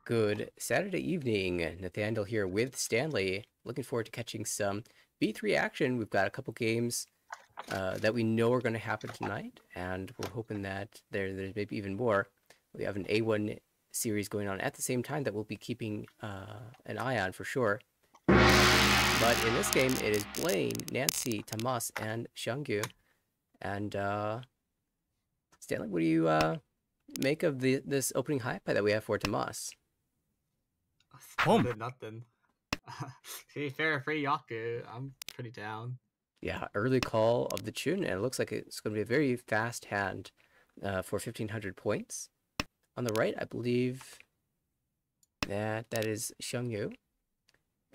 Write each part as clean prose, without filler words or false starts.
Good Saturday evening. Nathaniel here with Stanley. Looking forward to catching some B3 action. We've got a couple games that we know are going to happen tonight, and we're hoping that there's maybe even more. We have an A1 series going on at the same time that we'll be keeping an eye on for sure. But in this game, it is Blaine, Nancy, Tomas, and Xiangyu. And Stanley, what do you make of this opening hype that we have for Tomas? Nothing. To be fair, for Yaku, I'm pretty down. Yeah, early call of the tune, and it looks like it's going to be a very fast hand for 1,500 points. On the right, I believe that is Xiangyu,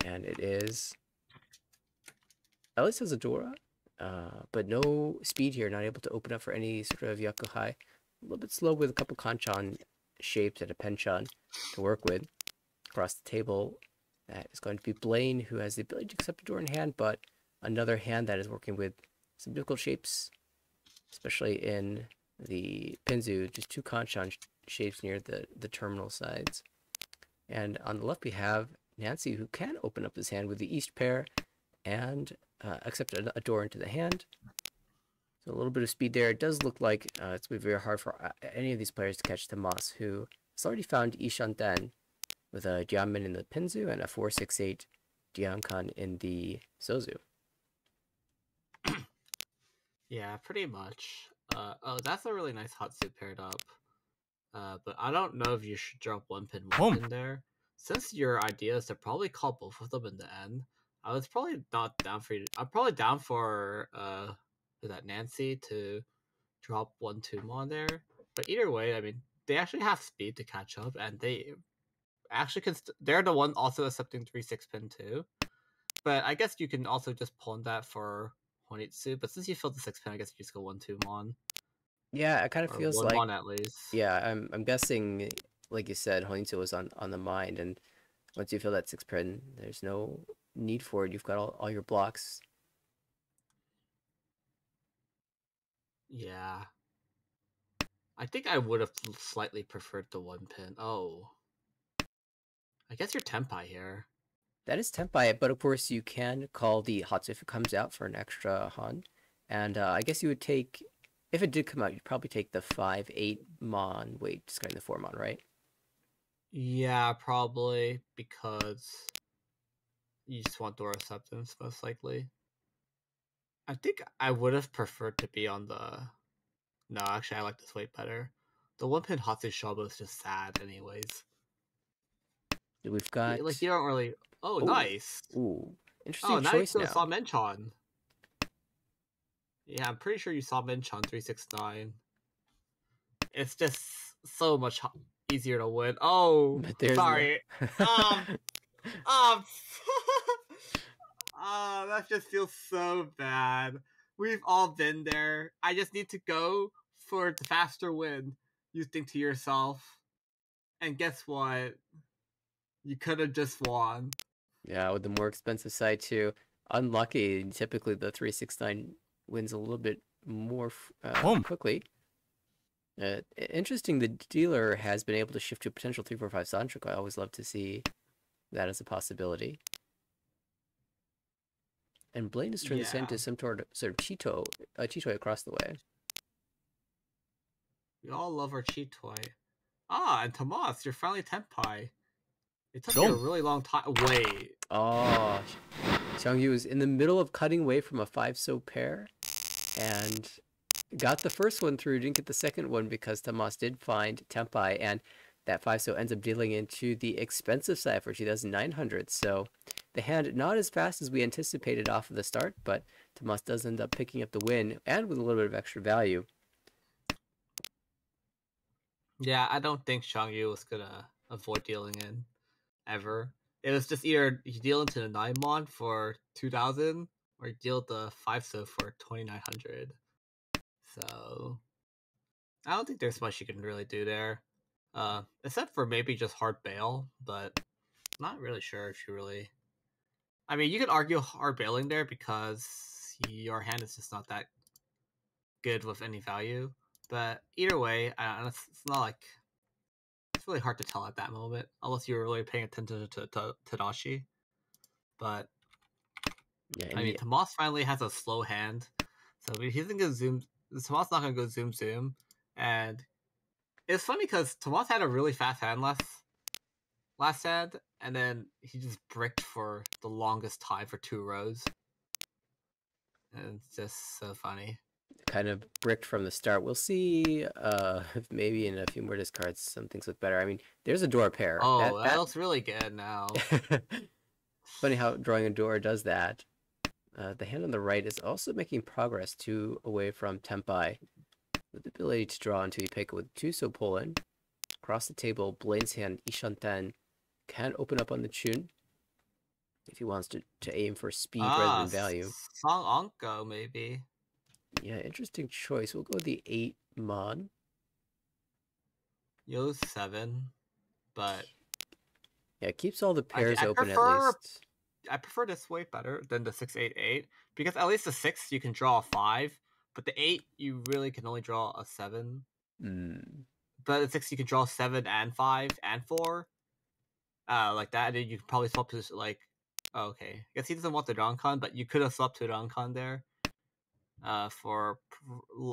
and it is at least Azadora, but no speed here, not able to open up for any sort of Yakuhai. A little bit slow with a couple Kanchan shapes and a Penchan to work with. Across the table, that is going to be Blaine, who has the ability to accept a door in hand, but another hand that is working with some difficult shapes, especially in the Pinzu, just two Kanchan shapes near the terminal sides. And on the left, we have Nancy, who can open up his hand with the East pair and accept a door into the hand. So a little bit of speed there. It does look like it's going to be very hard for any of these players to catch Tomas, who has already found Ishanten with a Dianmin in the Pinzu and a 468 Diankan in the Sozu. Yeah, pretty much. Oh, that's a really nice hot suit paired up. But I don't know if you should drop one pin there. Since your idea is to probably call both of them in the end, I was probably not down for you. I'm probably down for that Nancy to drop 1-2 on there. But either way, I mean, they actually have speed to catch up, and they actually they're the one also accepting 3-6 pin too. But I guess you can also just pawn that for Honitsu. But since you filled the 6 pin, I guess you just go 1-2 mon. Yeah, it kind of feels like mon at least. Yeah, I'm guessing, like you said, Honitsu was on the mind, and once you fill that 6 pin, there's no need for it. You've got all your blocks. Yeah. I think I would have slightly preferred the 1 pin. Oh. I guess you're Tenpai here. That is Tenpai, but of course you can call the Hatsu if it comes out for an extra Han. And I guess you would take, if it did come out, you'd probably take the 5-8 Mon, wait, discarding the 4 Mon, right? Yeah, probably, because you just want door acceptance, most likely. I think I would have preferred to be on the... No, actually, I like this way better. The 1 pin Hatsu Shobo is just sad anyways. We've got... Like, you don't really... Oh, nice! Ooh, interesting choice now. Sanmenchan. Yeah, I'm pretty sure you saw Sanmenchan 369. It's just so much easier to win. Oh, sorry. That just feels so bad. We've all been there. I just need to go for the faster win, you think to yourself. And guess what? You could have just won. Yeah, with the more expensive side too. Unlucky. Typically the 369 wins a little bit more quickly. Interesting, the dealer has been able to shift to a potential 3-4-5 Santric. I always love to see that as a possibility. And Blaine has turned this into some sort of Cheeto across the way. We all love our Cheetoy. Ah, and Tomas, you're finally Tenpai. It took you a really long time. Wait. Oh, Xiangyu is in the middle of cutting away from a 5-so pair, and got the first one through. Didn't get the second one because Tomas did find Tenpai, and that 5-so ends up dealing into the expensive side for 2,900. So the hand not as fast as we anticipated off of the start, but Tomas does end up picking up the win and with a little bit of extra value. Yeah, I don't think Xiangyu was gonna avoid dealing in ever. It was just either you deal into the 9 mon for 2,000 or you deal the 5-so for 2,900. So I don't think there's much you can really do there. Except for maybe just hard bail, but I'm not really sure if you really... I mean, you could argue hard bailing there because your hand is just not that good with any value. But either way, it's not like... really hard to tell at that moment, unless you're really paying attention to Tadashi. But Yeah, I mean, Tomas finally has a slow hand, so he's gonna go zoom. Tomas not gonna go zoom, and it's funny because Tomas had a really fast hand last hand, and then he just bricked for the longest time for 2 rows, and it's just so funny. kind of bricked from the start. We'll see if maybe in a few more discards some things look better. I mean, there's a door pair. Oh, that looks really good now. Funny how drawing a door does that. The hand on the right is also making progress 2 away from Tempai, with the ability to draw into Ipeka with 2 so Poland. Across the table, Blaine's hand, Ishanten, can open up on the Chun if he wants to aim for speed rather than value. Song Anko, maybe. Yeah, interesting choice. We'll go with the 8 Mon. Yo 7, but yeah, it keeps all the pairs open at least. I prefer this way better than the 6-8-8 because at least the 6 you can draw a 5, but the 8 you really can only draw a 7. But the 6 you can draw 7 and 5 and 4. Like that, and you could probably swap to like. Oh, okay, I guess he doesn't want the Rankan, but you could have swapped to Rankan there. For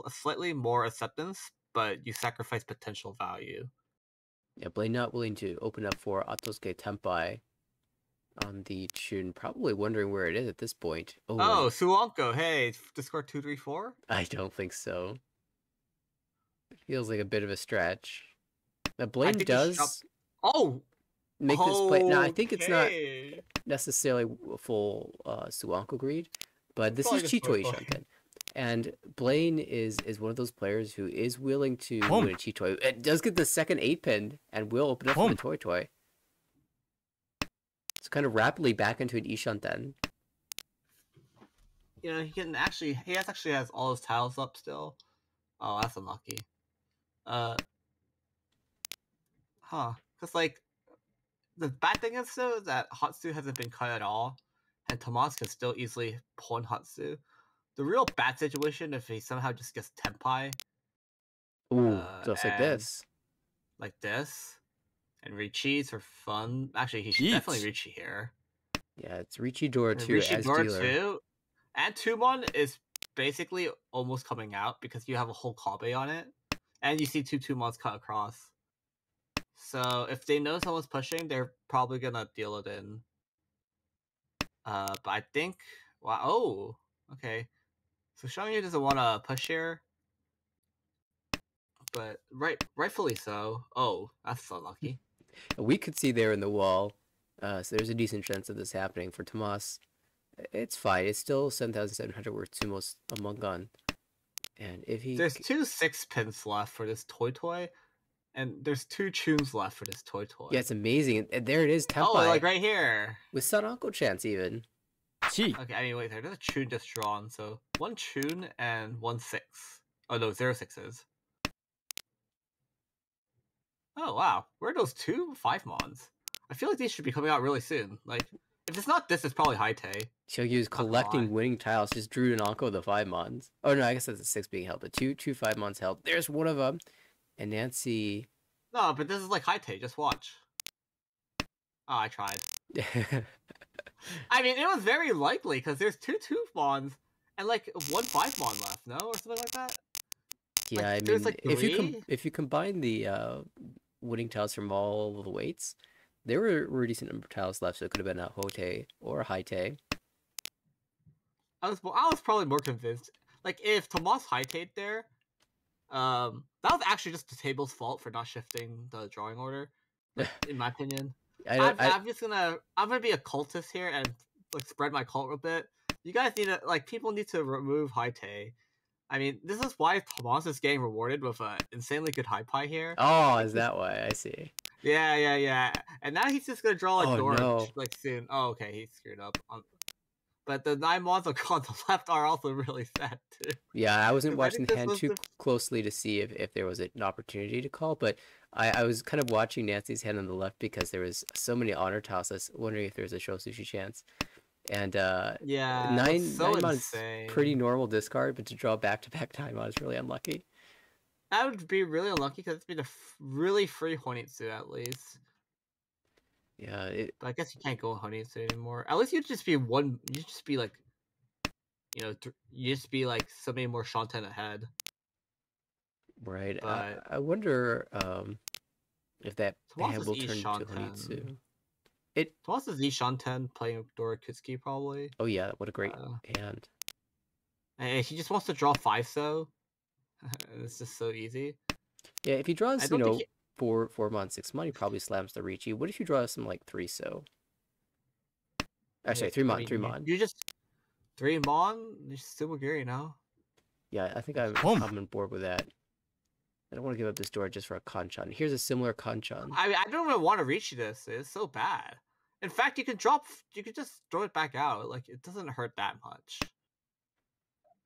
slightly more acceptance, but you sacrifice potential value. Yeah, Blaine not willing to open up for Atosuke Tempai on the Chun, probably wondering where it is at this point. Oh, Suanko, hey, discard 2, 3, 4? I don't think so. It feels like a bit of a stretch. Now, Blaine does make this play. Now, I think it's not necessarily a full Suanko greed, but this is Chito Ishanten. And Blaine is one of those players who is willing to win a Chitoi. It does get the second 8-pin and will open up for the Toy. So kind of rapidly back into an Ishanten. You know, he actually has all his tiles up still. Oh, that's unlucky. Because like the bad thing is though that Hatsu hasn't been cut at all, and Tomas can still easily pawn Hatsu. The real bad situation if he somehow just gets Tempai. Ooh, just like this. Like this. And Richi's for fun. Actually, he should definitely Richi here. Yeah, it's Richi Door 2 Richi as Door dealer. 2. And Tumon is basically almost coming out because you have a whole Kabe on it. And you see 2 Tumons cut across. So if they know someone's pushing, they're probably gonna deal it in. But I think... Wow, oh! Okay. So Shangyu doesn't want to push here. But rightfully so. Oh, that's unlucky. We could see there in the wall. So there's a decent chance of this happening for Tomas. It's fine. It's still 7,700 worth Sumos Among Gun. And if he... There's 2 6-pins left for this Toy. And there's 2 tunes left for this Toy. Yeah, it's amazing. And there it is, Tempai. Oh, like right here. With Sanako chance even. Okay, I mean, wait, there's a tune just drawn. So 1 tune and 1 6. Oh, no, 0 6s. Oh, wow. Where are those 2 5 mons? I feel like these should be coming out really soon. Like, if it's not this, it's probably Haite. Shogyu's collecting winning tiles. Just drew an Anko the 5 mons. Oh, no, I guess that's a 6 being held. But 2 5 mons held. There's one of them. And Nancy... No, but this is like Haite. Just watch. Oh, I tried. I mean, it was very likely, because there's 2 mons and, like, 1 5 mon left, no? Or something like that? Yeah, like, I mean, like if you combine the winning tiles from all the weights, there were a decent number of tiles left, so it could have been a Hote or a Haite. I was probably more convinced. Like, if Tomas Haite there, that was actually just the table's fault for not shifting the drawing order, like, in my opinion. I'm gonna be a cultist here and like spread my cult a bit. You guys need to people need to remove Haite. I mean, this is why Tomas is getting rewarded with an insanely good high pie here. Oh, is that why? I see. Yeah. And now he's just gonna draw a door no. like soon. Oh, okay, he's screwed up. But the 9 mons on the left are also really sad too. Yeah, I wasn't watching the hand too closely to see if there was an opportunity to call, but I was kind of watching Nancy's hand on the left because there was so many honor tosses, wondering if there was a show sushi chance. And yeah, 9 mon is pretty normal discard, but to draw back-to-back 9 mon is really unlucky. That would be really unlucky because it's been a really free Honitsu at least. Yeah, But I guess you can't go Honitsu anymore. At least you'd just be one. You'd just be like, you just be like so many more Shanten ahead. right. But I wonder if that hand Tomas will is turn into Shanten. Honitsu. It. Tomas is Shanten playing Dora Kutsuki probably. Oh yeah, what a great hand. And he just wants to draw 5 so. It's just so easy. Yeah, if he draws, I don't think 4 6 money, probably slams the Ricci. What if you draw some like 3 so? Actually, 3 mon, 3 mon. You just 3 mon. You're still Gary now. Yeah, I think I'm on board with that. I don't want to give up this door just for a Kanchan. Here's a similar Kanchan. I mean, I don't even want to reach this. It's so bad. In fact, you can just throw it back out. Like, it doesn't hurt that much.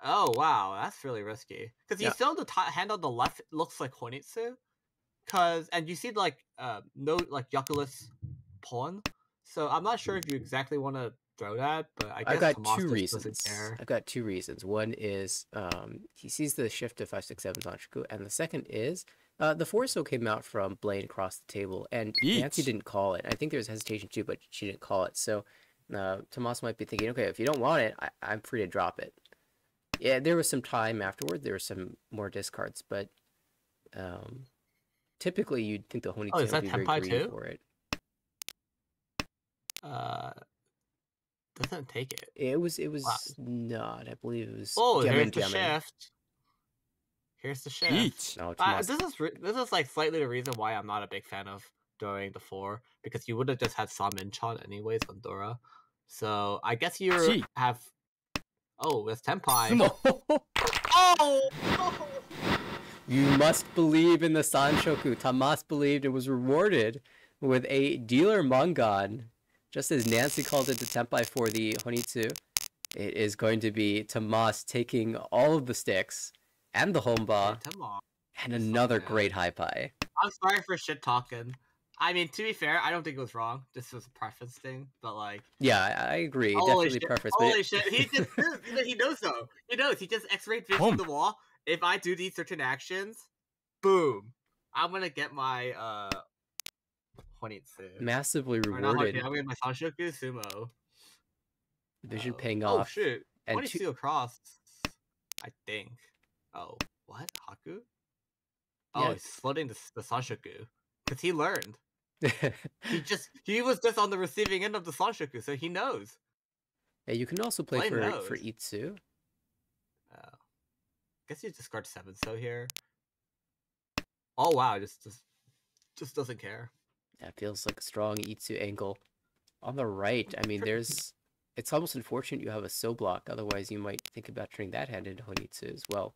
Oh, wow. That's really risky. Because you still the hand on the left looks like Honitsu. And you see, like, no, like, Yakulis pawn. So I'm not sure if you exactly want to throw that, but I guess got Tomas two doesn't reasons. care. I've got 2 reasons. One is he sees the shift to 5 6 7 Sanshoku, and the second is the 4 so came out from Blaine across the table, and Nancy didn't call it. I think there was hesitation too, but she didn't call it. So Tomas might be thinking, okay, if you don't want it, I'm free to drop it. Yeah, there was some time afterward. There were some more discards, but typically you'd think the Honitsu would be very greedy for it. Doesn't take it. It was not. I believe it was. Oh, here's the shift. Here's the shift. No, this is like slightly the reason why I'm not a big fan of doing the 4, because you would have just had Sanmenchan anyways on Dora. So I guess you have. Oh, it's Tenpai. Oh! You must believe in the Sanshoku. Tomas believed and was rewarded with a dealer Mongon. Just as Nancy called it the Tenpai for the Honitsu, it is going to be Tomas taking all of the sticks and the Honba and another great high pie. I'm sorry for shit talking. I mean, to be fair, I don't think it was wrong. This was a preference thing, but like... Yeah, I agree. Definitely preference. Holy shit. He knows though. He knows. He just X-rayed vision the wall. If I do these certain actions, boom. I'm gonna get my Honitsu. Massively rewarded. I'm getting my Sanshoku Sumo. Vision paying off. Oh shit. Honitsu across, I think. Oh, what? Haku? Oh, yeah. He's flooding the Sanshoku. Because he learned. he was just on the receiving end of the Sanshoku, so he knows. Yeah, you can also play for Itsu. Guess you discard 7 so here. Oh wow, just doesn't care. That feels like a strong Itsu angle. On the right, I mean, it's almost unfortunate you have a so block, otherwise you might think about turning that hand into Honitsu as well.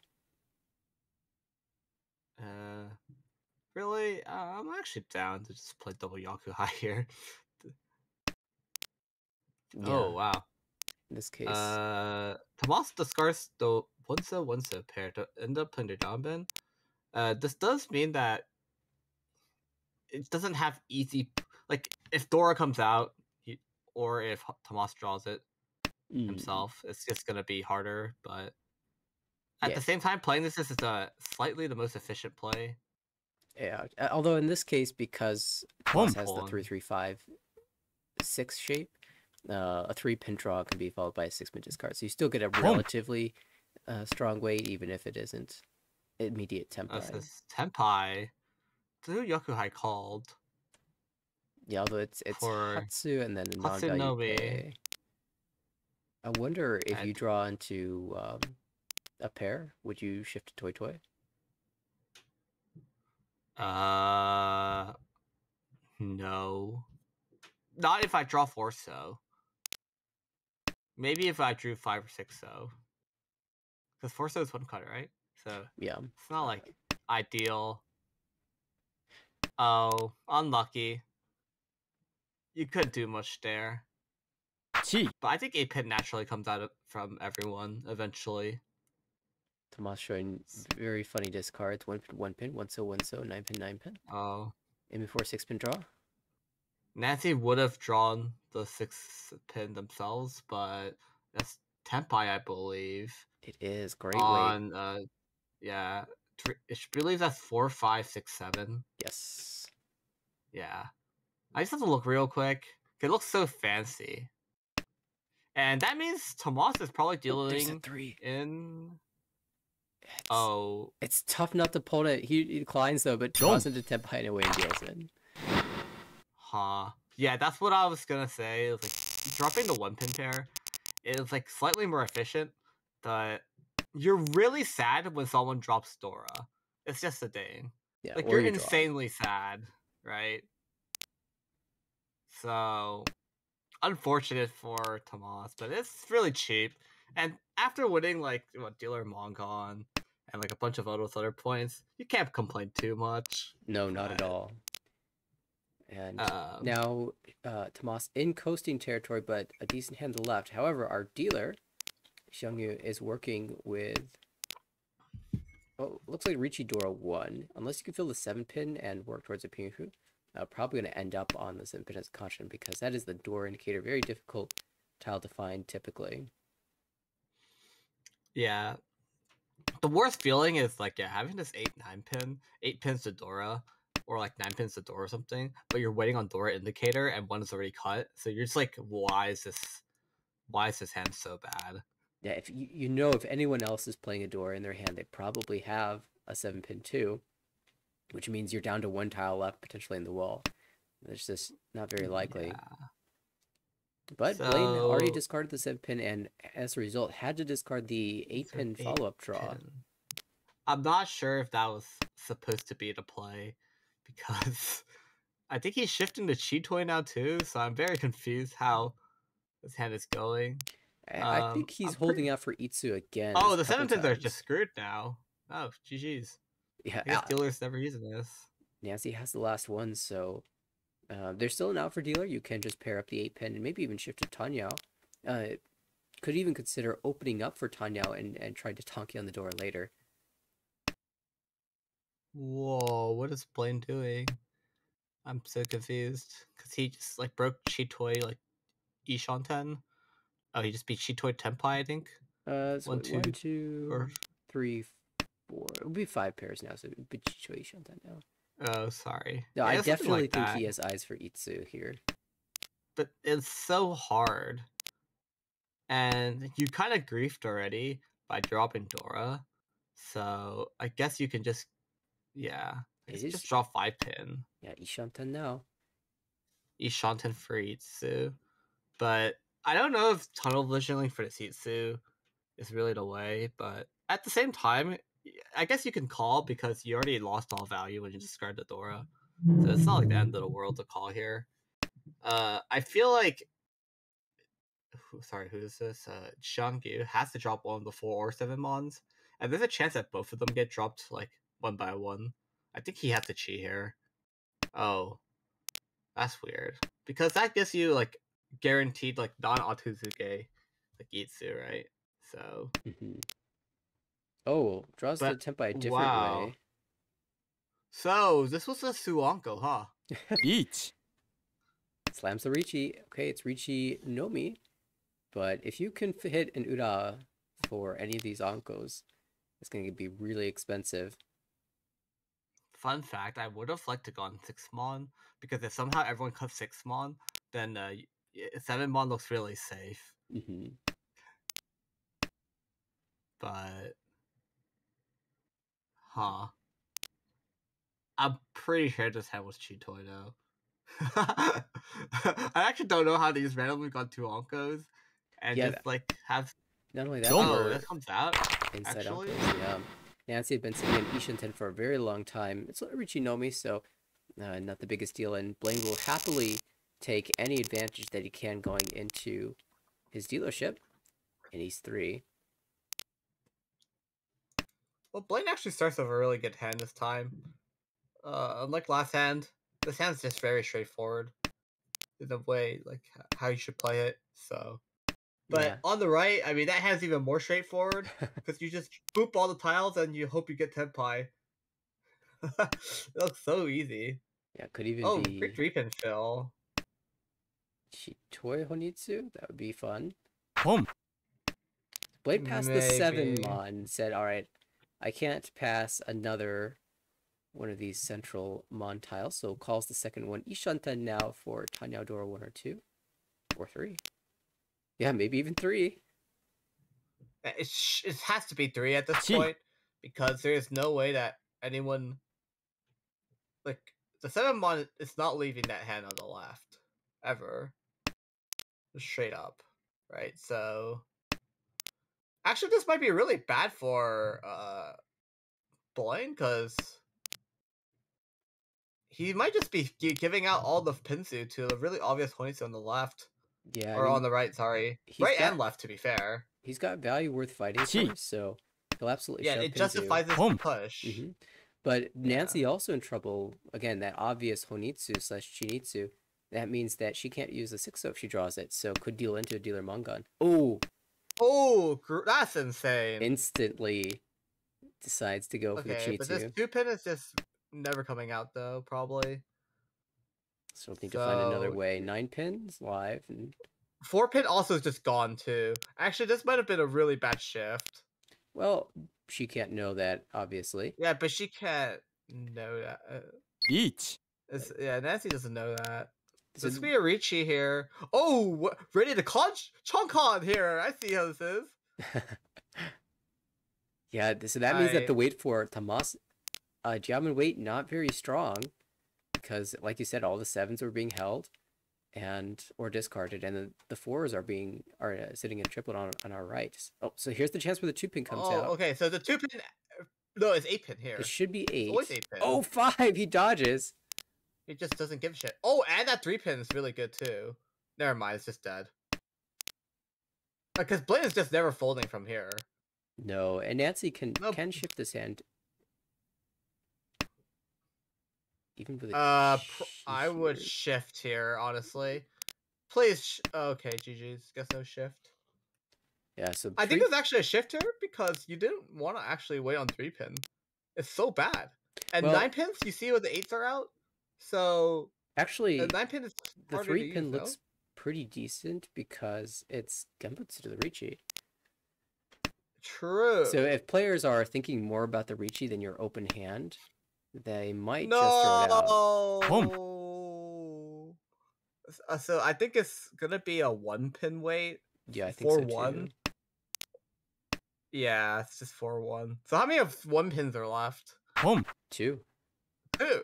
Really? I'm actually down to just play double Yaku High here. Yeah. Oh, wow. In this case. Tomas discards the 1-so pair to end up playing the Janben. This does mean that it doesn't have easy... Like, if Dora comes out, or if Tomas draws it himself, it's just going to be harder, but... At the same time, playing this is slightly the most efficient play. Yeah, although in this case, because Tomas has the 3-3-5-6 shape, a 3-pin draw can be followed by a 6-pin discard. So you still get a relatively strong weight, even if it isn't immediate Tenpai. This is Tenpai. Who Yakuhai called? Yeah, although it's Hatsu and then Nanga. I wonder if you draw into a pair, would you shift to Toy Toy? No. Not if I draw 4 so. Maybe if I drew 5 or 6 so. Because 4 so is 1 cut, right? So yeah, it's not like ideal. Oh, unlucky. You couldn't do much there. But I think 8-pin naturally comes out from everyone eventually. Tomas showing very funny discards. 1-pin, 1-so, 9-pin, 9-pin. Oh. Aiming for a 6-pin draw. Nancy would have drawn the 6-pin themselves, but that's Tenpai, I believe. It is great weight. Yeah. I believe that's 4, 5, 6, 7. Yes. Yeah. I just have to look real quick. It looks so fancy. And that means Tomas is probably Oh, there's a dealing 3. in... It's, Oh. it's tough not to pull it. He declines though, but draws into Tenpai in a way and deals in. Huh. Yeah, that's what I was gonna say. It's like dropping the 1-pin pair is like slightly more efficient, but you're really sad when someone drops Dora. It's just a thing. Yeah, Like or you're you draw. insanely sad, right? So unfortunate for Tomas, but it's really cheap. And after winning like what Dealer Mongon and like a bunch of other points, you can't complain too much. No, not at all. And now Tomas in coasting territory, but a decent hand to the left. However, our dealer, Xiangyu, is working with... Oh, looks like Ricci Dora 1. Unless you can fill the 7-pin and work towards a Pinhu, probably going to end up on the 7-pin as a caution, because that is the door indicator. Very difficult tile to find, typically. Yeah. The worst feeling is like, yeah, having this 8-9 pin, 8 pins to Dora, or like 9 pins to Dora or something, but you're waiting on Dora indicator and one is already cut. So you're just like, why is this hand so bad? Yeah, if you know if anyone else is playing a Dora in their hand, they probably have a 7-pin too, which means you're down to 1 tile left potentially in the wall. It's just not very likely. Yeah. But Blaine already discarded the 7-pin and as a result had to discard the 8-pin follow-up draw. I'm not sure if that was supposed to be the play because I think he's shifting to Chitoy now too, so I'm very confused how this hand is going. I think he's holding out for Itsu again. Oh, the 7-pins are just screwed now. Oh, GG's. Yeah, I guess dealer's never using this. Nancy has the last one, so there's still an out for dealer. You can just pair up the 8-pin and maybe even shift to Tanyao. Could even consider opening up for Tanyao and try to Tonki on the door later. Whoa, what is Blaine doing? I'm so confused. Because he just like broke Chitoy like Ishanten. Oh, he just beat Chitoy Tenpai, I think. So 1, 2, 3, 4. It would be 5 pairs now, so it would be Chitoy Ishanten now. Oh, sorry. No, I definitely think he has eyes for Itsu here. But it's so hard. And you kind of griefed already by dropping Dora. So I guess you can just, yeah. Just draw 5-pin. Yeah, Ishanten now. Ishanten for Itsu. But I don't know if tunnel visioning for the Itsu is really the way. But at the same time, I guess you can call because you already lost all value when you discard the Dora. So it's not like the end of the world to call here. I feel like... Sorry, who is this? Xiangyu has to drop one of the 4 or 7 mons. And there's a chance that both of them get dropped, like, 1 by 1. I think he has to cheat here. Oh. That's weird. Because that gives you, like, guaranteed, like, non-Otozuke, like, Itsu, right? So... Oh, draws the Tenpai a different way. So, this was a Suanko, huh? Eat! Slams the Ricci. Okay, it's Ricci Nomi. But if you can hit an Ura for any of these Onkos, it's going to be really expensive. Fun fact, I would have liked to gone 6 mon, because if somehow everyone cuts 6 mon, then 7 mon looks really safe. But... Huh. I'm pretty sure this hand was Chitoy, though. I actually don't know how they just randomly got 2 Onkos and just like have... Not only that, that comes out. Inside actually. Onkos, yeah. Nancy had been sitting in Ishanten for a very long time. It's Ricci Nomi, so not the biggest deal. And Blaine will happily take any advantage that he can going into his dealership in East 3. Well, Blaine actually starts with a really good hand this time. Unlike last hand, this hand's just very straightforward in the way, like, how you should play it, so... But on the right, I mean, that hand's even more straightforward, because you just boop all the tiles and you hope you get Tenpai. It looks so easy. Yeah, could even be... great 3-pin fill. Chitoy Honitsu? That would be fun. Blade passed the 7 mon and said, alright, I can't pass another one of these central mon tiles, so calls the second one Ishanten now for Tanyaudora 1 or 2 or 3. Yeah, maybe even 3. It has to be 3 at this point because there is no way that anyone like the 7-mon is not leaving that hand on the left ever, just straight up, right? So actually, this might be really bad for Blaine because he might just be giving out all the Pinsu to the really obvious Honitsu on the left. Yeah, I Or mean, on the right, sorry. he's Right got and left, to be fair. he's got value worth fighting for, so he'll absolutely Yeah, shove it Pinzu. justifies this push. But Yeah. Nancy also in trouble, again, that obvious Honitsu / Chinitsu. That means that she can't use the 6 if she draws it, so could deal into a dealer Mongun. Oh! Oh, that's insane. Instantly decides to go for the Chinitsu. But this 2-pin is just never coming out, though, probably. So we'll need to find another way. 9 pins live. And 4-pin also is just gone, too. Actually, this might have been a really bad shift. Well, she can't know that, obviously. Yeah, but she can't know that. Yeah, Nancy doesn't know that. This is be a Ricci here. Oh, ready to Chongkon here. I see how this is. Yeah, so that means that the wait for Tomas, Jiamen wait not very strong, because like you said, all the 7s were being held, or discarded, and the 4s are sitting in triplet on our right. Oh, so here's the chance where the 2-pin comes out. Okay, so the 2-pin, no, it's 8-pin here. It should be 8. It's always 8-pin. Oh, 5, he dodges. He just doesn't give a shit. Oh, and that 3-pin is really good too. Never mind, it's just dead. Because Blaine is just never folding from here. No, and Nancy can shift this hand. Even with I would shift here, honestly. Please, okay, GG's. Guess no shift. Yeah, so I think it was actually a shift here because you didn't want to actually wait on 3-pin. It's so bad. And 9-pins, you see where the 8s are out? So actually, the 9-pin is the 3-pin looks pretty decent because it's Genbutsu to the Ricci. True. So if players are thinking more about the Ricci than your open hand, they might just throw it out. So I think it's gonna be a 1-pin wait. Yeah, I think so too. Yeah, it's just 4-1. So how many of 1-pins are left? 2. 2.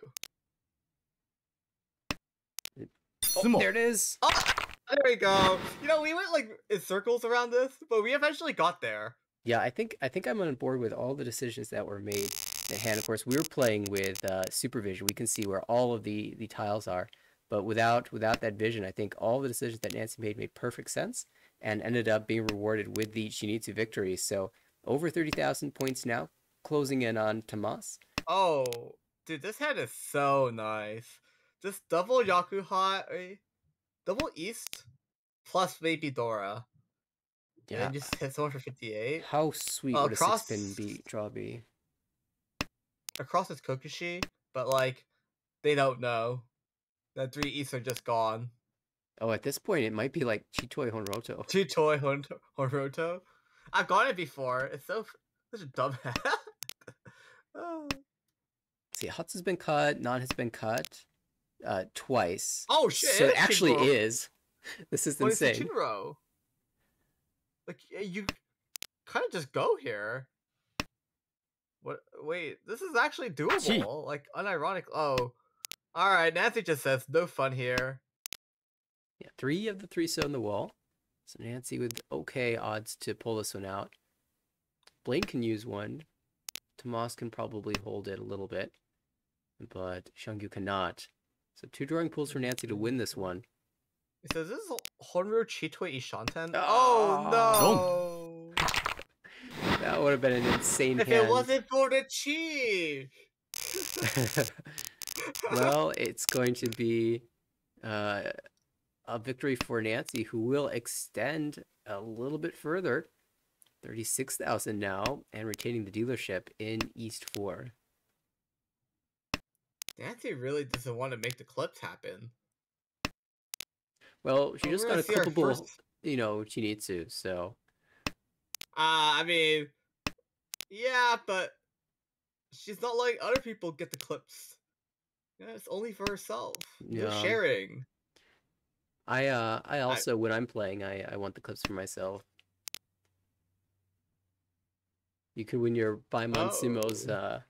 Oh, there it is. Oh, there we go. You know, we went like in circles around this, but we eventually got there. Yeah, I think I'm on board with all the decisions that were made. And of course, we were playing with supervision. We can see where all of the tiles are, but without that vision, I think all the decisions that Nancy made perfect sense and ended up being rewarded with the Shinitsu victory. So over 30,000 points now, closing in on Tomas. Oh, dude, this hand is so nice. Just double Yakuha, double East, plus maybe Dora. Yeah. And just hit someone for 58. How sweet would a 6-pin draw be? Across is Kokushi, but like, they don't know. That 3 East are just gone. Oh, at this point, it might be like Chitoi Honroto. Chitoi Honroto? I've gotten it before. It's such a dumb hat. Oh. See, Hutz has been cut, Non has been cut twice. Oh shit! So it actually is. This is insane. Like, you kind of just go here. What? Wait, this is actually doable. Like, unironic. Oh, all right. Nancy just says no fun here. Yeah, 3 of the 3 so in the wall. So Nancy with okay odds to pull this one out. Blaine can use one. Tomas can probably hold it a little bit, but Xiangyu cannot. So 2 drawing pools for Nancy to win this one. It says this is Honro Chitoi Ishanten. Oh no! That would have been an insane hand. If it wasn't for the chi! Well, it's going to be a victory for Nancy, who will extend a little bit further. 36,000 now, and retaining the dealership in East 4. Nancy really doesn't want to make the clips happen. Well, she just got a clippable, Chinitsu, so. I mean, yeah, but She's not like other people get the clips. Yeah, it's only for herself. No Yeah. sharing. I also when I'm playing, I want the clips for myself. You could win your Baimon Sumos Oh.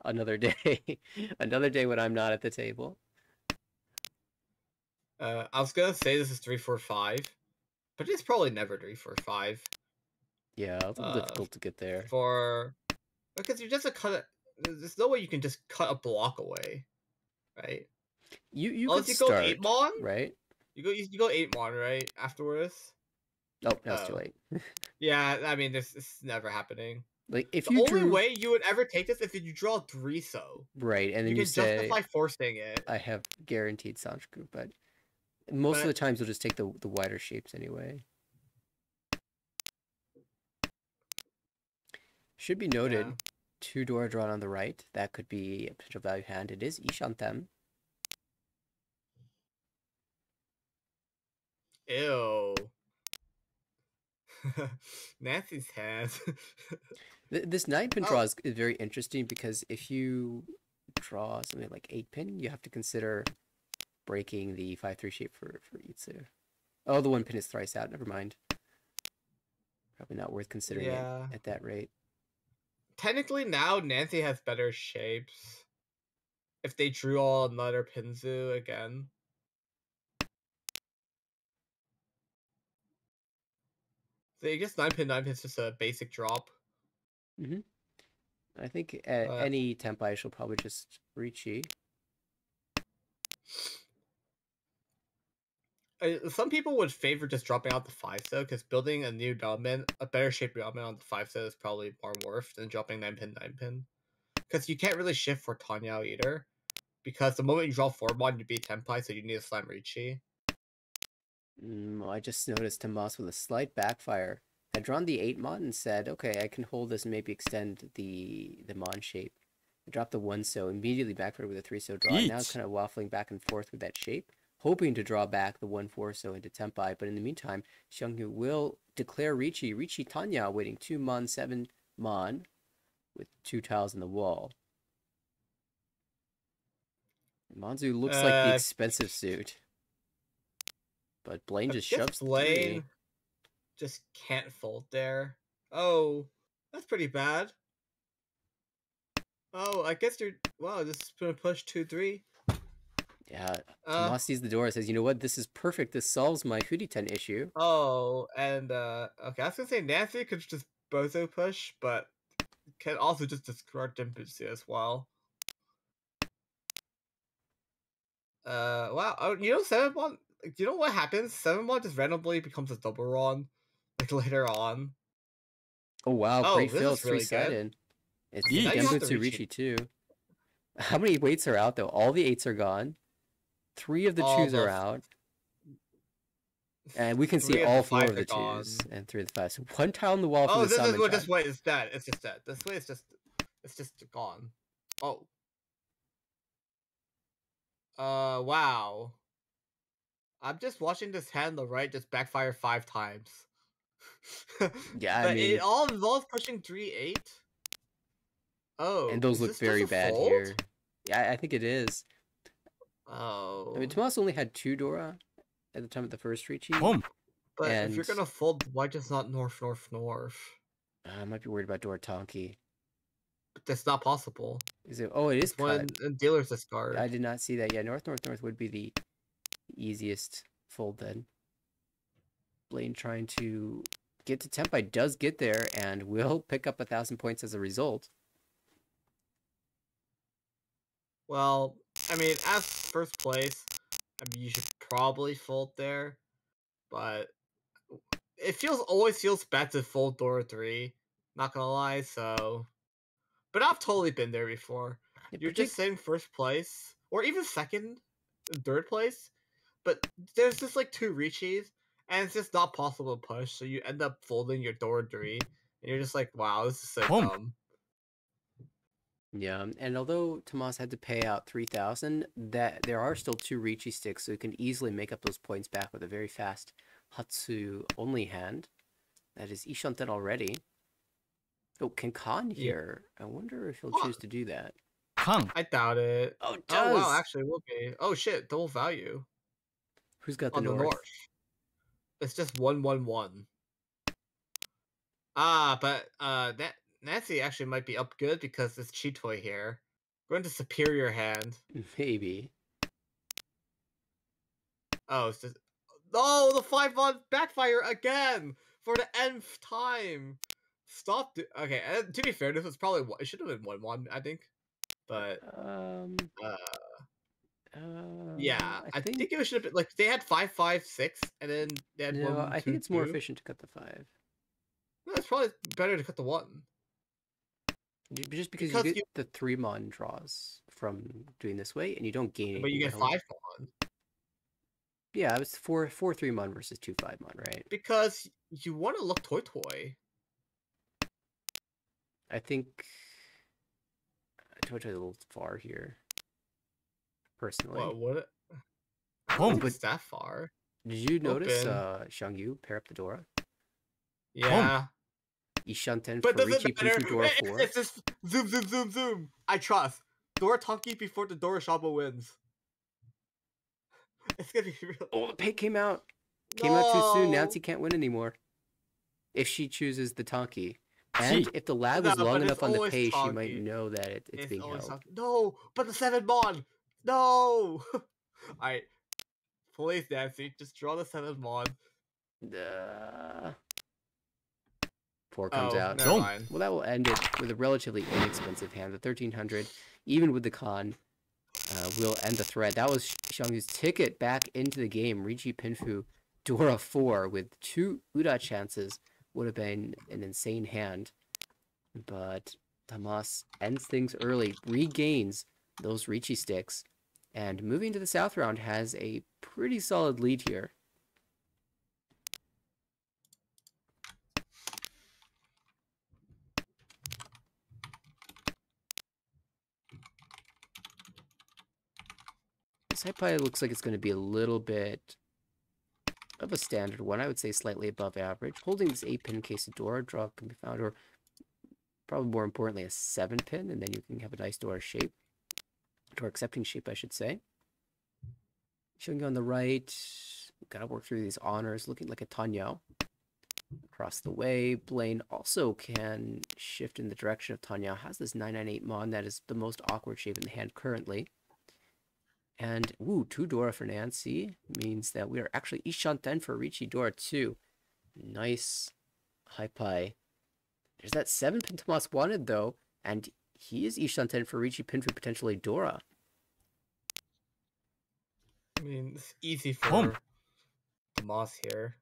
another day. Another day when I'm not at the table. I was gonna say this is 345, but it's probably never 345. Yeah, it's a little Uh, difficult to get there. for because you just cut it. There's no way you can just cut a block away, right? You could Unless you go start, 8 mon, right? you go 8 mon, right? Afterwards. Oh, now it's too Oh, late. yeah. I mean, this is never happening. Like if The you only drew way you would ever take this is if you draw 3 so. right, and You then you can say justify forcing it. I have guaranteed Sanshku, but most of the But times you'll just take the wider shapes anyway. Should be yeah. noted, 2 Dora drawn on the right. That could be a potential value hand. It is Ishantem. Ew. Nancy's hands. This 9-pin draw Oh, is very interesting because if you draw something like 8-pin, you have to consider breaking the 5-3 shape for Itsu. Oh, the 1 pin is thrice out. Never mind. Probably not worth considering it yeah. at that rate. Technically, now Nancy has better shapes. If they drew all another Pinzu again. So I guess 9 pin is just a basic drop. Mm-hmm. I think But any Tempai she'll probably just Richi. some people would favor just dropping out the 5 so because building a new Diamond, a better shaped Diamond on the 5 so is probably more worth than dropping 9 pin. Because you can't really shift for Tanya either. Because the moment you draw 4-mon, you beat Tempai, so you need a Slam Richi. I just noticed Tomas with a slight backfire had drawn the 8-mon and said, okay, I can hold this and maybe extend the mon shape. I dropped the 1 so immediately backfired with a 3 so draw. Now kind of waffling back and forth with that shape, hoping to draw back the 1-4 so into Tempai. But in the meantime, Xiangyu will declare Richi. Richi Tanya waiting 2 mon, 7 mon with 2 tiles in the wall. Manzu looks like the expensive suit. But Blaine I just guess shoves 3. Blaine just can't fold there. Oh, that's pretty bad. Oh, I guess you're. Wow, this is gonna push 2-3. Yeah, Tomas sees the door and says, you know what, this is perfect. This solves my Huditen issue. Oh, and okay, I was gonna say Nancy could just bozo push, but can also just discard Dempsey as well. Wow. Oh, you know 7-mon. You know what happens? 7-mon just randomly becomes a double run, like later on. Oh, wow, Oh, great this fill. is It's really good. three-sided. It's Now you have to Denbutsu reach it. Richi, too. How many weights are out, though? All the 8s are gone. 3 of the All 2s are the out. And we can see 3 of the all 4 5s of are the gone. 2s and 3 of the 5s. So 1 tile on the wall for Oh, the Sanmenchan. this way is dead. It's just dead. This way is just, it's just gone. Oh. Wow. I'm just watching this hand on the right just backfire 5 times. Yeah, I But mean, it all involves pushing 3-8. Oh, and those is look this just very a bad fold? here. Yeah, I think it is. I mean, Oh. Tomas only had 2 Dora at the time of the first Richi. But if And you're gonna fold, why just not north, north, north? I might be worried about Dora Tonki. But that's not possible. Is it? Oh, it is It's cut. when dealers discard. I did not see that. Yeah, north, north, north would be the easiest fold then. Blaine trying to get to Tempai does get there and will pick up 1,000 points as a result. Well, I mean, as first place, I mean, you should probably fold there, but it always feels bad to fold door 3. Not gonna lie, so. But I've totally been there before. Yeah, You're just saying first place, or even second, third place, but there's just like 2 Richis, and it's just not possible to push, so you end up folding your door 3, and you're just like, wow, this is so dumb. Yeah, and although Tomas had to pay out 3,000, that there are still 2 Richi sticks, so he can easily make up those points back with a very fast Hatsu only hand. That is Ishanten already. Oh, can Khan Yeah. here? I wonder if he'll Huh. choose to do that. I doubt it. Oh, it Oh wow, does! actually it will be. Oh shit, double value Who's got the on the north? north. It's just 1-1-1. Ah, but that Nancy actually might be up good because this Cheetoy here. Going to superior hand. Maybe. Oh, it's just no, the 5-1 backfire again for the nth time. Stop. Okay, and to be fair, this was probably it should have been 1-1, I think. But Um, uh, yeah, I I think think it should have been like they had 5-5-6, and then they had no. one I think two it's more two. efficient to cut the 5. No, it's probably better to cut the 1 Just because you because get you, the 3 mon draws from doing this way, and you don't gain but you anything by get holding. 5-1 Yeah, it was 4 3 mon versus 2 5 mon, right? because you want to look toy toy. I think Toy Toy's a little far here, personally. What? I don't Oh, think but it's that far. did you notice Open. Xiang Yu pair up the Dora? Yeah. Ishanten But for doesn't Richi matter. Pinfu Dora 4. It's just zoom, zoom, zoom, zoom. I trust. Dora Tonki before the Dora Shabo wins. It's gonna be real. Oh, the pay came out. Came out too soon. No. Nancy can't win anymore. If she chooses the Tonki. And if the lag No, was long but it's enough on the always pay, she might Tonki. know that it's It's being always held. Tonki. No, but the 7 mod. No. Alright. Please, Nancy, just draw the 7 mod. Uh, 4 comes Oh, out. never mind. Well, that will end it with a relatively inexpensive hand. The 1300, even with the con, will end the thread. That was Xiangyu's ticket back into the game. Richi Pinfu, Dora 4 with 2 Uda chances would have been an insane hand. But Tomas ends things early, regains those Richi sticks, and moving to the south round has a pretty solid lead here. This Hypie looks like it's going to be a little bit of a standard one. I would say slightly above average. Holding this 8-pin Quesadora, draw can be found, or probably more importantly, a 7-pin, and then you can have a nice Dora shape. Dora accepting shape, I should say. Showing you on the right, gotta work through these honors, looking like a Tanya. Across the way, Blaine also can shift in the direction of Tanya. Has this 998 Mon, that is the most awkward shape in the hand currently. And, ooh, 2 Dora for Nancy means that we are actually Ishanten for Richi Dora 2. Nice Hypie. There's that 7-pin Tomas wanted, though, and he is Ishanten for Richi Pinfu, potentially Dora. I mean, it's easy for Tomas here.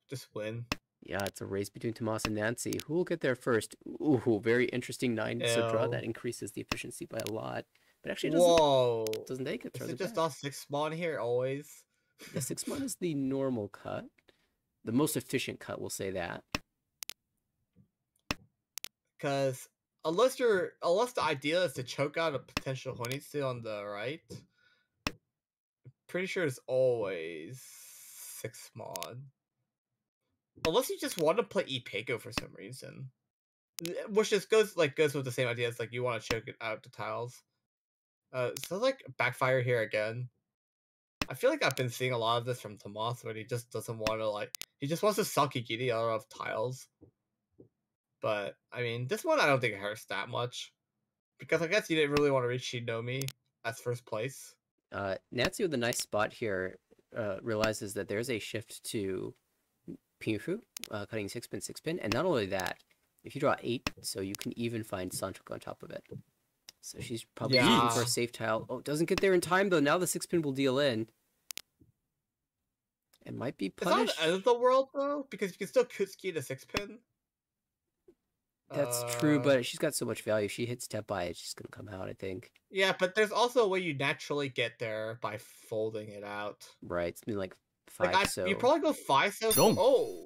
Just win. Yeah, it's a race between Tomas and Nancy. Who will get there first? Ooh, very interesting 9. So draw, that increases the efficiency by a lot. But actually doesn't take it, Is throws it it just back. all 6 spawn here always? Yeah, 6 mon is the normal cut. The most efficient cut, we'll say that. Because unless the idea is to choke out a potential Honitsu on the right, pretty sure it's always 6 mod. Unless you just want to play Ipeko for some reason. Which just goes with the same idea as like you want to choke it out the tiles. So like backfire here again. I feel like I've been seeing a lot of this from Tomas, where he just doesn't want to he just wants to suck Higiri out of tiles. But I mean, this one I don't think it hurts that much because I guess you didn't really want to reach Shinomi as first place. Nancy with a nice spot here realizes that there's a shift to Pinfu, cutting 6-pin, 6-pin, and not only that, if you draw 8, so you can even find Santoku on top of it. So she's probably shooting for a safe tile. Oh, doesn't get there in time, though. Now the 6-pin will deal in. It might be punished. It's not the end of the world, though, because you can still Kutsuki the 6-pin. That's true, but she's got so much value. If she hits step by, it's just going to come out, I think. Yeah, but there's also a way you naturally get there by folding it out. Right, it's been like 5 so. You probably go 5 so. Oh!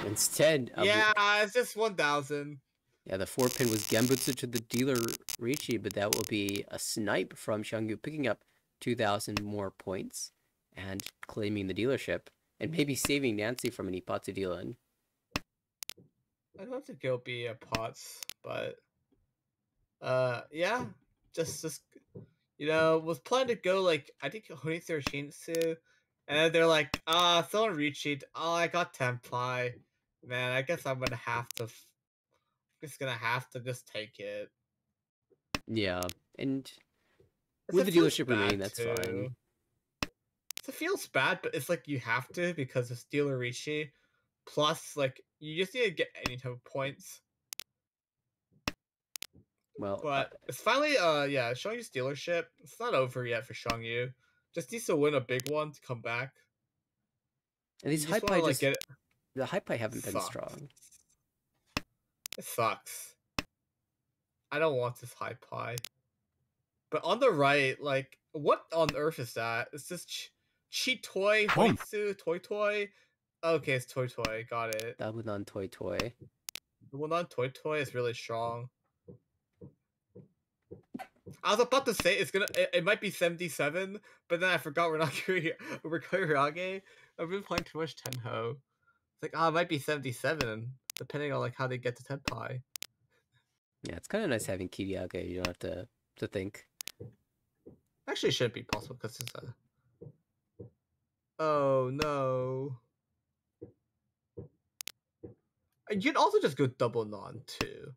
Instead of... Yeah, it's just 1,000. Yeah, the 4-pin was Gembutsu to the dealer Richi, but that will be a snipe from Xiangyu, picking up 2,000 more points and claiming the dealership, and maybe saving Nancy from an Ippatsu deal-in. I don't have to go be a pots, but yeah, just was planning to go like I think Honey 13th, and then they're like, someone recheat. Oh, I got Tempai. Man, I guess I'm gonna have to. Just gonna have to just take it. Yeah, and with It the feels dealership remaining, bad that's too. fine. It feels bad, but it's like you have to because it's dealer Rishi. Plus, like you just need to get any type of points. Well, But it's finally yeah, Xiangyu's dealership. It's not over yet for Xiangyu. Just needs to win a big one to come back. and these You high just want pie to like just get it. the high pie haven't been Sucks. strong. It sucks. I don't want this high pie. But on the right, like, what on earth is that? It's this cheat toy, Hoitsu, toy toy. Okay, it's toy toy. Got it. Dabunan Toy Toy. The one on toy toy is really strong. I was about to say it might be 77, but then I forgot we're not we're Koirage. I've been playing too much Tenho. It's like, it might be 77, depending on like how they get to Tenpai. Yeah, it's kind of nice having Kiriage. You don't have to think. Actually, it shouldn't be possible because it's a. Oh no. You can also just go double non too.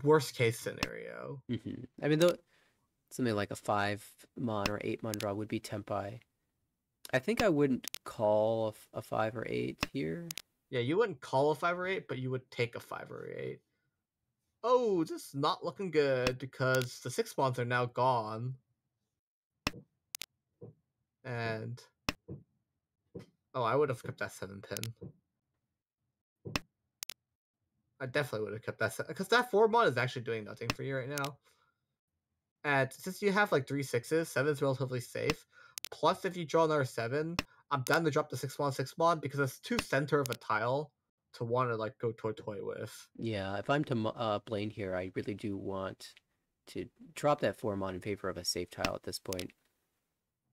Worst case scenario. I mean, though, something like a 5-mon or 8-mon draw would be Tempai. I think I wouldn't call a 5 or 8 here. Yeah, you wouldn't call a 5 or 8, but you would take a 5 or 8. Oh, this is not looking good because the 6-mons are now gone. And oh, I would have kept that 7-pin. I definitely would have kept that because that 4-mon is actually doing nothing for you right now. And since you have like 3 6s, 7's relatively safe. Plus, if you draw another 7, I'm down to drop the 6-mon 6-mon because it's too center of a tile to want to like go toy with. Yeah, if I'm to Blaine here, I really do want to drop that 4-mon in favor of a safe tile at this point.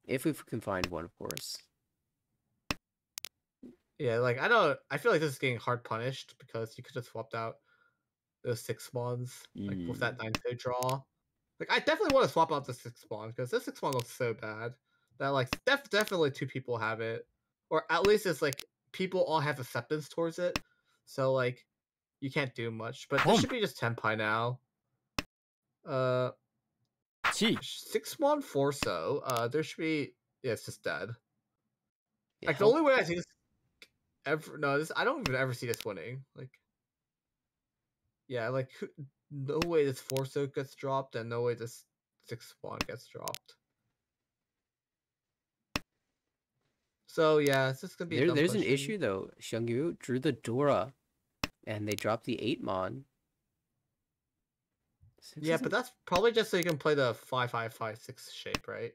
If we can find one, of course. Yeah, like I feel like this is getting hard punished because you could have swapped out those 6-mons like with that 9-2 draw. Like I definitely want to swap out the 6-mon because this 6-mon looks so bad that like definitely 2 people have it, or at least it's like people all have acceptance towards it. So like you can't do much, but this should be just Tenpai now. 6-mon Forso. There should be it's just dead. Yeah, Like the only way I see this I don't even ever see this winning. Like yeah, like no way this Forso gets dropped, and no way this 6-mon gets dropped. So yeah, it's just gonna be there's an issue though. Xiangyu drew the Dora, and they dropped the 8-mon. Yeah, but that's probably just so you can play the 5-5-5-6 shape, right?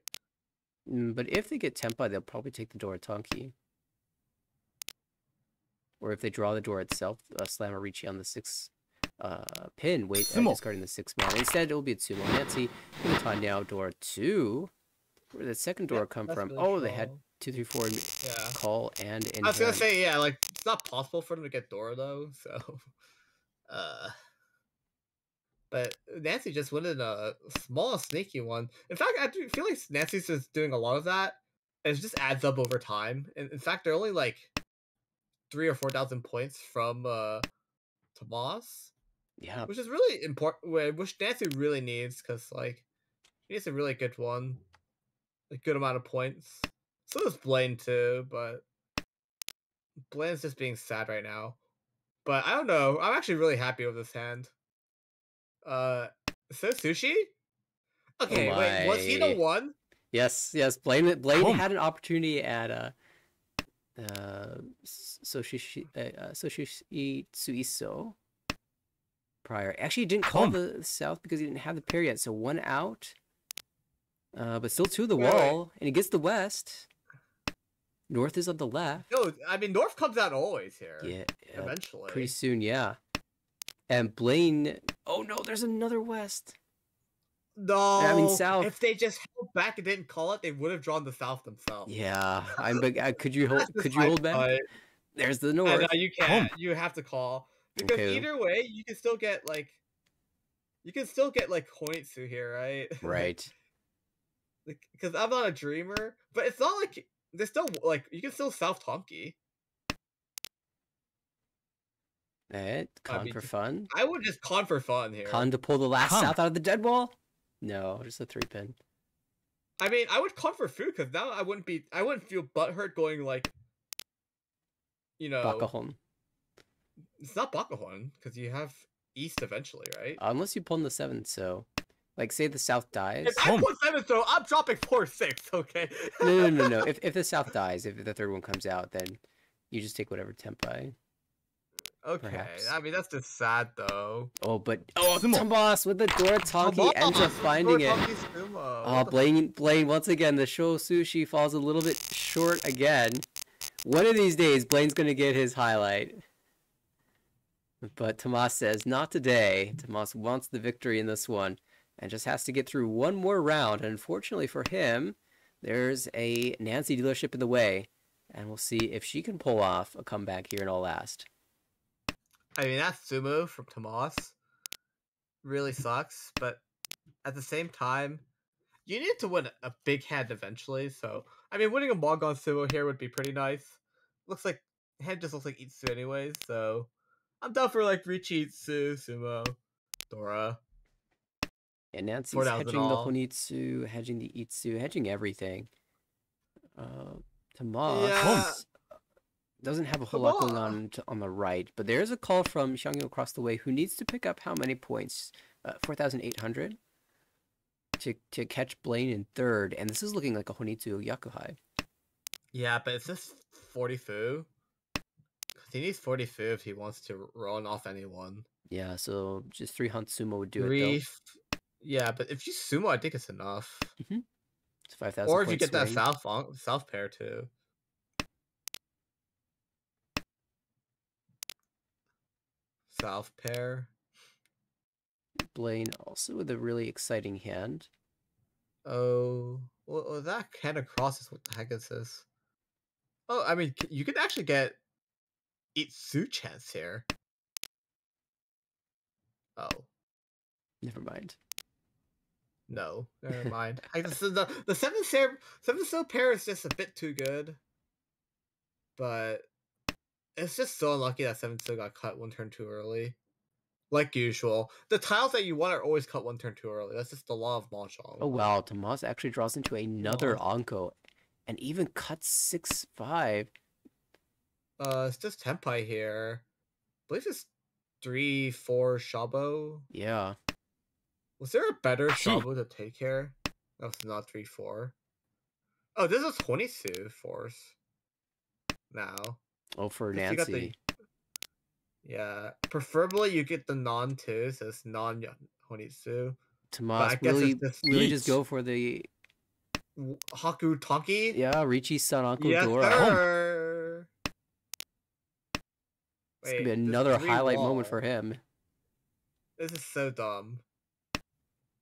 But if they get Tempa, they'll probably take the Dora Tonki. Or if they draw the door itself, slam a Ricci on the 6 pin, discarding the 6-mon. Instead, it will be a Tsumo. Nancy, now door 2. Where did the second door come from? Really oh, they had 2, 3, 4 call and in I was gonna hand. say, yeah, like it's not possible for them to get Dora though, so but Nancy just wanted a small sneaky one. In fact, I do feel like Nancy's just doing a lot of that. And it just adds up over time. And in fact, they're only like 3,000 or 4,000 points from Tomas. Yeah. Which is really important, which Nancy really needs, because like she needs a really good one. A good amount of points. So does Blaine too, but Blaine's just being sad right now. But I don't know. I'm actually really happy with this hand. So Sushi? Okay, wait, was he the one? Yes. Blaine had an opportunity at Soshi Suiso prior. Actually, he didn't call the south because he didn't have the pair yet. So 1 out. But still 2 of the wall, and he gets the west. North is on the left. No, I mean North comes out always here. Yeah, eventually. Pretty soon, yeah. And Blaine. Oh no, there's another west. No, I mean south. If they just held back and didn't call it, they would have drawn the south themselves. Yeah, could you hold back? There's the north. You can't. You have to call. Because Okay. either way, you can still get like Honitsu here, right? Right. Because I'm not a dreamer, but it's not like there's still like you can still South Tonki. Con for fun. I would just con for fun here. Con to pull the last South out of the dead wall? No, just a 3-pin. I mean, I would con for food because now I wouldn't feel butthurt going like, Bakahon. It's not Bakahon because you have East eventually, right? Unless you pull in the 7th, so like say the South dies. If I put 7, so I'm dropping 4-6. Okay. No. If the South dies, if the 3rd one comes out, then you just take whatever Tempai. Okay, perhaps. I mean that's just sad though. But Tomas with the Doratanki ends up finding it. Blaine once again, the Show Sushi falls a little bit short again. One of these days, Blaine's gonna get his highlight. But Tomas says, not today. Tomas wants the victory in this one and just has to get through one more round. And unfortunately for him, there's a Nancy dealership in the way. And we'll see if she can pull off a comeback here in All Last. I mean, that sumo from Tomas really sucks, but at the same time, you need to win a big hand eventually. So, I mean, winning a Mongon sumo here would be pretty nice. Looks like hand just looks like Itsu anyways, so I'm down for like Richi Itsu sumo Dora. And Nancy's hedging the Honitsu, hedging the Itsu, hedging everything. Tomas doesn't have a whole lot going on the right, but there's a call from Xiangyu across the way who needs to pick up how many points? 4,800 to catch Blaine in 3rd, and this is looking like a Honitsu Yakuhai. Yeah, but it's just 40 fu. He needs 40 fu if he wants to run off anyone. Yeah, so just 3 hunt sumo would do it though. Yeah, but if you sumo, I think it's enough. It's 5,000. Or if you get that south pair too. South pair. Blaine also with a really exciting hand. Oh, well, that hand across is what the heck is this? Oh, I mean, you could actually get Itsu chance here. Oh. Never mind. No, never mind. The 7 pair is just a bit too good. But it's just so unlucky that 7 still got cut 1 turn too early. Like usual. The tiles that you want are always cut 1 turn too early. That's just the law of Mahjong. Oh wow, Tomas actually draws into another Anko and even cuts 6-5. It's just Tempai here. I believe it's 3-4 Shabo. Yeah. Was there a better Shabo to take here? No, it's not 3-4. Oh, this is 22 force. Now. Oh, for Nancy. Yeah. Preferably you get the non-2, so it's non-Honitsu. Tomas really just go for the Haku Tonki? Yeah, Richi San Uncle Dora. Sir. This could be another highlight moment for him. This is so dumb.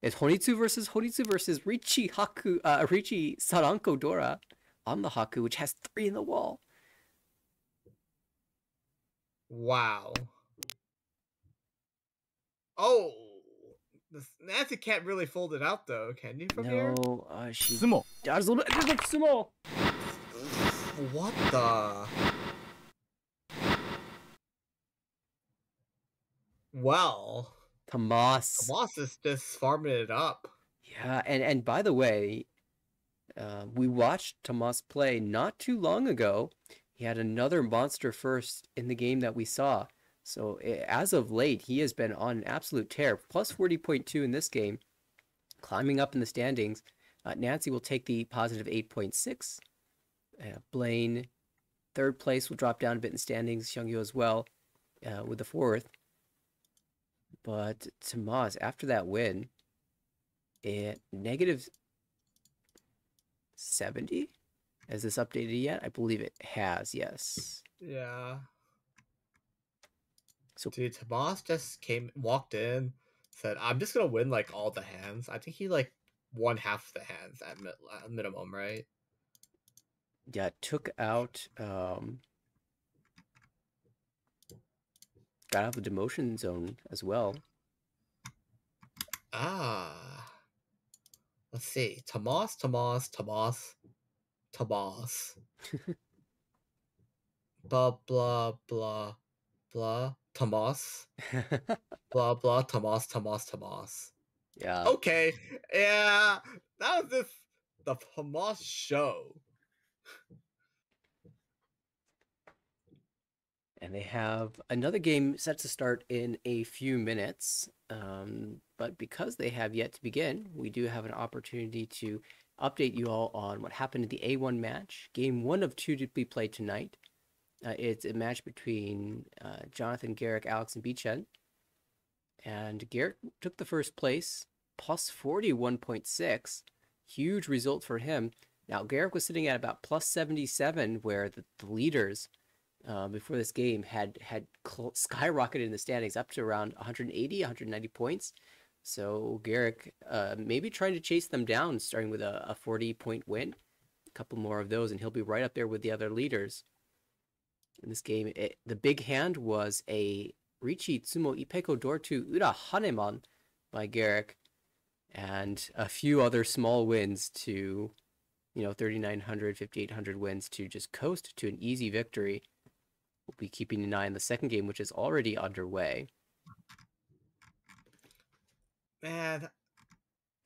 It's Honitsu versus Richi Saranko Dora on the Haku, which has 3 in the wall. Wow. Oh, Nancy can't really fold it out though, can you? From here? No, she dodges a little bit. Sumo. What the? Well, Tomas is just farming it up. Yeah, and by the way, we watched Tomas play not too long ago. He had another monster first in the game that we saw. So as of late, he has been on an absolute tear. Plus 40.2 in this game, climbing up in the standings. Nancy will take the positive 8.6. Blaine, 3rd place, will drop down a bit in standings. Xiangyu as well with the 4th. But Tomas, after that win, negative 70? Has this updated yet? I believe it has, yes. Yeah. So dude, Tomas just walked in, said, I'm just gonna win like all the hands. I think he like won half the hands at minimum, right? Yeah, took out got out of the demotion zone as well. Ah. Let's see. Tomas, Tomas, Tomas, Tomas. Blah, blah, blah, blah. Tomas. Blah, blah, Tomas, Tomas, Tomas. Yeah. Okay. Yeah. That was just the Tomas show. And they have another game set to start in a few minutes. But because they have yet to begin, we do have an opportunity to update you all on what happened in the A1 match. Game 1 of 2 to be played tonight. It's a match between Jonathan, Garrick, Alex, and Bichen. And Garrick took the first place, plus 41.6. Huge result for him. Now, Garrick was sitting at about plus 77, where the leaders before this game had skyrocketed in the standings up to around 180, 190 points. So Garrick maybe trying to chase them down, starting with a 40-point win. A couple more of those, and he'll be right up there with the other leaders. In this game, the big hand was a Richi Tsumo Ipeko Dortu Ura Hanemon by Garrick, and a few other small wins to, 3,900, 5,800 wins to just coast to an easy victory. We'll be keeping an eye on the second game, which is already underway. Man,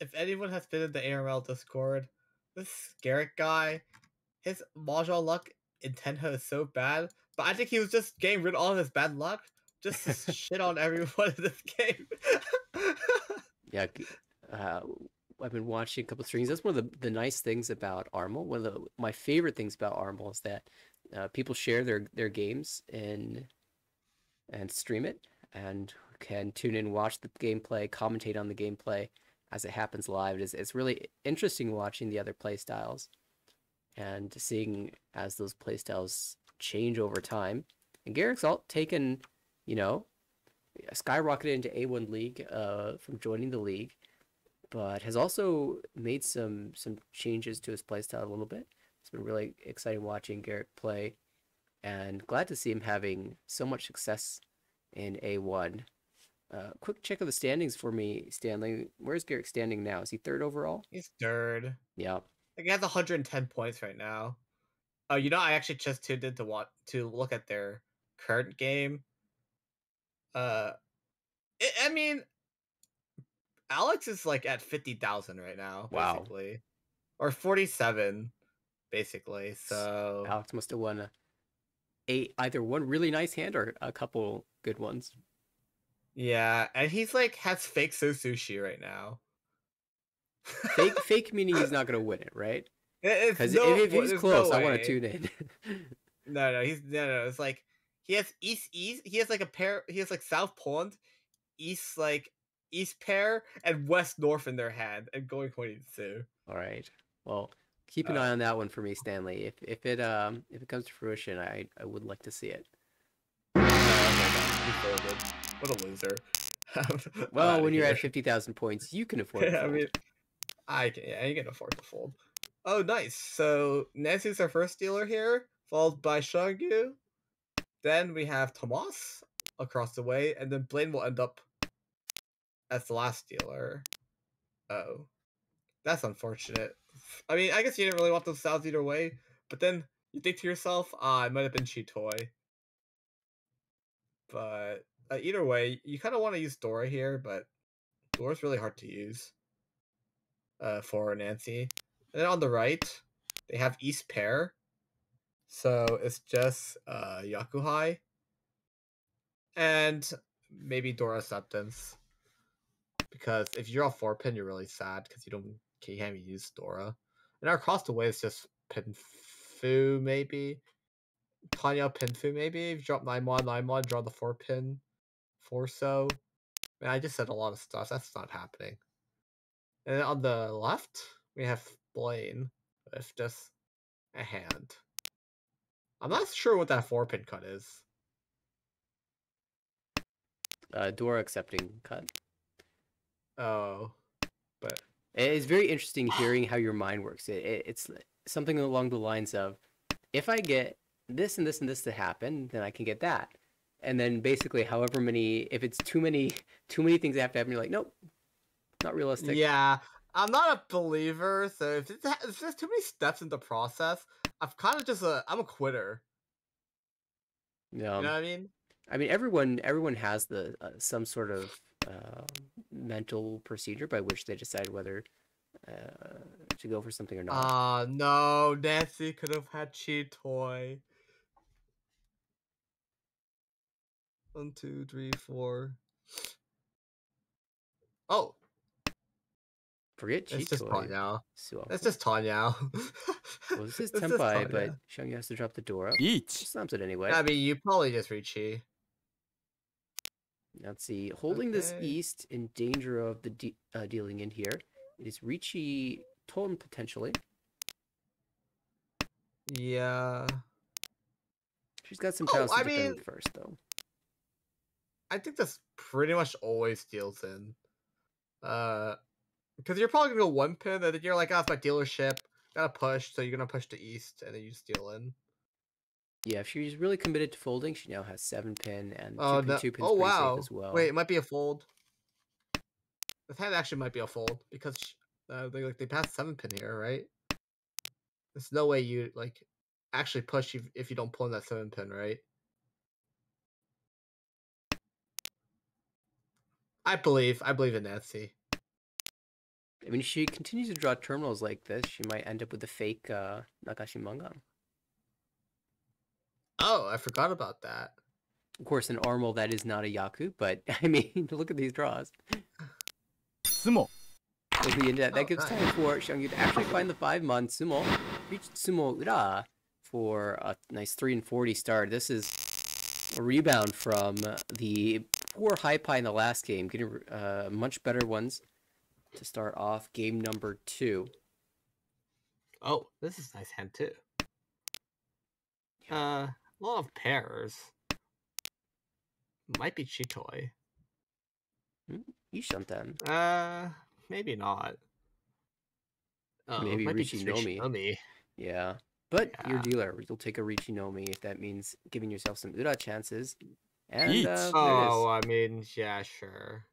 if anyone has been in the ARL Discord, this Garrick guy, his Mahjong luck in Tenho is so bad, but I think he was just getting rid of all of his bad luck just to shit on everyone in this game. Yeah, I've been watching a couple of streams. That's one of the nice things about Armel. One of my favorite things about Armel is that people share their games and stream it, and can tune in, watch the gameplay, commentate on the gameplay as it happens live. It's really interesting watching the other play styles and seeing as those play styles change over time. And Garrick's all taken, skyrocketed into A1 League from joining the league, but has also made some changes to his playstyle a little bit. It's been really exciting watching Garrick play, and glad to see him having so much success in A1. Quick check of the standings for me, Stanley. Where's Garrick standing now? Is he third overall? He's third. Yeah. Like, he has 110 points right now. Oh, I actually just tuned in to look at their current game. I mean, Alex is like at 50,000 right now, Wow. basically, or 47, basically. So Alex must have won either one really nice hand or a couple good ones. yeah, and he's like has fake sushi right now. Fake meaning he's not gonna win it, right? Because if he's close, I want to tune in. No, it's like he has east. He has like a pair. He has like South Pond, east pair, and west north in their hand, and going 22. All right. Well, keep an eye on that one for me, Stanley. If it comes to fruition, I would like to see it. He folded. What a loser. Well, when you're at 50,000 points, you can afford to fold. I mean, I can afford to fold. Oh, nice. So Nancy's our first dealer here, followed by Shangyu. Then we have Tomas across the way, and then Blaine will end up as the last dealer. Oh, that's unfortunate. I mean, I guess you didn't really want those styles either way, but then you think to yourself, it might have been Chitoy. But either way, you kind of want to use Dora here, but Dora's really hard to use for Nancy. And then on the right, they have East Pair. So it's just Yakuhai. And maybe Dora Acceptance. Because if you're a 4-pin, you're really sad because you can't even use Dora. And our across the way is just Pinfu, maybe. Tanya Pinfu, maybe. If you drop 9-1, draw the 4-pin. 4-so. Man, I just said a lot of stuff. That's not happening. And then on the left, we have Blaine with just a hand. I'm not sure what that 4-pin cut is. Dora accepting cut. Oh, but it's very interesting hearing how your mind works. It's something along the lines of, if I get this and this and this to happen, then I can get that. and then basically however many, if it's too many things that have to happen, you're like, nope, not realistic. Yeah, I'm not a believer, so if there's too many steps in the process, I've kind of just I'm a quitter. You know what I mean? I mean, everyone has the some sort of mental procedure by which they decide whether to go for something or not. No, Nancy could have had cheat toy. 1, 2, 3, 4. Oh, Forget it's cheat just toy. Tanya. Suako. It's just Tanya. Well, this is It's just Tenpai, but Tanya. Xiangyu has to drop the door up. Each. Slams it anyway. I mean, you probably just reach Chi. Let's see. Holding this Okay. east in danger of the dealing in here. It is Ricci Ton potentially. Yeah. She's got some Oh, tiles to I defend mean- with first, though. I think this pretty much always deals in. Because you're probably gonna go one pin, and then you're like, oh, it's my dealership. Gotta push, so you're gonna push to east, and then you steal in. Yeah, if she's really committed to folding, she now has 7 pin, and Oh, 2 pin, no. 2 pin's Oh, pretty wow. safe as well. Wait, it might be a fold. This hand actually might be a fold, because they passed 7 pin here, right? There's no way you, like, actually push if you don't pull in that 7 pin, right? I believe in Nancy. I mean, if she continues to draw terminals like this, she might end up with a fake Nagashi Mangan. Oh, I forgot about that. Of course, an Armel that is not a Yaku, but I mean, look at these draws. Sumo. That gives time for Xiangyu to actually find the 5-mon Sumo. Reached Sumo Ura for a nice 3 and 40 start. This is a rebound from the poor high pie in the last game, getting much better ones to start off game number 2. Oh, this is a nice hand too. A lot of pairs. Might be Chitoi. Ishantan. Maybe not. Oh, Maybe might be just Richinomi. Richinomi. Yeah. But your Yeah. dealer, you'll take a Richinomi if that means giving yourself some Ura chances. And Yeet. there it is. Oh, I mean, yeah, sure.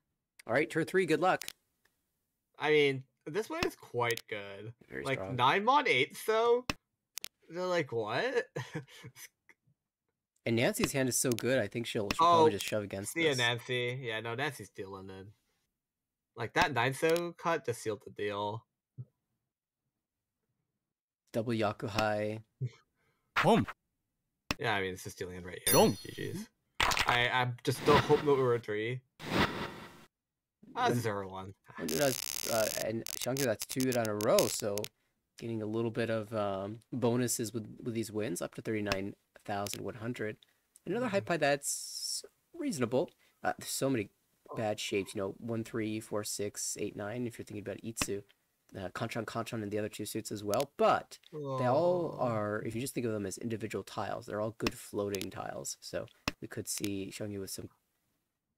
All right, turn 3, good luck. I mean, this one is quite good. Very Like strong. 9 mod 8, so they're like, what? And Nancy's hand is so good, I think she'll Oh, probably just shove against See ya, this. Nancy. Yeah, no, Nancy's dealing in. Like that 9 so cut just sealed the deal. Double Yakuhai. Home. Yeah, I mean, it's just dealing in right here. Don't. GG's. I just don't hope no Ura 3. That's 0-1. And Xiangyu, that's 2 in a row, so getting a little bit of bonuses with these wins, up to 39,100. Another high pie that's reasonable. There's so many bad shapes, 1, 3, 4, 6, 8, 9, if you're thinking about Itsu. Kanchan, and the other 2 suits as well, but they all are, if you just think of them as individual tiles, they're all good floating tiles, so we could see Xiangyu with some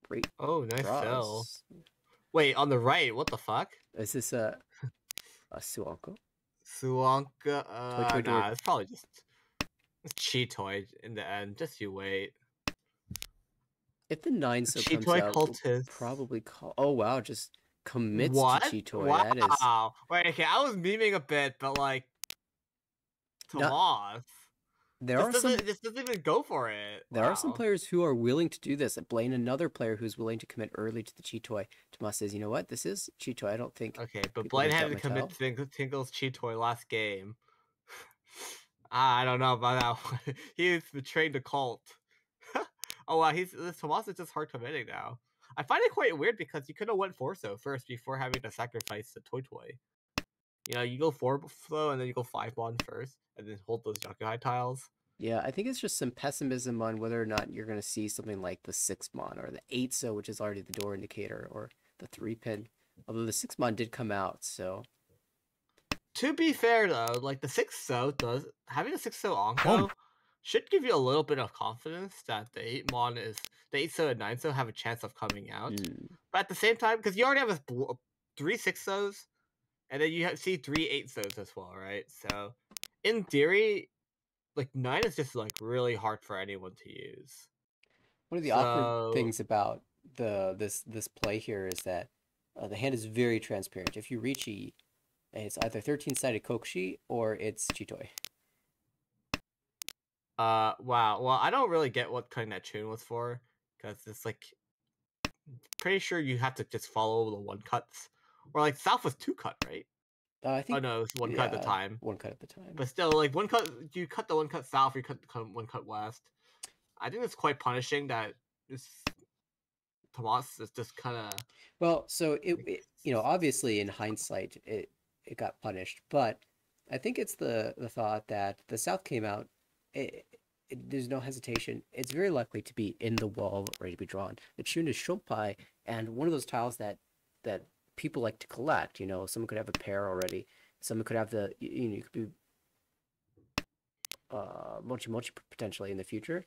great Oh, nice fill. draws. Wait, on the right, what the fuck? Is this a Suanko? Suanka? Toy door. Nah, it's probably just Chitoi in the end. Just you wait. If the 9 so comes Chitoi out, we'll cultist. probably call. Oh wow, just commits What? to Chitoy. Wow. That is. Wait, okay, I was memeing a bit, but like, Tomas. There are some. This doesn't even go for it. There are some Wow. players who are willing to do this. Blaine, another player who's willing to commit early to the Chitoy. Tomas says, you know what? This is Chitoy. I don't think. Okay, but people Blaine have had to got my commit Tingle's Chitoi last game. I don't know about that one. He's betrayed the cult. Oh wow, this Tomas is just hard committing now. I find it quite weird because you could have went Forso first before having to sacrifice the Toy. You go 4 flow and then you go 5 bond first, and then hold those Yakuhai tiles. Yeah, I think it's just some pessimism on whether or not you're going to see something like the 6-mon or the 8-so, which is already the door indicator, or the 3-pin. Although the 6-mon did come out, so. To be fair though, like the 6-so having a 6-so Onko should give you a little bit of confidence that the 8-so and 9-so have a chance of coming out. But at the same time, because you already have 3 6-sos, and then you see 3 8-sos as well, right? So in theory, like 9 is just like really hard for anyone to use. One of the awkward So, things about this play here is that the hand is very transparent. If you reach E, it's either 13-sided kokushi or it's chitoi. wow. Well, I don't really get what cutting that tune was for, because it's like pretty sure you have to just follow the one cuts, or like South was two cut, right? I Oh think no, it was one cut at the time. one cut at the time. But still, like one cut, you cut the one cut south, you cut the one cut west. I think it's quite punishing that this Tomas is just kind of. Well, so obviously in hindsight, it got punished, but I think it's the thought that the South came out. There's no hesitation. It's very likely to be in the wall, ready to be drawn. The tune is shompai, and one of those tiles that people like to collect. Someone could have a pair already. Someone could have you could be mochi mochi potentially in the future.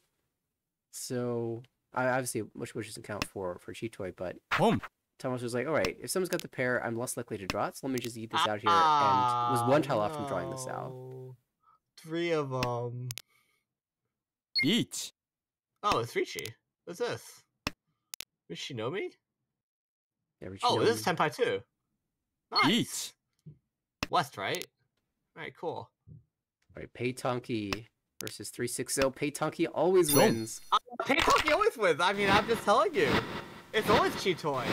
So obviously mochi mochi doesn't count for chitoi, but Thomas was like, all right, if someone's got the pair, I'm less likely to draw it, so let me just eat this out here, and was one tile off from drawing this out. Three of them. Each. Oh, it's Richie. What's this? Richinomi? Yeah, Oh, this is Senpai too. Nice. Each. West, right? Alright, cool. All right, Peitonki versus 360. Peitonki always wins. Peitonki always wins. I mean, I'm just telling you. It's always Chitoi.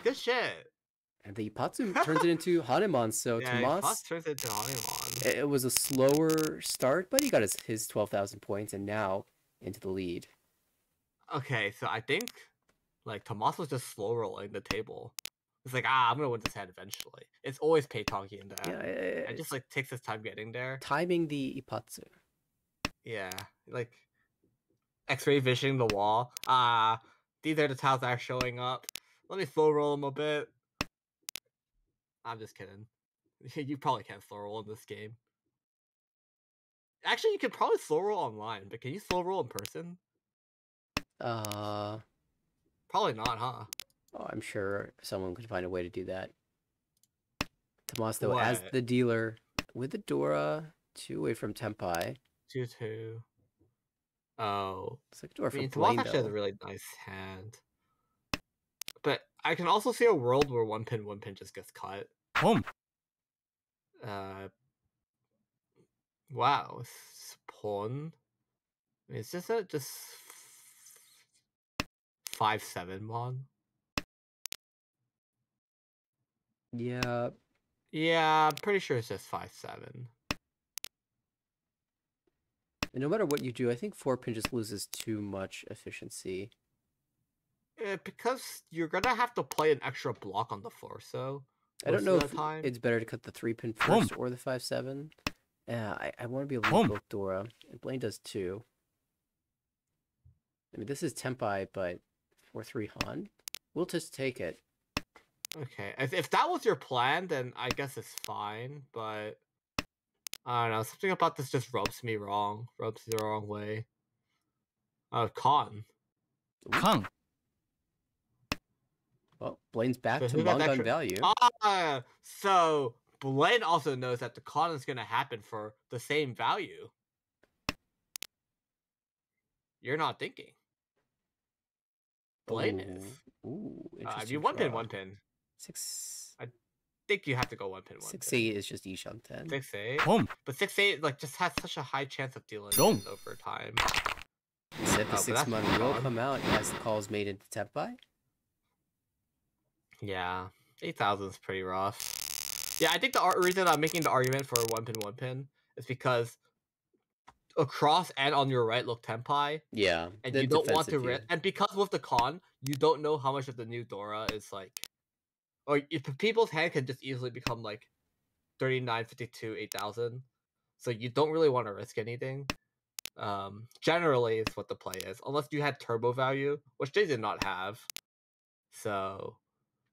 Good shit. And the Ipatsu turns it into Hanemon, so Yeah, Tomas turns it into Hanemon. It was a slower start, but he got his 12,000 points, and now into the lead. Okay, so I think like Tomas was just slow rolling the table. It's like, I'm gonna win this hand eventually. It's always Peitonki in that. Yeah, it just like takes his time getting there. Timing the Ipatsu. Yeah, like X-ray visioning the wall. These are the tiles that are showing up. Let me slow roll them a bit. I'm just kidding. You probably can't slow roll in this game. Actually, you could probably slow roll online, but can you slow roll in person? Probably not, huh? Oh, I'm sure someone could find a way to do that. Tomas, though, as the dealer, with the Dora, 2 away from Tenpai. 2-2. Oh. It's like Dora for Tomas actually has a really nice hand. But I can also see a world where one pin just gets cut. Wow. Pawn. Is this just 5-7 mon? Yeah. Yeah, I'm pretty sure it's just 5-7. And no matter what you do, I think 4-pin just loses too much efficiency. Because you're gonna have to play an extra block on the floor, so I don't know if it's better to cut the 3-pin first or the 5-7. Yeah, I want to be able to use both Dora, and Blaine does too. I mean, this is Tenpai, but 4-3 Han. We'll just take it. Okay, if that was your plan, then I guess it's fine, but I don't know, something about this just rubs me wrong. Rubs me the wrong way. Con. Well, Blaine's back to Mongun value. So Blaine also knows that the con is going to happen for the same value. You're not thinking. Blaine is. Ooh, interesting. You one pin. 6. I think you have to go one pin. 6-8 is just Ishanten. 6-8. But 6-8 like just has such a high chance of dealing over time. Instead, the 6 money will come out as the call is made into Tenpai. Yeah, 8,000 is pretty rough. Yeah, I think the reason I'm making the argument for one pin is because across and on your right look Tenpai. Yeah, and you don't want to and because with the con, you don't know how much of the new Dora is like, or if people's hand can just easily become like 39, 52, 8,000. So you don't really want to risk anything. Generally is what the play is, unless you had turbo value, which they did not have. So,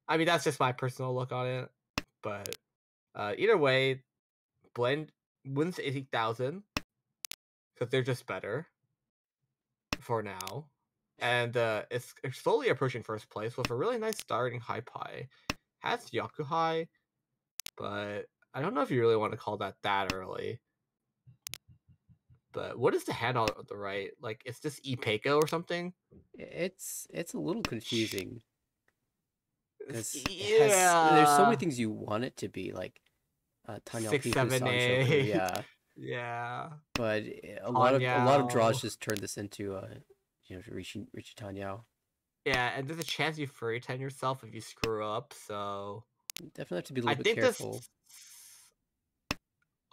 I mean, that's just my personal look on it. But either way, Blend wins 80,000 because they're just better for now. And it's slowly approaching first place with a really nice starting high pie. Has Yakuhai, but I don't know if you really want to call that early. But what is the hand on the right? Like, is this Ipeco or something? It's a little confusing because there's so many Yeah. things you want it to be, like Tanyao Six, Pifu seven, Sanshoku, eight. yeah. Yeah. But a lot of draws Tanyao. just turn this into Richie Tanyao. Yeah, and there's a chance you furry 10 yourself if you screw up, so Definitely have to be a I little bit think this. careful.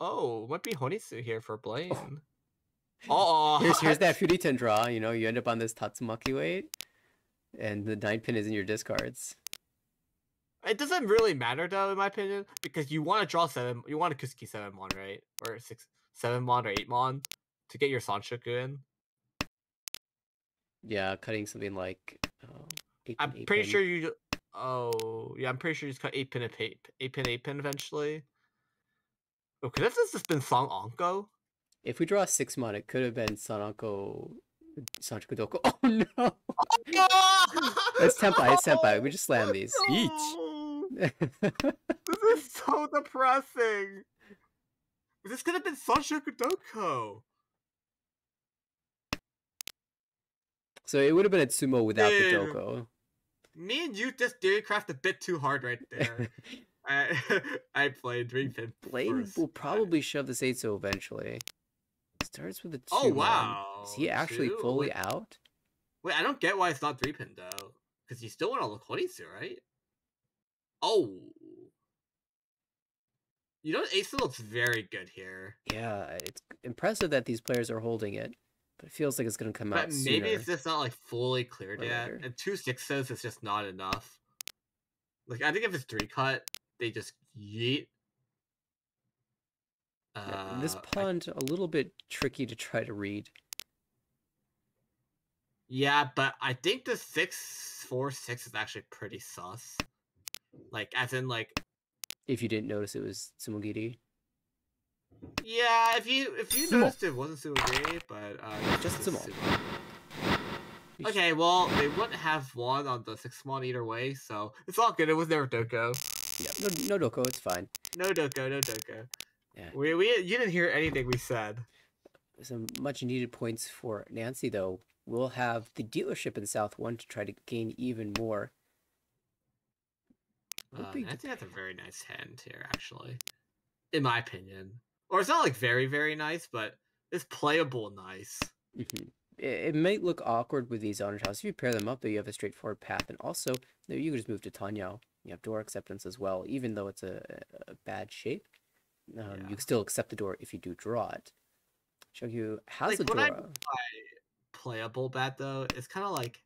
Oh, might be Honisu here for Blaine. Oh, Here's that Furiten draw. You end up on this Tatsumaki weight, and the 9 pin is in your discards. It doesn't really matter though, in my opinion, because you want to draw 7. You want to Kusuki 7 mon, right? Or 6, 7 mon or 8 mon to get your Sanshoku in. Yeah, cutting something like 8 I'm pin, 8 pretty pin. sure you. Oh, yeah, I'm pretty sure you just cut 8 pin, 8 pin, 8 pin eventually. Oh, could this have just been Song Onko? If we draw a 6 mon, it could have been Sanako Sanchoku Doko. Oh no! It's Tenpai, it's Senpai. We just slam these. No! This is so depressing. This could have been Sanshoku Doko. So it would have been a Tsumo without the Dude. Doko. Me and you just theorycraft a bit too hard right there. I played 3 pin. Blaine first. will probably shove this 8-so eventually. Starts with a 2 Oh, mon. wow. Is he actually 2? fully out? Wait, I don't get why it's not 3 pin though. Because you still want to look Honisu, right? Oh. You know, Ace looks very good here. Yeah, it's impressive that these players are holding it, but it feels like it's going to come But out sooner. maybe it's just not like fully cleared or yet. later. And 2 6s is just not enough. Like, I think if it's 3 cut, they just yeet. This punt a little bit tricky to try to read. Yeah, but I think the 6-4-6 is actually pretty sus. Like, as in, like, If you didn't notice it was Tsumogiri. yeah, if you noticed it wasn't Sumagiri, but Just it's Sumo. Okay, well, they wouldn't have one on the 6 mon either way, so it's all good. It was never Doko. Yeah, no Doko, it's fine. No Doko, no Doko. Yeah. You didn't hear anything we said. Some much needed points for Nancy, though. We'll have the dealership in South 1 to try to gain even more. Nancy has a very nice hand here, actually. In my opinion. Or it's not like very, very nice, but it's playable nice. It might look awkward with these honor tiles. If you pair them up, though, you have a straightforward path. And also, you can just move to Tanyao. You have door acceptance as well, even though it's a bad shape. You can still accept the door if you do draw it. Shogyu has like, a door. When I playable bad, though, it's kind of like...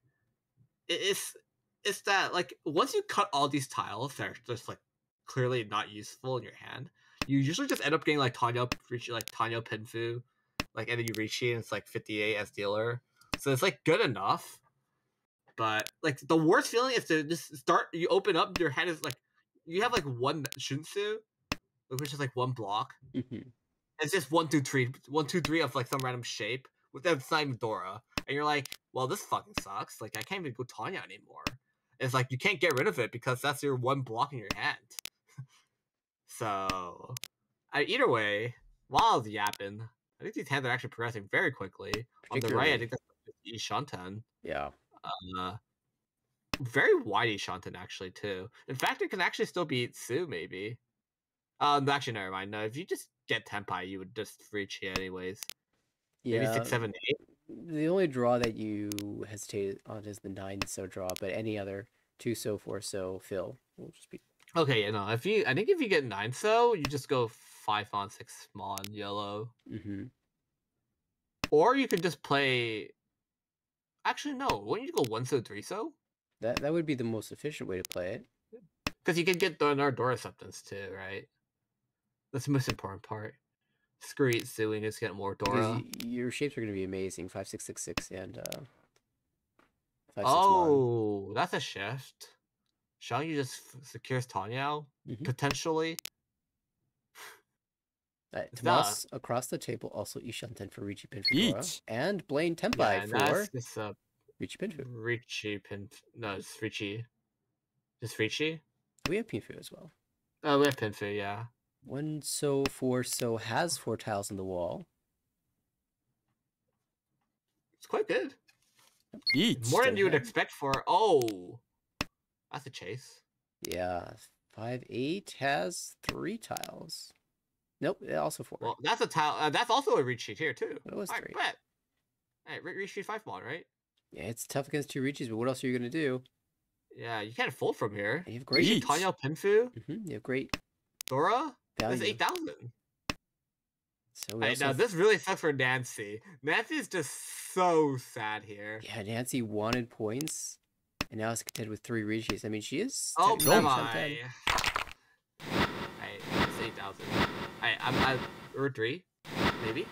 It's that, like, once you cut all these tiles that are just, like, clearly not useful in your hand, you usually just end up getting, like, Tanyo Pinfu, like, and then you reach it and it's, like, 58 as dealer. So it's, like, good enough. But, like, the worst feeling is to just you open up, your hand is, like, you have, like, one Shunsu, which is, like, one block. It's just 1, 2, 3 of, like, some random shape. It's not even Dora. And you're like, well, this fucking sucks. Like, I can't even go Tanya anymore. It's like, you can't get rid of it because that's your one block in your hand. So, either way, while I was yapping, I think these hands are actually progressing very quickly. On the right, I think that's Ishanten. Yeah. Very wide Ishanten, actually, too. In fact, it can actually still beat Sue, maybe. Actually, never mind. No, if you just get Tenpai, you would just reach here anyways. Yeah. Maybe 6, 7, 8. The only draw that you hesitate on is the 9-so draw, but any other 2-so, 4-so fill will just be... Okay, yeah, no. I think if you get 9-so, you just go 5 on 6 mon yellow. Or you can just play... Actually, no. Wouldn't you go 1-so, 3-so? That would be the most efficient way to play it. Because you can get another door acceptance too, right? That's the most important part. Screw it, suing, just get more Dora. Because your shapes are going to be amazing. 5, 6, 6, 6, and 5, 6 mon. That's a shift. Shang Yu just secures Tanyao, potentially. Tomas across the table, also Ishanten for Richie Pinfu. And Blaine Tenpai for Richie Pinfu. No, it's Richie. Just Richie? We have Pinfu as well. Oh, we have Pinfu, yeah. 1-so, 4-so has 4 tiles on the wall. It's quite good. リー More チ than you would ahead. expect for. Oh, that's a chase. Yeah, 5-8 has 3 tiles. Nope, also 4. Well, that's a tile. That's also a reach sheet here too. It was All right, 3. bet. All right, reach sheet 5 mod, right? Yeah, it's tough against 2 reaches, but what else are you gonna do? Yeah, you can't fold from here. You have great. Each. Tanya Pinfu, You have great Dora. That's value. 8,000. So we Right, also now have, this really sucks for Nancy. Nancy's just so sad here. yeah, Nancy wanted points, and now it's content with 3 reaches. I mean, she is Oh, technically am top I? 10. Alright, it's 8,000. I'm or 3, maybe.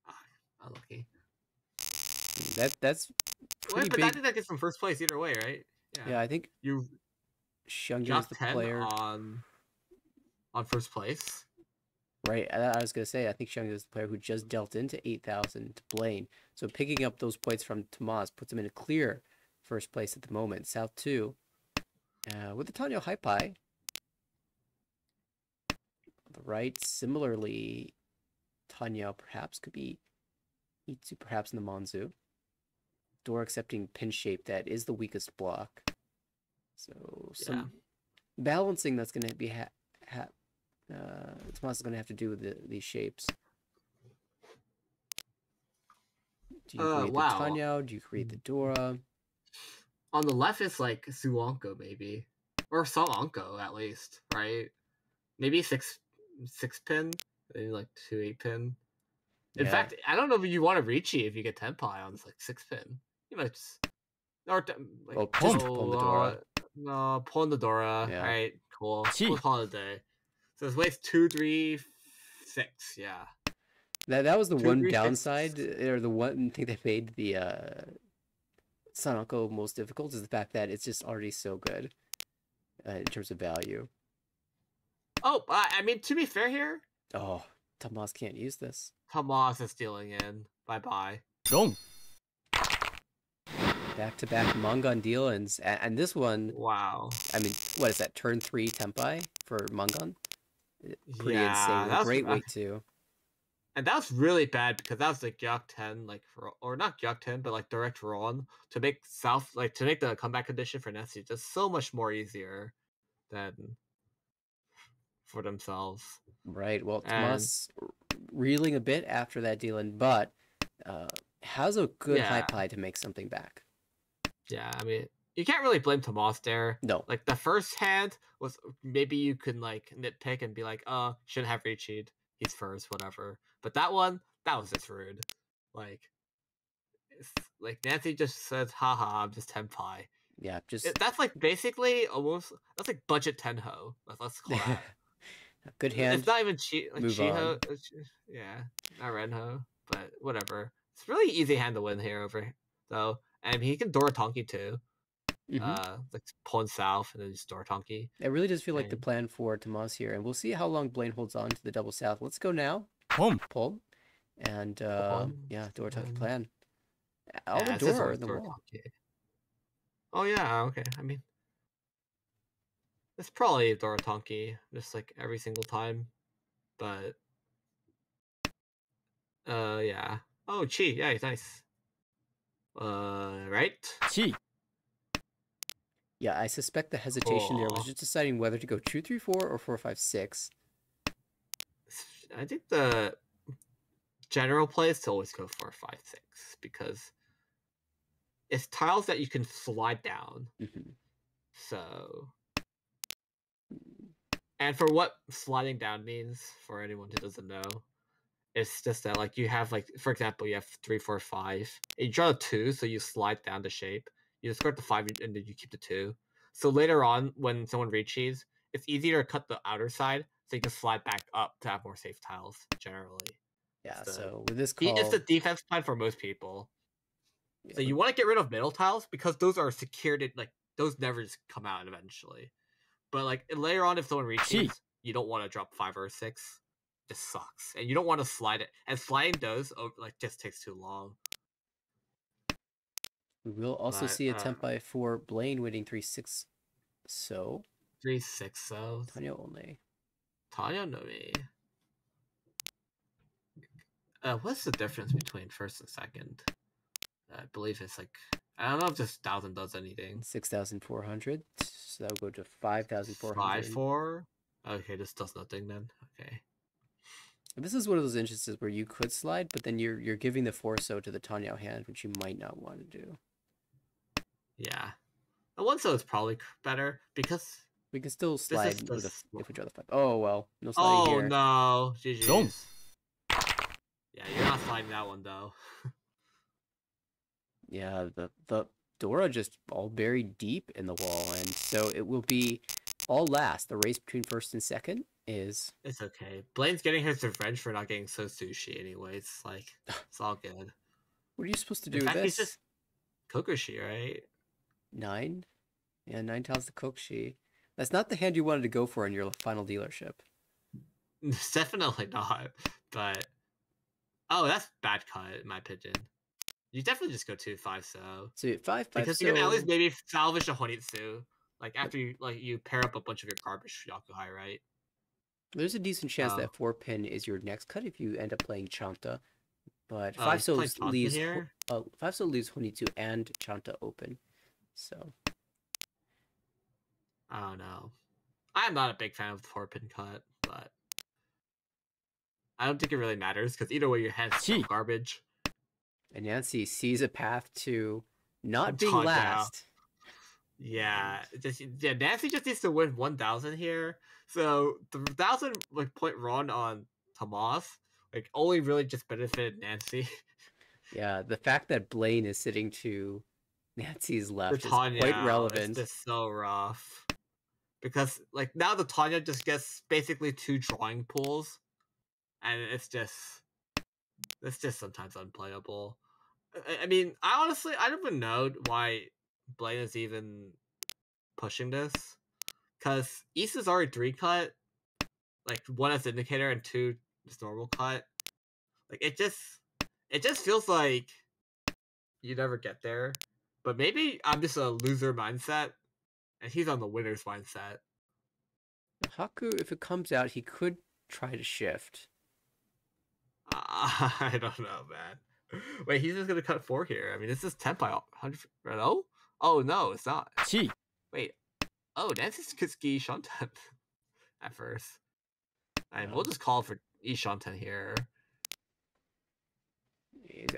Ah, unlucky. That's pretty Wait, but I big. think that gets from first place either way, right? Yeah, I think You Xiangyu is got the 10 player. on first place. Right, I was gonna say I think Xiangyu is the player who just dealt into 8,000 to Blaine. So picking up those points from Tomas puts him in a clear first place at the moment. South 2, with the Tanyo Haipai. On the right, similarly, Tanya perhaps could be Itsu perhaps in the Monzu. Door accepting pin shape that is the weakest block. So some balancing that's going to be Tomas is going to have to do with these shapes. Do you create the Tanya? Do you create the Dora? On the left, it's like Suanko, maybe. Or Salanko, at least, right? Maybe 6 pin, maybe like 2 8-pin. In fact, I don't know if you want to Ricci if you get Tenpai on this like 6-pin. You might just or like Well, just pull the Dora. No, pull the Dora. Yeah. Alright, cool. Gee. We'll call it a day. So this weighs 2, 3, 6, yeah. That was the 2, one 3, 6. downside, or the one thing that made the Sanoko most difficult is the fact that it's just already so good in terms of value. Oh, I mean, to be fair here, Oh, Tomas can't use this. Tomas is stealing in. Bye-bye. ドン Back-to-back Mangan dealings. And this one, Wow. I mean, what is that, turn 3 Tempai for Mangan? Pretty Yeah, insane. that's Great weight, too. And that was really bad because that was like Gyok 10, like or not Gyok 10, but like direct Ron to make the comeback condition for Nessie just so much more easier than for themselves. Right. Well, And Tomas reeling a bit after that dealing, but has a good high pie to make something back. yeah, I mean, you can't really blame Tomas there. No. Like the first hand was maybe you can like nitpick and be like, shouldn't have reached. He's first, whatever. But that one, that was just rude. Like, like Nancy just says, haha, I'm just Tenpai. Yeah, just That's like basically almost, that's like budget Tenho. Let's call that. good hand. It's not even like move Chiho. on. Yeah, not Renho, but whatever. It's really easy hand to win here over though. And he can Dorotonki too. Like pawn south and then just Dorotonki. It really does feel like the plan for Tomas here, and we'll see how long Blaine holds on to the double south. Let's go now. Pull. And yeah, Dorotonki plan. All the door in the wall. Oh yeah, okay. I mean, it's probably Dorotonki, just like every single time, but yeah. Oh, Chi, yeah, he's nice. Right? Chi. Yeah, I suspect the hesitation there was just deciding whether to go 2-3-4 or 4-5-6. I think the general play is to always go 4-5-6 because it's tiles that you can slide down. So, and for what sliding down means, for anyone who doesn't know, it's just that like you have like, for example, you have 3, 4, 5. And you draw a 2, so you slide down the shape. You discard the 5 and then you keep the 2. So later on, when someone reaches, it's easier to cut the outer side, so you can slide back up to have more safe tiles. Generally, yeah. So with this call, it's the defense plan for most people. So you want to get rid of middle tiles because those are secured. Like those never just come out eventually. But like later on, if someone reaches, you don't want to drop 5 or 6. It just sucks, and you don't want to slide it. And sliding does like just takes too long. We will also see a Tempai for Blaine winning 3-6. So 3-6. So Tanya only. Tanya no me. What's the difference between first and second? I believe it's like I don't know if this 1,000 does anything. 6,400. So that would go to 5,400. 5-4. Okay, this does nothing then. Okay. This is one of those instances where you could slide, but then you're giving the 4-so to the Tanyao hand, which you might not want to do. Yeah. The 1-so is probably better because We can still this slide is with the if we draw the 5. Oh well, no sliding Oh here. no, GG's. Don't. Yeah, you're not sliding that one though. Yeah, the Dora just all buried deep in the wall, and so it will be all last. The race between first and second is It's okay. Blaine's getting his revenge for not getting so sushi anyways. Like, it's all good. what are you supposed to do In with fact, he's this? just Kokoshi, right? 9? Yeah, 9 tiles the Kokshi. That's not the hand you wanted to go for in your final dealership. Definitely not. But oh, that's bad cut in my opinion. You definitely just go 2-5-so. So you have 5, 5, Because so you can at least maybe salvage a Honitsu. Like after you pair up a bunch of your garbage Yakuhai, right? there's a decent chance Oh. that 4-pin is your next cut if you end up playing Chanta. But Oh, he's playing Chanta leaves here? 5-so leaves Honitsu and Chanta open. So I don't know. I am not a big fan of the 4-pin cut, but I don't think it really matters because either way your hand's still Gee. garbage. and Nancy sees a path to not being Tanya. last. Yeah, Nancy just needs to win 1,000 here. So the 1,000 point run on Tomas only really just benefited Nancy. Yeah, the fact that Blaine is sitting to Nancy's The left is Tanya quite relevant. is just so rough because now the Tanya just gets basically 2 drawing pools, and it's just sometimes unplayable. I mean, I don't even know why Blaine is even pushing this. Because East is already 3 cut, 1 as indicator and 2 just normal cut. It just feels like you never get there. But maybe I'm just a loser mindset, and he's on the winner's mindset. Haku, if it comes out, he could try to shift. I don't know, man. Wait, he's just gonna cut 4 here. I mean, this is 10 by 100. Oh? Oh no, it's not. Chi. Wait. Oh, Nancy's Kitsuki Shanten at first. And we'll just call for Ishanten here.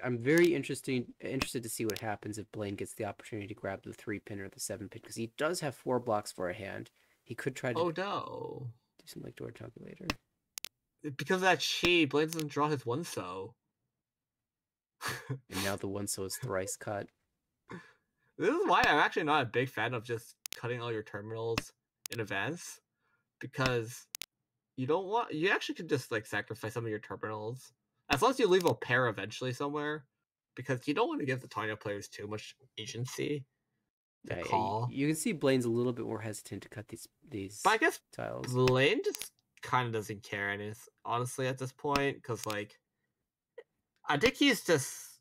I'm very interested to see what happens if Blaine gets the opportunity to grab the 3-pin or the 7-pin, because he does have 4 blocks for a hand. He could try to Oh no. do something like Door Calculator. Because of that chi, Blaine doesn't draw his 1-so. And now the 1-so is thrice cut. This is why I'm actually not a big fan of just cutting all your terminals in advance. Because you actually could just sacrifice some of your terminals. As long as you leave a pair eventually somewhere. Because you don't want to give the Tanya players too much agency to call. You can see Blaine's a little bit more hesitant to cut these But I guess tiles. Blaine just kind of doesn't care, and is honestly at this point, because I think he's just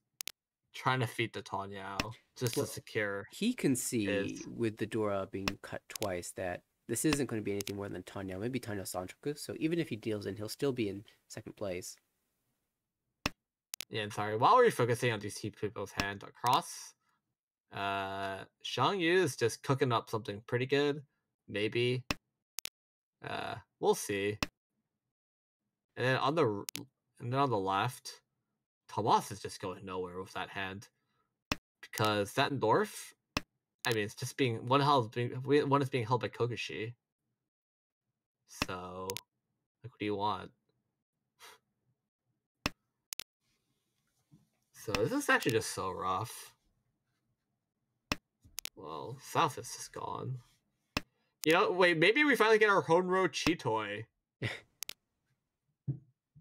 trying to feed the Tanya just to secure. He can see with the Dora being cut twice that this isn't going to be anything more than Tanya. Maybe Tanya Sanchoku. So even if he deals in, he'll still be in second place. Yeah, and sorry. While we're focusing on these two people's hand across, Shang Yu is just cooking up something pretty good. Maybe. We'll see. And then on the left, Tomas is just going nowhere with that hand, because that North, I mean, it's just one is being held by Kokoshi. So, what do you want? So this is actually just so rough. Well, South is just gone. Wait, maybe we finally get our Honro Chitoi.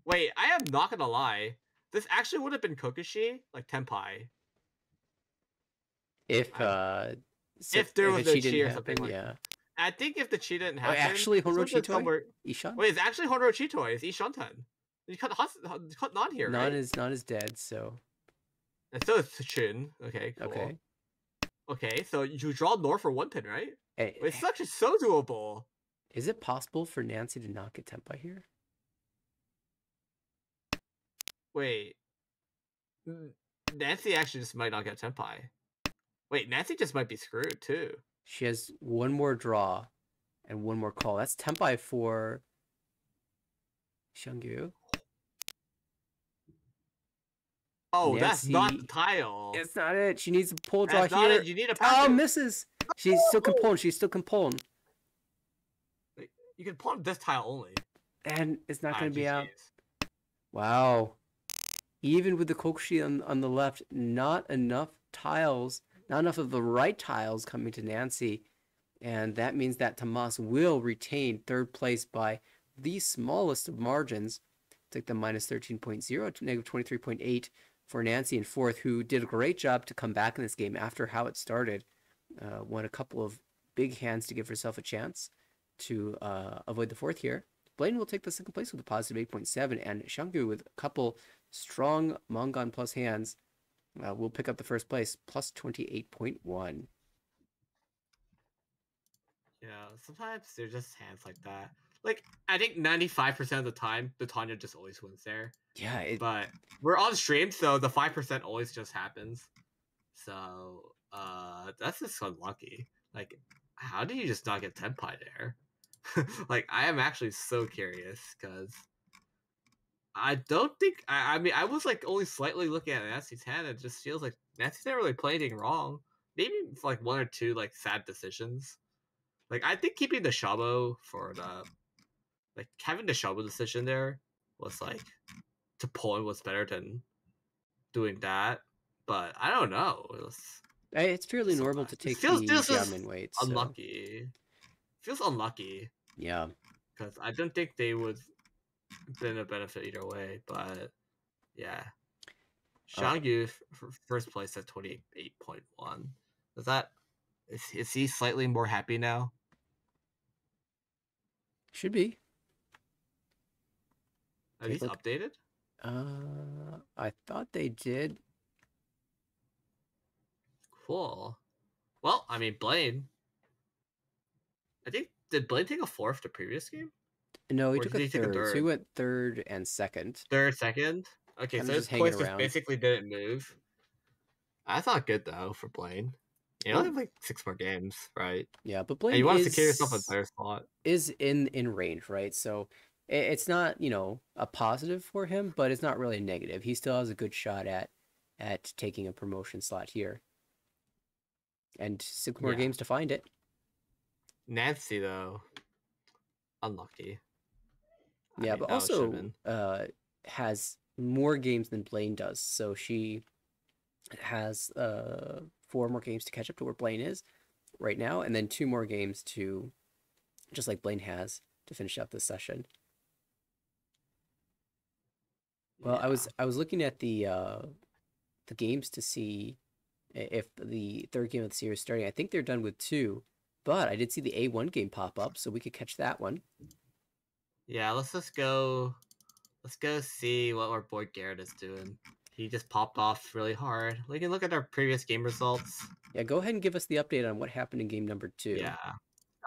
Wait, I am not gonna lie. This actually would have been Kokoshi, Tenpai. If there was a chi chi or something yeah. I think if the chi didn't happen, actually Honro Chitoi? Ishan? Wait, it's actually Honro Chitoi. It's Ishanten. You cut Nan here, right? Nan is dead, so. And so it's Chin. Okay, cool. Okay, so you draw North for 1 pin, right? Wait, it's actually so doable. Is it possible for Nancy to not get Tempai here? Wait. Nancy actually just might not get Tenpai. Wait, Nancy just might be screwed too. She has one more draw and one more call. That's Tenpai for Xiangyu. Oh, that's not the Nancy. tile. It's not it. She needs a pull draw That's not here. it. You need a Oh, passive. misses. She's still can pull. She's still can pull. You can pawn this tile only. And it's not going to be GG's. out. Wow. Even with the Kokushi on the left, not enough tiles, not enough of the right tiles coming to Nancy. And that means that Tomas will retain third place by the smallest of margins. Take the minus 13.0 to negative 23.8 for Nancy in fourth, who did a great job to come back in this game after how it started. Won a couple of big hands to give herself a chance to avoid the fourth here. Blaine will take the second place with a positive 8.7, and Xiangyu with a couple strong Mongon plus hands will pick up the first place, plus 28.1. Yeah, sometimes they're just hands like that. Like, I think 95% of the time, the Tanya just always wins there. Yeah, But we're on stream, so the 5% always just happens. So, that's just unlucky. Like, how do you just not get Tenpai there? Like, I am actually so curious, because I don't think... I mean, I was, like, only slightly looking at Nancy's hand, and it just feels like Nancy's not really playing anything wrong. Maybe, like, one or two, like, sad decisions. Like, I think keeping the Shabo for the... Like, having the Shabo decision there was, like, to pull in was better than doing that. But I don't know. it's fairly normal to take the Xiaomin weights. So. Unlucky. Feels unlucky. Yeah. Because I don't think they would been a benefit either way. But, yeah. Xiangyu, first place at 28.1. Is that... Is he slightly more happy now? Should be. Are these updated? I thought they did. Cool. Well, I mean, Blaine. I think, did Blaine take a fourth the previous game? No, he Or took did a he take a third. So he third? went third and second. Third, second? Okay, Kinda so his just hanging points just around. basically didn't move. That's not good, though, for Blaine. You only have like 6 more games, right? Yeah, but And Blaine you want to secure yourself a better spot. is in range, right? So it's not, a positive for him, but it's not really a negative. He still has a good shot at taking a promotion slot here. And 6 more games to find it. Nancy, though, unlucky. Yeah, but also has more games than Blaine does. So she has 4 more games to catch up to where Blaine is right now, and then 2 more games to, just like Blaine has, to finish out this session. Well, Yeah. I was looking at the games to see if the third game of the series is starting. I think they're done with 2, but I did see the A1 game pop up, so we could catch that one. Yeah, let's just go. Let's go see what our boy Garrett is doing. He just popped off really hard. We can look at our previous game results. Yeah, go ahead and give us the update on what happened in game number 2. Yeah.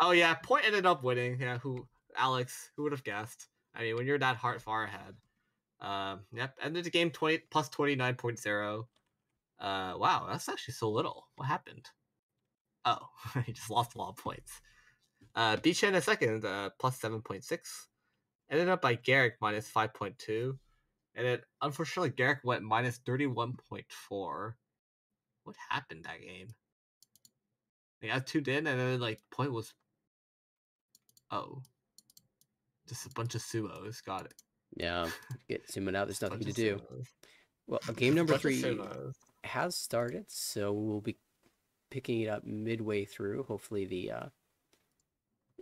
Oh yeah, Point ended up winning. Yeah, Alex, who would have guessed? I mean, when you're that far ahead. Yep, ended the game 20 plus 29.0. Wow, that's actually so little. What happened? Oh, he just lost a lot of points. Beachin a second, plus 7.6. Ended up by Garrick minus 5.2. And then, unfortunately, Garrick went minus 31.4. What happened that game? They got tuned in, and then, like, point was... Oh. Just a bunch of sumos. Got it. Yeah, get Summon out. There's nothing to do. Sumos. Well, game number Bunch of 3 sumos. has started, so we'll be picking it up midway through. Hopefully the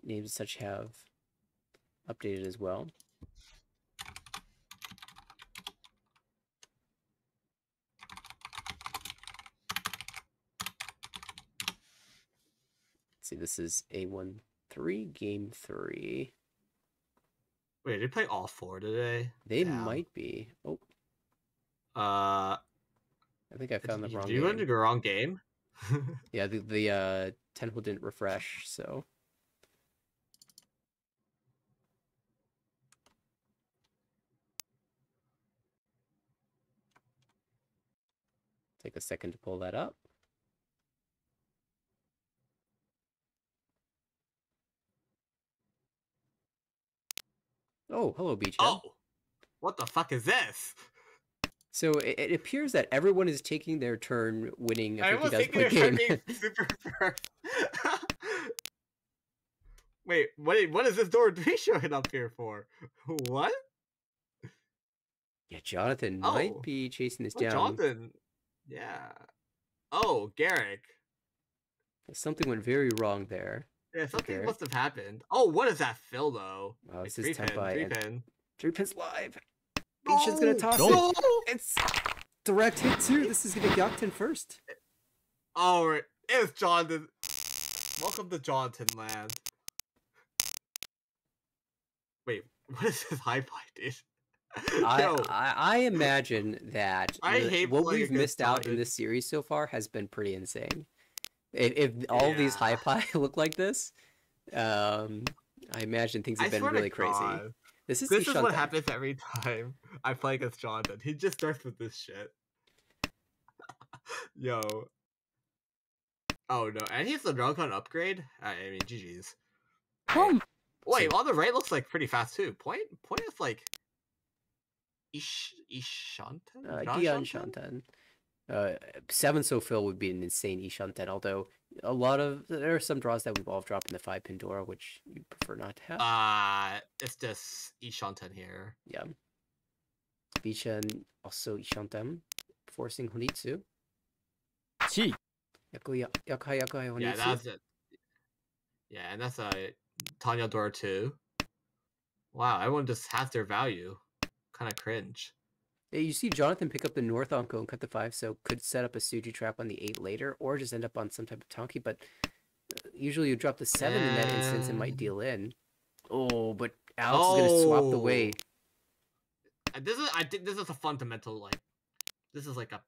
names and such have updated as well. Let's see, this is A1-3, game 3. Wait, did they play all 4 today? They Damn. might be. Oh, I think I found the wrong You went to game. the wrong game? Yeah, the temple didn't refresh, so... Take a second to pull that up. Oh, hello, Beachhead. Oh, what the fuck is this? So it appears that everyone is taking their turn winning a Everyone's 50,000 thinking point they're game. being super first. Wait, what is this door 3 showing up here for? What? Yeah, Jonathan might be chasing this down. Jonathan. Yeah. Oh, Garrick. Something went very wrong there. Yeah, something Garrick. must have happened. Oh, what is that fill though? Oh, this Like, is Tempai. 3-pin. 3-pin's live. Beachhead's gonna toss No. it. It's direct hit too. This is gonna Gyokten first. Oh, it's Jonathan. Welcome to Jonathan land. Wait, what is this high fight, dude? Yo, I imagine that I hate what playing we've against missed out in Jonathan. this series so far has been pretty insane. If all of these Yeah. high pie look like this, I imagine things have I been swear to really crazy. God, This is This is what Ishanten. happens every time I play against Jonathan. He just starts with this shit. Yo. Oh no, and he has the Dragon upgrade? I mean, GG's. Home. Wait, on the right looks like pretty fast too. Point is like Ishanten? Dion Shanten. 7 so fill would be an insane Ishanten, although there are some draws that we've all dropped in the 5-pin door, which you prefer not to have. It's just Ishanten here. Yeah. Bichan also Ishanten, forcing Honitsu. Chi. Yakai Honitsu. Yeah, that's it. Yeah, and that's a Tanya door too. Wow, everyone just has their value. Kind of cringe. Yeah, you see Jonathan pick up the North Onko and cut the 5, so could set up a Suji trap on the 8 later, or just end up on some type of Tonki, but usually you drop the 7 in that instance and might deal in. Oh, but Alex is going to swap the way. I think this is a fundamental, like, this is like a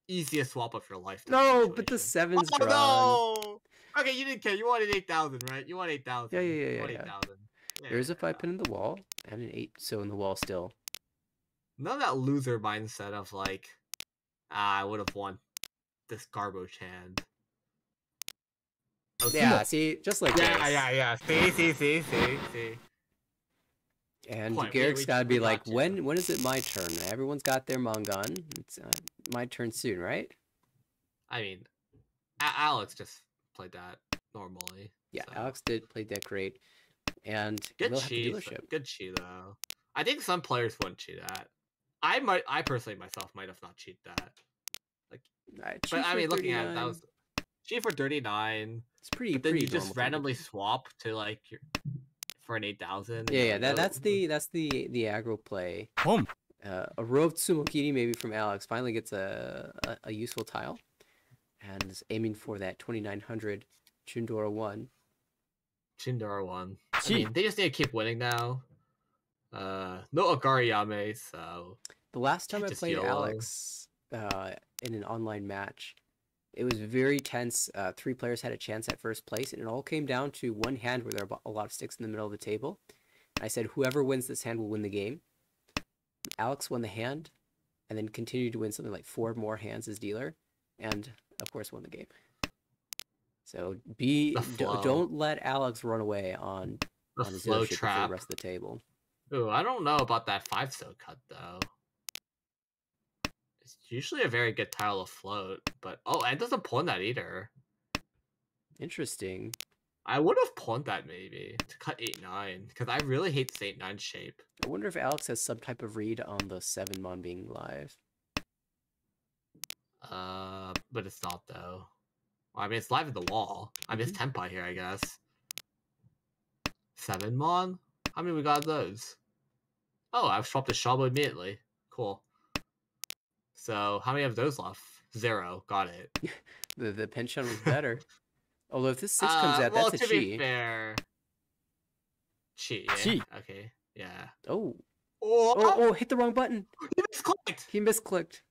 easiest swap of your life. No, but the 7's drawn. No! Okay, you didn't care. You wanted 8,000, right? You want 8,000. Yeah. You want 8,000. Yeah, There's a 5 pin in the wall, and an 8 so in the wall still. None of that loser mindset of like, I would have won this garbage hand. Okay. Yeah, see, just like this. Yeah. See. And Point, Garrick's gotta be like, gotcha. when is it my turn? Everyone's got their Mongon. It's my turn soon, right? I mean, Alex just played that normally. Yeah, so. Alex did play that great. And Good we'll have the cheat. dealership. Good cheat though. I think some players wouldn't cheat that. I personally myself might have not cheated that. Like, but I mean, looking at it, that was cheat for 39. It's pretty. But then pretty you just normal randomly competition. swap to like for an 8,000. Yeah. That's the aggro play. Home. A row of Tsumokini maybe from Alex finally gets a useful tile, and is aiming for that 2900 Chundora 1. Chindara 1. I Chi. mean, they just need to keep winning now. No Agariyame, so The last time I Just played YOLO. Alex in an online match, it was very tense. 3 players had a chance at first place, and it all came down to one hand where there were a lot of sticks in the middle of the table. I said, whoever wins this hand will win the game. Alex won the hand, and then continued to win something like 4 more hands as dealer, and of course won the game. So don't let Alex run away on the his flow leadership before trap. the rest of the table. Ooh, I don't know about that 5 so cut though. It's usually a very good tile of float, but and it doesn't pawn that either. Interesting. I would have pawned that maybe to cut 8-9 because I really hate this 8-9 shape. I wonder if Alex has some type of read on the 7 mon being live. But it's not though. Well, I mean, it's live at the wall. I mean, it's Tempai here, I guess. 7 mon? How many we got of those? Oh, I've swapped to Shabo immediately. Cool. So, how many of those left? 0. Got it. The pension was better. Although if this 6 comes out, that's a to be chi. fair. Chi, yeah. Chi. Okay, yeah. Oh. Oh, Oh, hit the wrong button. he misclicked! He misclicked.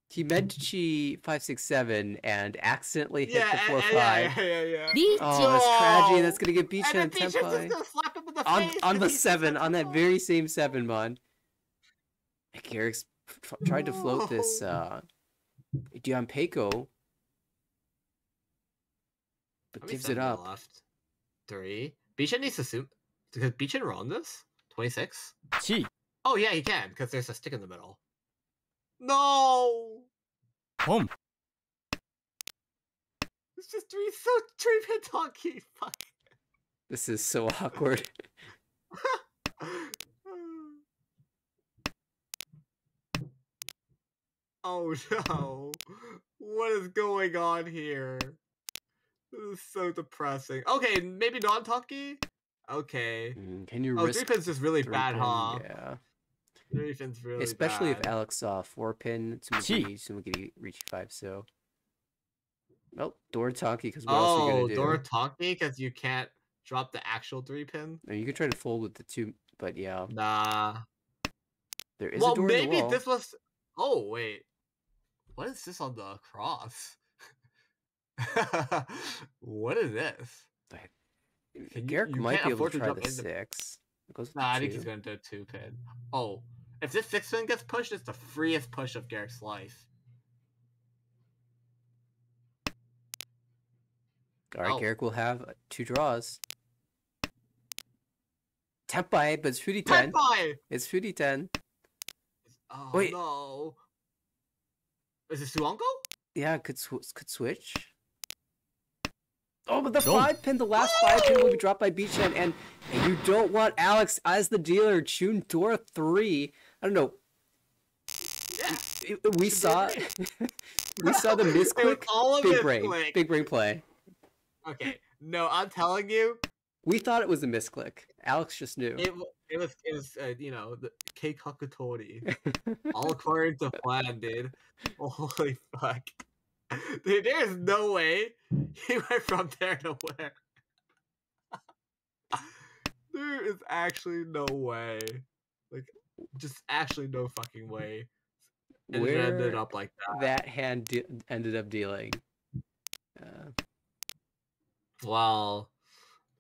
He meant to chi 567 and accidentally hit the 4-5. Yeah. Oh, that's tragedy. That's gonna get Beach And and then Beach is Tempai. just gonna slap him in the On face the and he's just 7, gonna on that go. very same 7 mon. Garrick's tried to float this Dianpeiko, but How many gives sends it are up. left? 3. Beachin needs to suit because Beachin roll this 26. 1 Oh yeah, he can because there's a stick in the middle. No, ポン it's just three pin donkey. Fuck. This is so awkward. Oh no, what is going on here? This is so depressing. Okay, maybe non-talkie. Okay. Can you Oh, risk 3 pin's just really 3 bad, pin? huh? Yeah. 3 pin's really Especially bad. if Alex saw 4 pin, Tsumugiri reach 5, so. Well, Doritaki, because what else are you Oh, going to do? Doritaki, because you can't drop the actual 3 pin? I mean, you could try to fold with the 2, but yeah. Nah. There is Well, a door in the maybe wall. this was. Oh, wait. What is this on the cross? What is this? Garrick you might can't be able afford to to try drop the into- 6. It goes with Nah, I the think 2. he's going to do a 2 pin. Oh. If this 6 pin gets pushed, it's the freest push of Garrick's life. Alright, Oh. Garrick will have 2 draws. Tempai, but it's Fudi 10. Tenpai! It's Fudi 10. Oh, Wait. no. Is it Suongo? Yeah, could switch. Oh, but the Don't. 5 pin, the last 5 pin will be dropped by Beachan, and you don't want Alex as the dealer. Chun Door 3. I don't know. Yeah. We saw we saw the It was misclick. all of Big his brain. click. Big brain play. Okay. No, I'm telling you, We thought it was a misclick. Alex just knew. it was you know, the K Kakutori. All according to plan, dude. Holy fuck. Dude, there's no way he went from there to where. There is actually no way. Like, just actually no fucking way. And it ended Where up like that. that hand ended up dealing. Well,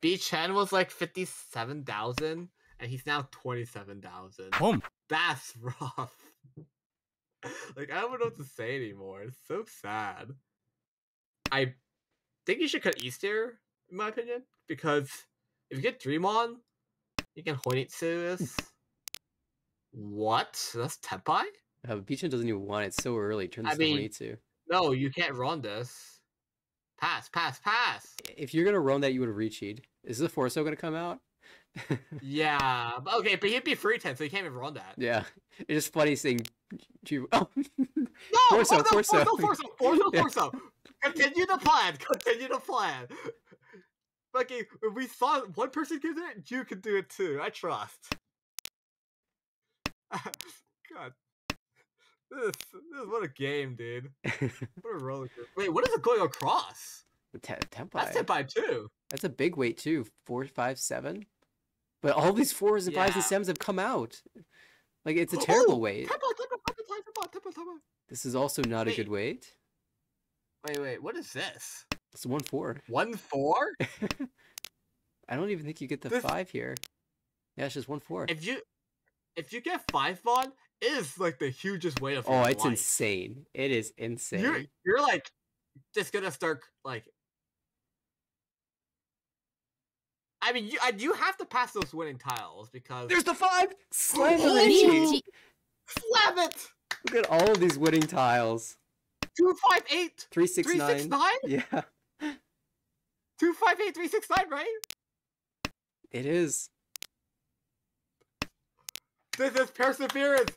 B Chen was like 57,000, and he's now 27,000. ポン That's rough. Like, I don't know what to say anymore. It's so sad. I think you should cut East here, in my opinion, because if you get Dreamon, you can Honitsu this. What? That's Tenpai? Beachan doesn't even want it so early. Turn this I mean- to 22. No, you can't run this. Pass, pass, pass! If you're gonna run that, you would have reached. Is the Forso gonna come out? Yeah, but okay, but he'd be free 10, so you can't even run that. Yeah, it's just funny seeing you. Oh, No! Forso, oh, no, Forso. Forso, Yeah. Forso! Continue the plan! Continue the plan! Okay, if we saw one person can do it, you can do it too. I trust. God. This what a game, dude. What a roller coaster. Wait, what is it going across? Tempai. That's Tenpai too. That's a big weight too. 4, 5, 7. But all these 4s and 5s and Yeah. 7s have come out. Like it's a terrible Oh, weight. Tenpai. This is also not a Wait. good weight. Wait, what is this? It's 1-4. 1-4? I don't even think you get the This- 5 here. Yeah, it's just 1-4. If you get 5 Vaughn, it is like the hugest weight of Oh, your it's life. insane. It is insane. You're like just gonna start like. I mean, you have to pass those winning tiles because There's the 5! Slam the Holy Richie! slam it. Look at all of these winning tiles. 258, 369. 369, Yeah, 258, 369, right? it is. This is perseverance.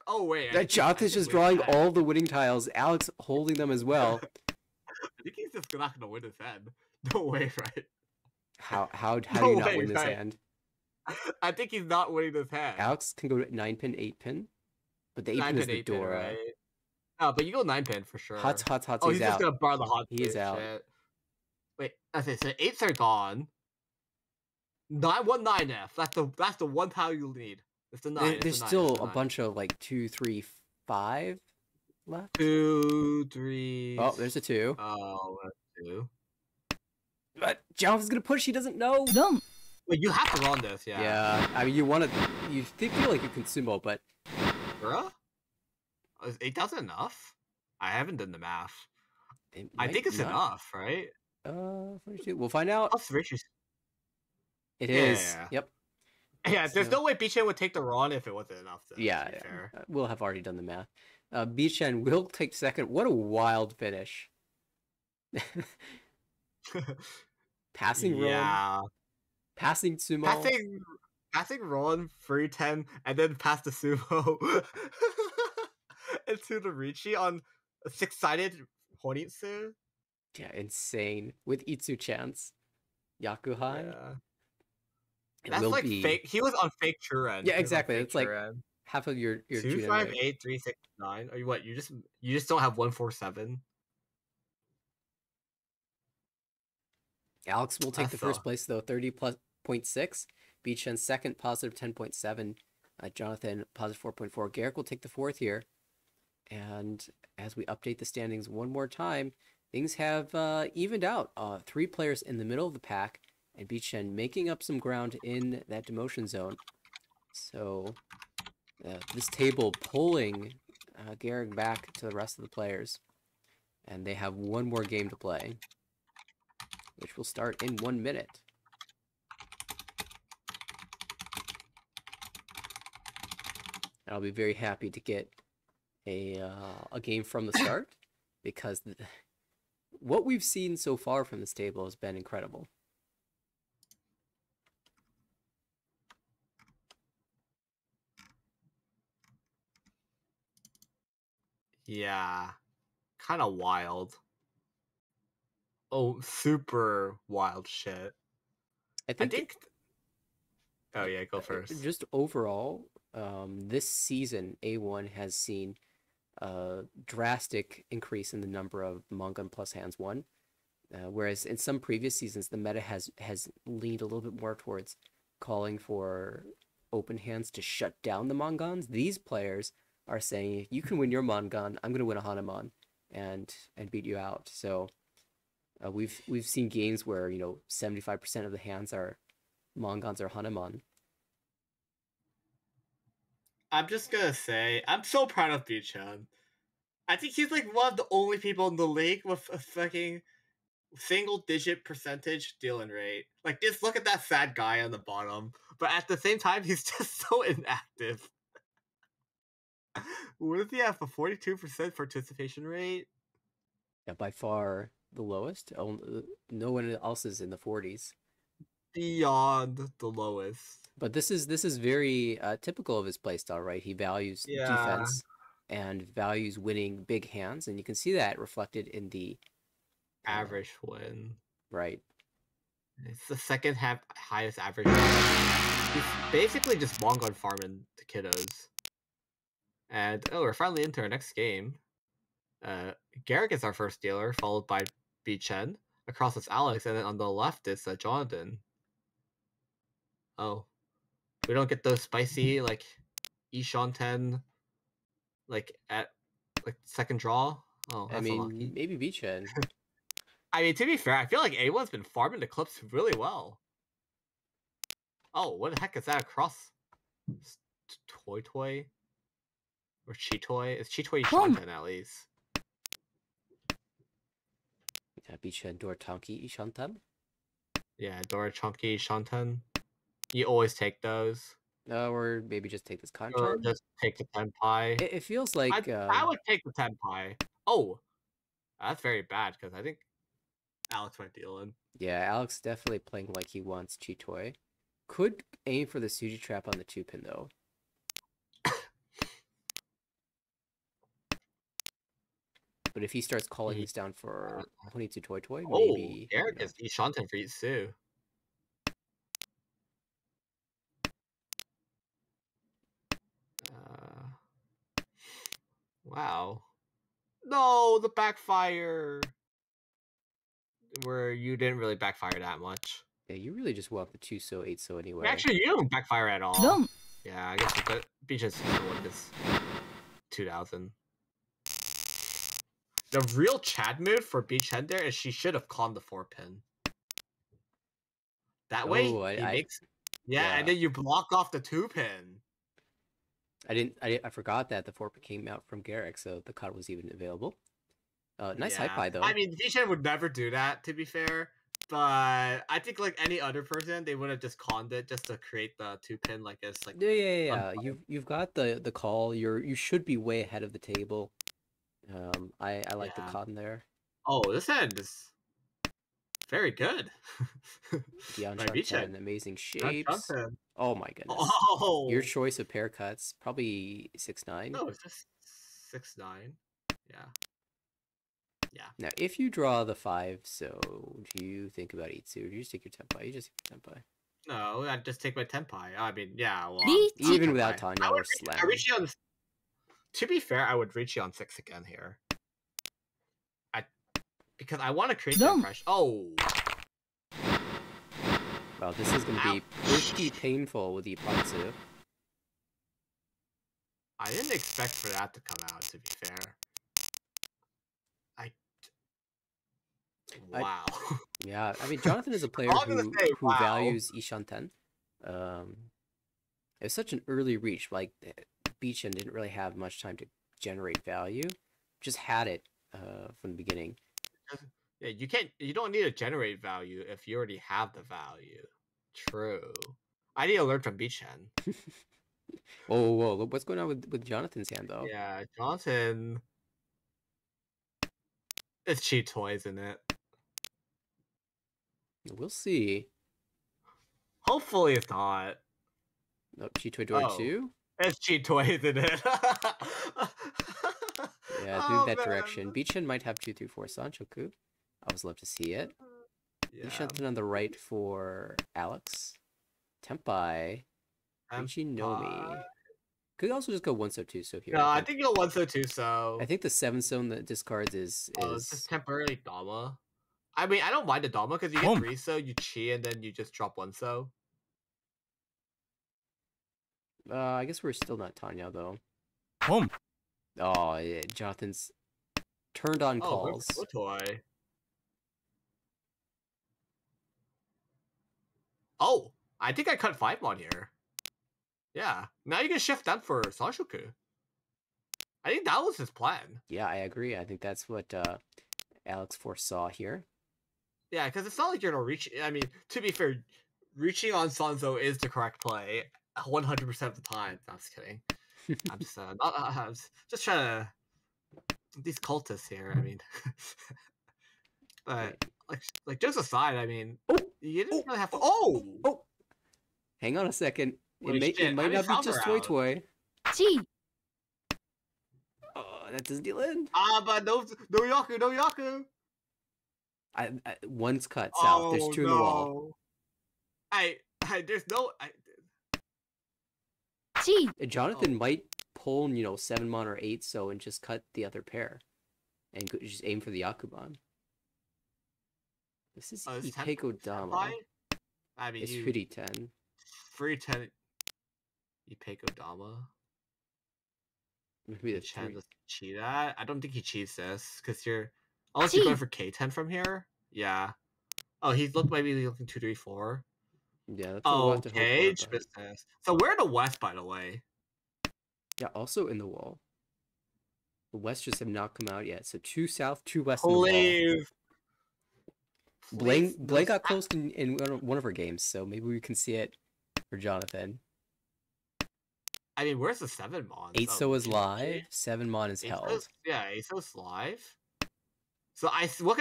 Oh wait, That Jonathan's just drawing all the winning tiles. Alex holding them as well. I think he's just not gonna win his hand. No way, right? How do No you not way, win this right? hand? I think he's not winning this hand. Alex can go to 9 pin, 8 pin, but the 8 9 pin is pin, the 8 pin, Dora. right? Oh, but you go 9 pin for sure. Hots, Oh, he's he's just out. gonna bar the hot. He is shit. out. Wait, okay, so 8s are gone. 919F. That's the one tile you need. It's the 9. There- it's there's the 9, still it's the a 9. bunch of like 2, 3, 5 left. 2, 3. Oh, there's a 2. Oh, that's 2. But Jonathan's gonna push. He doesn't know. ドン Wait, you have to run this, yeah. Yeah, I mean, you feel like you can sumo, but Bruh? Is 8,000 enough? I haven't done the math. It I might think it's not. enough, right? 42. We'll find out. Plus Richie's. It Yeah, is. yeah. Yep. Yeah, there's So- no way Bichen would take the Ron if it wasn't enough, though, Yeah, to be yeah. fair. We'll have already done the math. Bichen will take second. What a wild finish. Passing Ron, Yeah. passing Sumo. Passing Ron, free 10, and then pass the Sumo into the Richie on a 6-sided Honitsu. Yeah, insane. With Itsu chance. Yakuhai. Yeah. It That's will like be fake. He was on fake Churen. Yeah, exactly. It's like half of your 2, Junen 5, rate. 8, 3, 6, 9. Or what? You just don't have 1, 4, 7. Alex will take That's the first all. place though, 30.6. Beechen second, positive 10.7. Jonathan, positive 4.4. Garrick will take the fourth here. And as we update the standings one more time, things have evened out. 3 players in the middle of the pack, and Beechen making up some ground in that demotion zone. So this table pulling Garrick back to the rest of the players. And they have one more game to play, which will start in 1 minute. And I'll be very happy to get a game from the start, because what we've seen so far from this table has been incredible. Yeah. Kind of wild. Oh, super wild shit. I I think, think. Oh yeah, go first. just overall, this season A1 has seen a drastic increase in the number of Mongun plus hands won, whereas in some previous seasons the meta has leaned a little bit more towards calling for open hands to shut down the Mongons. These players are saying, you can win your Mongon, I'm going to win a Hanuman and beat you out. So we've seen games where 75% of the hands are Mongons or Hanuman. I'm just gonna say, I'm so proud of Bichon. I think he's like one of the only people in the league with a fucking single-digit percentage stealing rate. Like, just look at that sad guy on the bottom. But at the same time, he's just so inactive. What does he have? A 42% participation rate? Yeah, by far the lowest. No one else is in the 40s. Beyond the lowest. But this is very typical of his playstyle, right? He values defense and values winning big hands, and you can see that reflected in the average win. Right. It's the second highest average. He's basically just Mongon farming the kiddos. And we're finally into our next game. Garrick is our first dealer, followed by Bichen. Across is Alex, and then on the left is Jonathan. Oh, we don't get those spicy like Ishanten like at like second draw. Oh, that's unlucky. Maybe Beechen. I mean, to be fair, I feel like A1's been farming the clips really well. Oh, what the heck is that across? Toy or Chitoy? It's Chitoy Ishanten at least. Beechen Dortanki Ishantan. Yeah, Dora Chunky Shanten. You always take those. Or maybe just take this Or Kanchan. just take the Tenpai. It feels like I would take the Tenpai. Oh, that's very bad because I think Alex might deal in. Yeah, Alex definitely playing like he wants Chitoy. Could aim for the Suji trap on the 2-pin though. But if he starts calling this down for Honitsu Toy, maybe. Eric is Ishanten for Itsu. Wow. No, the backfire. Where you didn't really backfire that much. Yeah, you really just want the 2-so, 8-so anyway. Actually, you don't backfire at all. Boom. Yeah, I guess the Beach's one is 2000. The real Chad move for Beachhead there is she should have conned the 4-pin. That way, he makes... Yeah, and then you block off the 2-pin. I forgot that the fork came out from Garrick, so the card was even available. Nice high pie though. I mean, Vishan would never do that, to be fair. But I think like any other person, they would have just conned it just to create the 2-pin like it's like. Yeah. You've got the call. You should be way ahead of the table. I like the con there. Oh, this hand is very good. Dion My Shanten, Vishan. amazing shapes. Shanten. Oh my goodness. Oh, Your choice of pair cuts, probably 6-9. No, it's just 6-9. Yeah. Yeah. Now, if you draw the 5, so do you think about 8 or do you just take your tempai? You just take your tempai. No, I just take my tempai. I mean, yeah. Well, even without Tanya or Slam. I reach you on. To be fair, I would reach you on 6 again here. Because I want to create the impression. Oh. Well, this is going to be pretty painful with the Ipatsu. I didn't expect for that to come out, to be fair. Wow. Yeah, I mean, Jonathan is a player who values Ishanten. It was such an early reach. Like, Beechin didn't really have much time to generate value. Just had it from the beginning. Yeah, you don't need to generate value if you already have the value. True. I need to learn from Beechin. Whoa, what's going on with Jonathan's hand, though? Yeah, Jonathan... It's cheat toys, isn't it? We'll see. Hopefully it's not. Nope, cheat toy door 2? It's cheat toys, isn't it? Yeah, move that direction. Beechin might have 2 through 4 Sanchoku. I always love to see it. Yeah. Ishanten on the right for Alex. Tempai. Nomi. Could also just go 1-2 so here. No, I think you'll 1-2 so. I think the 7-zone that discards is it's just temporarily Dama. I mean, I don't mind the Dama because you get 3 so, you chi, and then you just drop 1 so. I guess we're still not Tanya though. Home. Oh, yeah, Jonathan's turned on calls. Oh, toy. Oh, I think I cut 5 on here. Yeah, now you can shift that for Sanshoku. I think that was his plan. Yeah, I agree. I think that's what Alex foresaw here. Yeah, because it's not like you're gonna reach. I mean, to be fair, reaching on Sanzo is the correct play 100% of the time. No, I'm just kidding. I'm just trying to these cultists here. I mean, but like jokes aside, I mean, you didn't really have to. Oh, hang on a second. It might not be just toy. Gee. Oh, that doesn't deal in. But no Yaku. One's cut south. There's 2 in the wall. There's no. Gee. Jonathan might pull, 7 mon or 8 so and just cut the other pair, and just aim for the Yakuban. This is Ipeko Dama. I mean, it's Free 10. Free 10. Ipeko Dama. Maybe the Chan doesn't cheat that. I don't think he cheats this because unless you're going for K10 from here. Yeah. Oh, he's maybe looking 2, 3, 4. Yeah. That's what cage business. So we're in the west, by the way. Yeah. Also in the wall. The west just have not come out yet. So 2 south, 2 west. Please. Blaine got close in one of her games, so maybe we can see it for Jonathan. I mean, where's the 7 mon? 8 so is live. 7 mon is held. Yeah, 8 so is live. So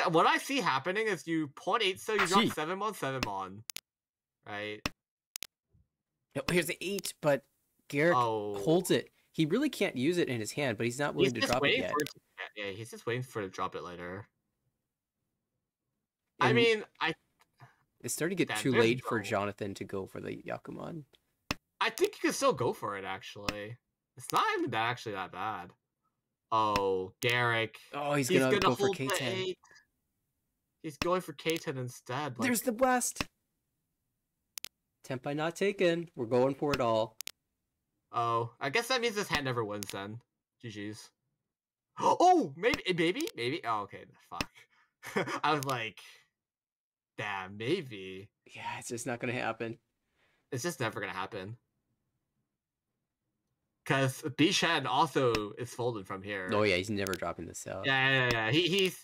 what I see happening is you point 8 so you drop 7 mon. Right? No, here's the 8, but Garrick holds it. He really can't use it in his hand, but he's not willing to drop it yet. Yeah, he's just waiting for it to drop it later. And I mean, it's starting to get too late for Jonathan to go for the Yakuman. I think you can still go for it, actually. It's not even that bad. Oh, Garrick. Oh, he's gonna go for K10. He's going for K10 instead. There's the blast. Tempai not taken. We're going for it all. Oh, I guess that means this hand never wins then. GG's. Oh, maybe. Oh, okay. Fuck. I was like, damn, maybe. Yeah, it's just not gonna happen. It's just never gonna happen. Because Bishan also is folded from here. Oh yeah, he's never dropping this out. Yeah. He's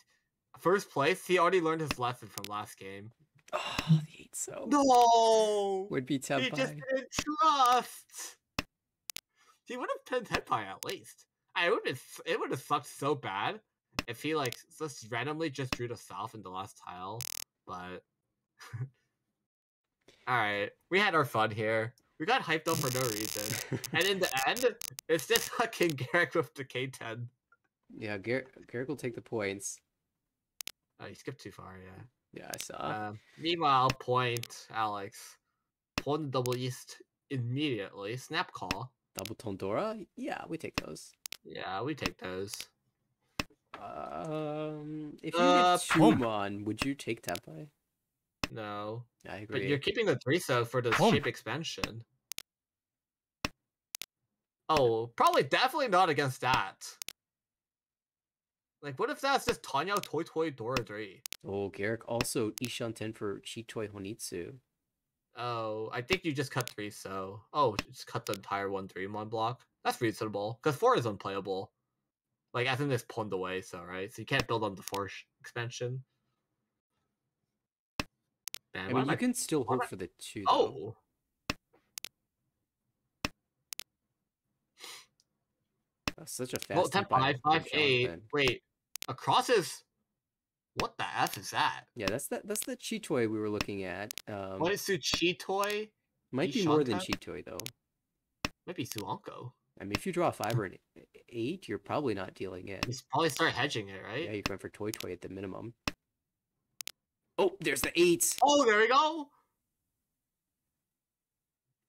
first place. He already learned his lesson from last game. Oh, the 8 so. No! Would be He just Tenpai. didn't trust! He would have pinned Tenpai at least. It would have sucked so bad if he like just randomly just drew the south in the last tile. But alright. We had our fun here. We got hyped up for no reason. And in the end, it's just fucking Garrick with the K10. Yeah, Garrick will take the points. Oh, you skipped too far, yeah. Yeah, I saw. Meanwhile, point Alex. Point the double east immediately. Snap call. Double Tondora? Yeah, we take those. Yeah, we take those. If you get Tumon, would you take Tenpai? No. I agree. But you're keeping the 3-so for the shape expansion. Oh, probably definitely not against that. Like, what if that's just Tanya Toy Toy Dora 3? Oh, Garrick also Ishanten for Chitoi Honitsu. Oh, I think you just cut 3-so. Oh, just cut the entire 1-3 in one block. That's reasonable, because 4 is unplayable. Like, as in it's pawned away, so, right? So you can't build on the 4 expansion. Man, I mean, you can still hold for the 2, though. Oh! That's such a fast Well, 10 by 5, 8. Wait, across is... What the F is that? Yeah, that's the Chitoi we were looking at. What is Chitoi? Might be more than Chitoi, though. Might be Suanko. I mean, if you draw a 5 or an 8, you're probably not dealing in. You probably start hedging it, right? Yeah, you're going for Toy Toy at the minimum. Oh, there's the 8! Oh, there we go!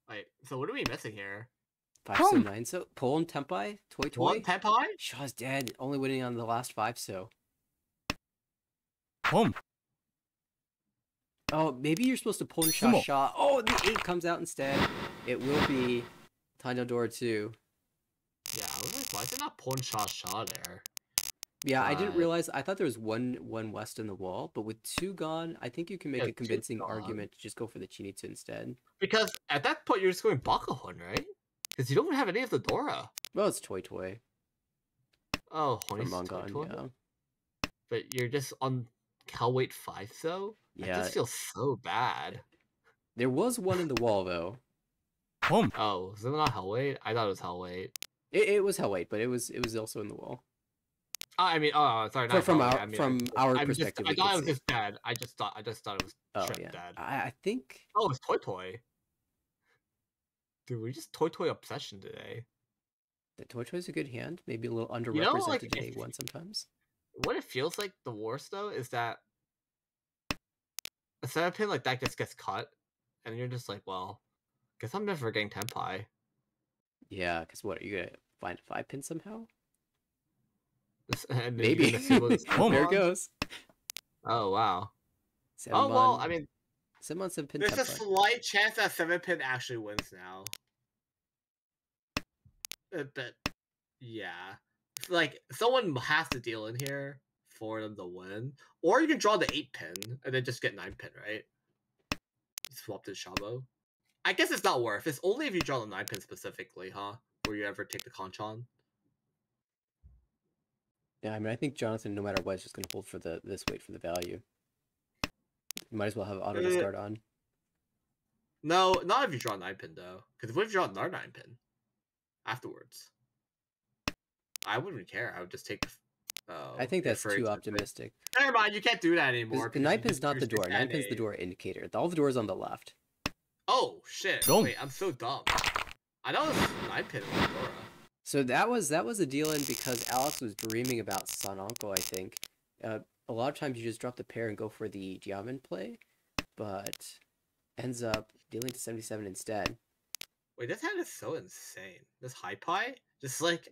Wait, so what are we missing here? 5 so 9 so. Poem Tenpai? Toy Toy? One Tenpai? Shaw's dead, only winning on the last 5 so. Oh, maybe you're supposed to Pon Sha. Oh, the 8 comes out instead. It will be Tanya Dora 2. Yeah, I was like, why is it not Pon Sha there? Yeah, I didn't realize. I thought there was one west in the wall, but with 2 gone, I think you can make a convincing argument to just go for the Chinitsu instead. Because at that point, you're just going Bakahon, right? Because you don't have any of the Dora. Well, it's Toy Toy. Oh, From Mongon, yeah. But you're just on Cal weight 5, so? Yeah. This feels so bad. There was one in the wall, though. Oh, is it not Hellweight? I thought it was Hellweight. It was Hellweight, but it was also in the wall. I mean, oh, sorry. Not from our I perspective, I thought it was just dead. I just thought it was dead. I think. Oh, it's Toy Toy. Dude, we just Toy obsession today. The Toy Toy is a good hand. Maybe a little underrepresented in A1 sometimes. What it feels like the worst though is that a 7-pin like that just gets cut, and you're just like, well, guess I'm never getting Tenpai. Yeah, because what, are you gonna find a 5-pin somehow? And maybe. There it goes. Oh wow. 7 well, I mean, 7-pin. There's a slight chance that 7-pin actually wins now. But yeah, like someone has to deal in here for them to win, or you can draw the 8-pin and then just get 9-pin, right? Swap to Shabo. I guess it's not worth. It's only if you draw the 9-pin specifically, huh? Where you ever take the Konchan. Yeah, I mean, I think Jonathan, no matter what, is just going to hold for this weight for the value. You might as well have auto discard on. No, not if you draw 9-pin though. Because if you draw another 9-pin afterwards, I wouldn't care. I would just take the. I think that's too optimistic. Never mind, you can't do that anymore. The 9-pin's not the door. 9-pin's the door indicator. All the doors on the left. Oh shit! Wait, I'm so dumb. I know it was 9-pin with Dora. So that was a deal in because Alex was dreaming about Sun Uncle, I think. A lot of times you just drop the pair and go for the Jiamen play, but ends up dealing to 77 instead. Wait, this hand is so insane. This high pie, just like,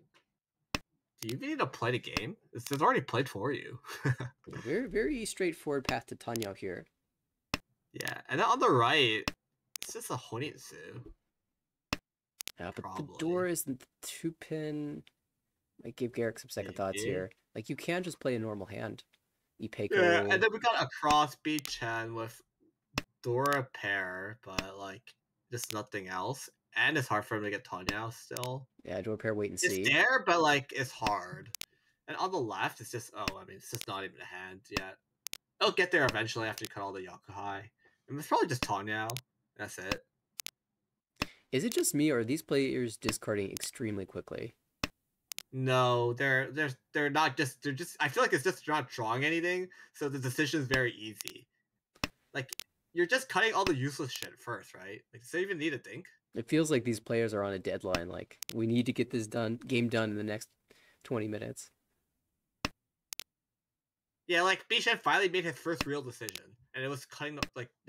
do you even need to play the game? It's already played for you. Very, very straightforward path to Tanya here. Yeah, and then on the right, it's just a Honitsu. Yeah, but the door isn't the 2-pin. Might give Garrick some second thoughts here. Like, you can just play a normal hand. Ipeiko. Yeah, and then we got a cross B-Chan with Dora pair, but like just nothing else. and it's hard for him to get Tanya still. Yeah, door pair, wait and It's see. there, but like it's hard. And on the left, it's just it's just not even a hand yet. It'll get there eventually after you cut all the Yakuhai. And it's probably just Tanya. That's it. Is it just me, or are these players discarding extremely quickly? No, they're not just they're just. I feel like it's just not drawing anything, so the decision is very easy. Like you're just cutting all the useless shit first, right? Like, does it even need to think? It feels like these players are on a deadline. Like, we need to get this game done in the next 20 minutes. Yeah, like Bishan finally made his first real decision, and it was cutting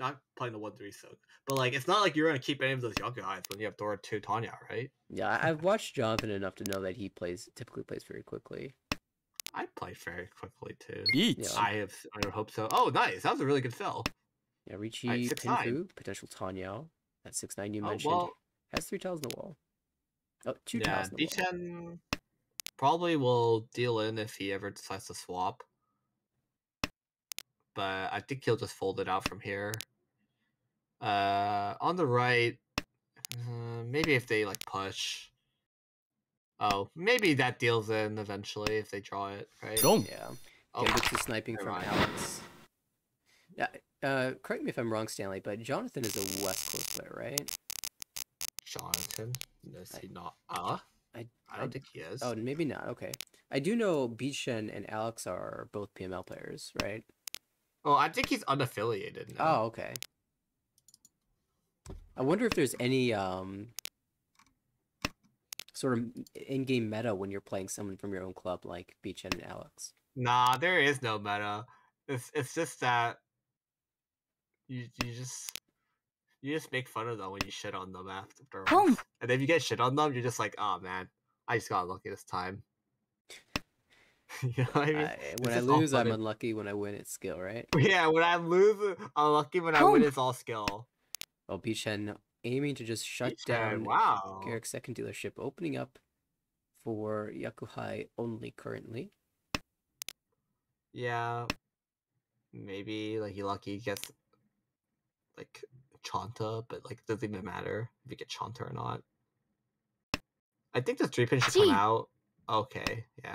not playing the 1-3 soak, but like it's not like you're gonna keep any of those Yakuhais when you have Dora 2 Tanya, right? Yeah, I've watched Jonathan enough to know that he typically plays very quickly. I play very quickly too. Yeah. I would hope so. Oh, nice! That was a really good fill. Yeah, Ricci, Alright, 6-9. Pinfu, potential Tanya. That 6-9 you Oh, mentioned well, has 3 tiles in the wall. Oh, 2 yeah, tiles in the wall. Bishan probably will deal in if he ever decides to swap. But I think he'll just fold it out from here. On the right, maybe if they like push. Oh, maybe that deals in eventually if they draw it, right? Yeah. Oh, Gambitsu sniping never from mind. Alex. Yeah, correct me if I'm wrong, Stanley, but Jonathan is a West Coast player, right? Jonathan? Is he not? I don't think he is. Oh, maybe not. Okay. I do know Bishan and Alex are both PML players, right? Oh, I think he's unaffiliated now. Oh, okay. I wonder if there's any sort of in-game meta when you're playing someone from your own club like Bishan and Alex. Nah, there is no meta. It's just that you just make fun of them when you shit on them afterwards. And if you get shit on them, you're just like, oh man, I just got lucky this time. You know what I mean? When I lose, I'm unlucky. When I win, it's skill, right? Yeah, when I lose, I'm lucky. When I win, it's all skill. Well, Bishan aiming to just shut down Garrick's second dealership, opening up for Yakuhai only currently. Yeah, maybe like you lucky gets like Chanta, but like doesn't even matter if you get Chanta or not. I think the 3-pin should come out. Okay, yeah.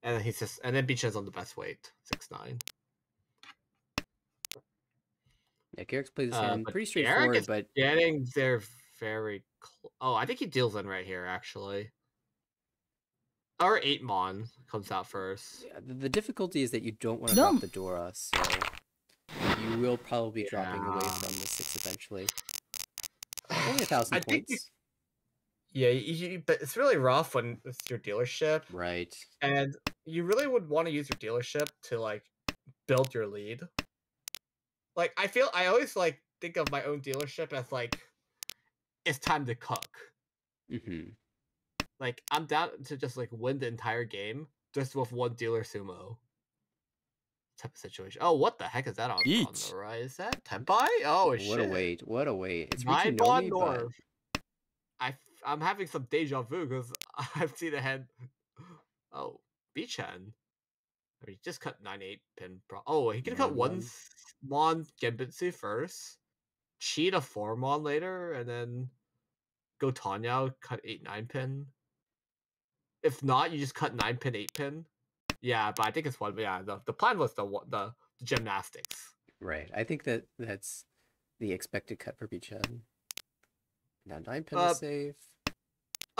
And then Beachan's on the best weight, 6-9. Yeah, Garrick's plays his hand pretty straightforward, but getting there very close. Oh, I think he deals in right here actually. Or 8 Mon comes out first. Yeah, the difficulty is that you don't want to drop the Dora, so you will probably be dropping away from the 6 eventually. Only 1,000 points. But it's really rough when it's your dealership. Right. And you really would want to use your dealership to like build your lead. Like I always like think of my own dealership as like it's time to cook. Mm-hmm. Like I'm down to just like win the entire game just with one dealer sumo type of situation. Oh, what the heck is that on the right? Is that Tenpai? Oh shit! What a wait! It's my Nomi, North. I'm having some deja vu because I've seen the head. Oh, Beachan. I mean, he just cut 9-8 pin. Oh, he can cut 1 Mon Genbitsu first, cheat a 4 Mon later, and then go Tanya, cut 8-9 pin. If not, you just cut 9 pin, 8 pin. Yeah, but I think it's one. Yeah, the plan was the gymnastics. Right. I think that's the expected cut for Beachan. Now 9 pin is safe.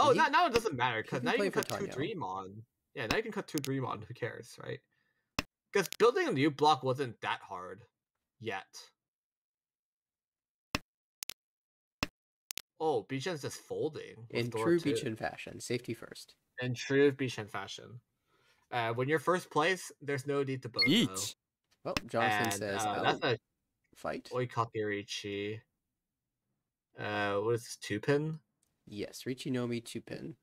Oh, now it doesn't matter because now you can cut 2 Tanya. Dream on. Yeah, now you can cut 2 Dream on. Who cares, right? Because building a new block wasn't that hard yet. Oh, Beachan's just folding. In true Beachan fashion, safety first. In true Beachan fashion. When you're first place, there's no need to bozo. Well, Jonathan says that's a fight. Oikakirichi. What is this, 2 pin? Yes, Ricci Nomi 2 pin.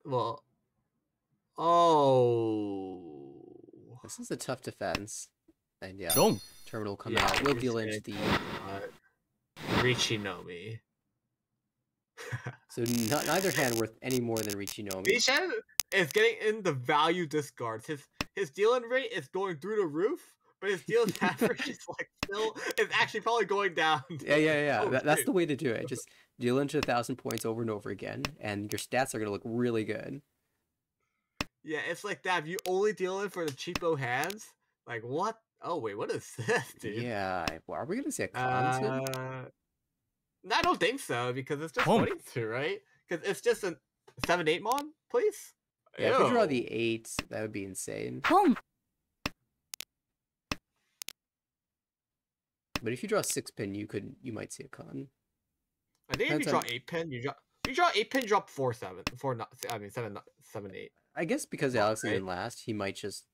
Well, oh, this is a tough defense, and yeah, terminal come out. We'll deal into the Ricci Nomi. So neither hand worth any more than Ricci Nomi. Bishan is getting in the value discards. His deal-in rate is going through the roof, but his deals average is like still is actually probably going down. Yeah. Oh, That's shoot. the way to do it. Just deal into 1,000 points over and over again, and your stats are gonna look really good. Yeah, it's like that. If you only deal in for the cheapo hands, like what? Oh wait, what is this, dude? Yeah. Well, are we gonna see a con soon? No, I don't think so because it's just Boom. 22, right? Because it's just a 7-8 mon, please. Yeah, if we draw Ew. the 8, that would be insane. Boom. But if you draw 6-pin, you might see a con. I think if you Depends draw on- 8-pin, you draw 8-pin, drop 4-7, 4 not. I mean 7-8. I guess because Oh, Alex is right. in last, he might just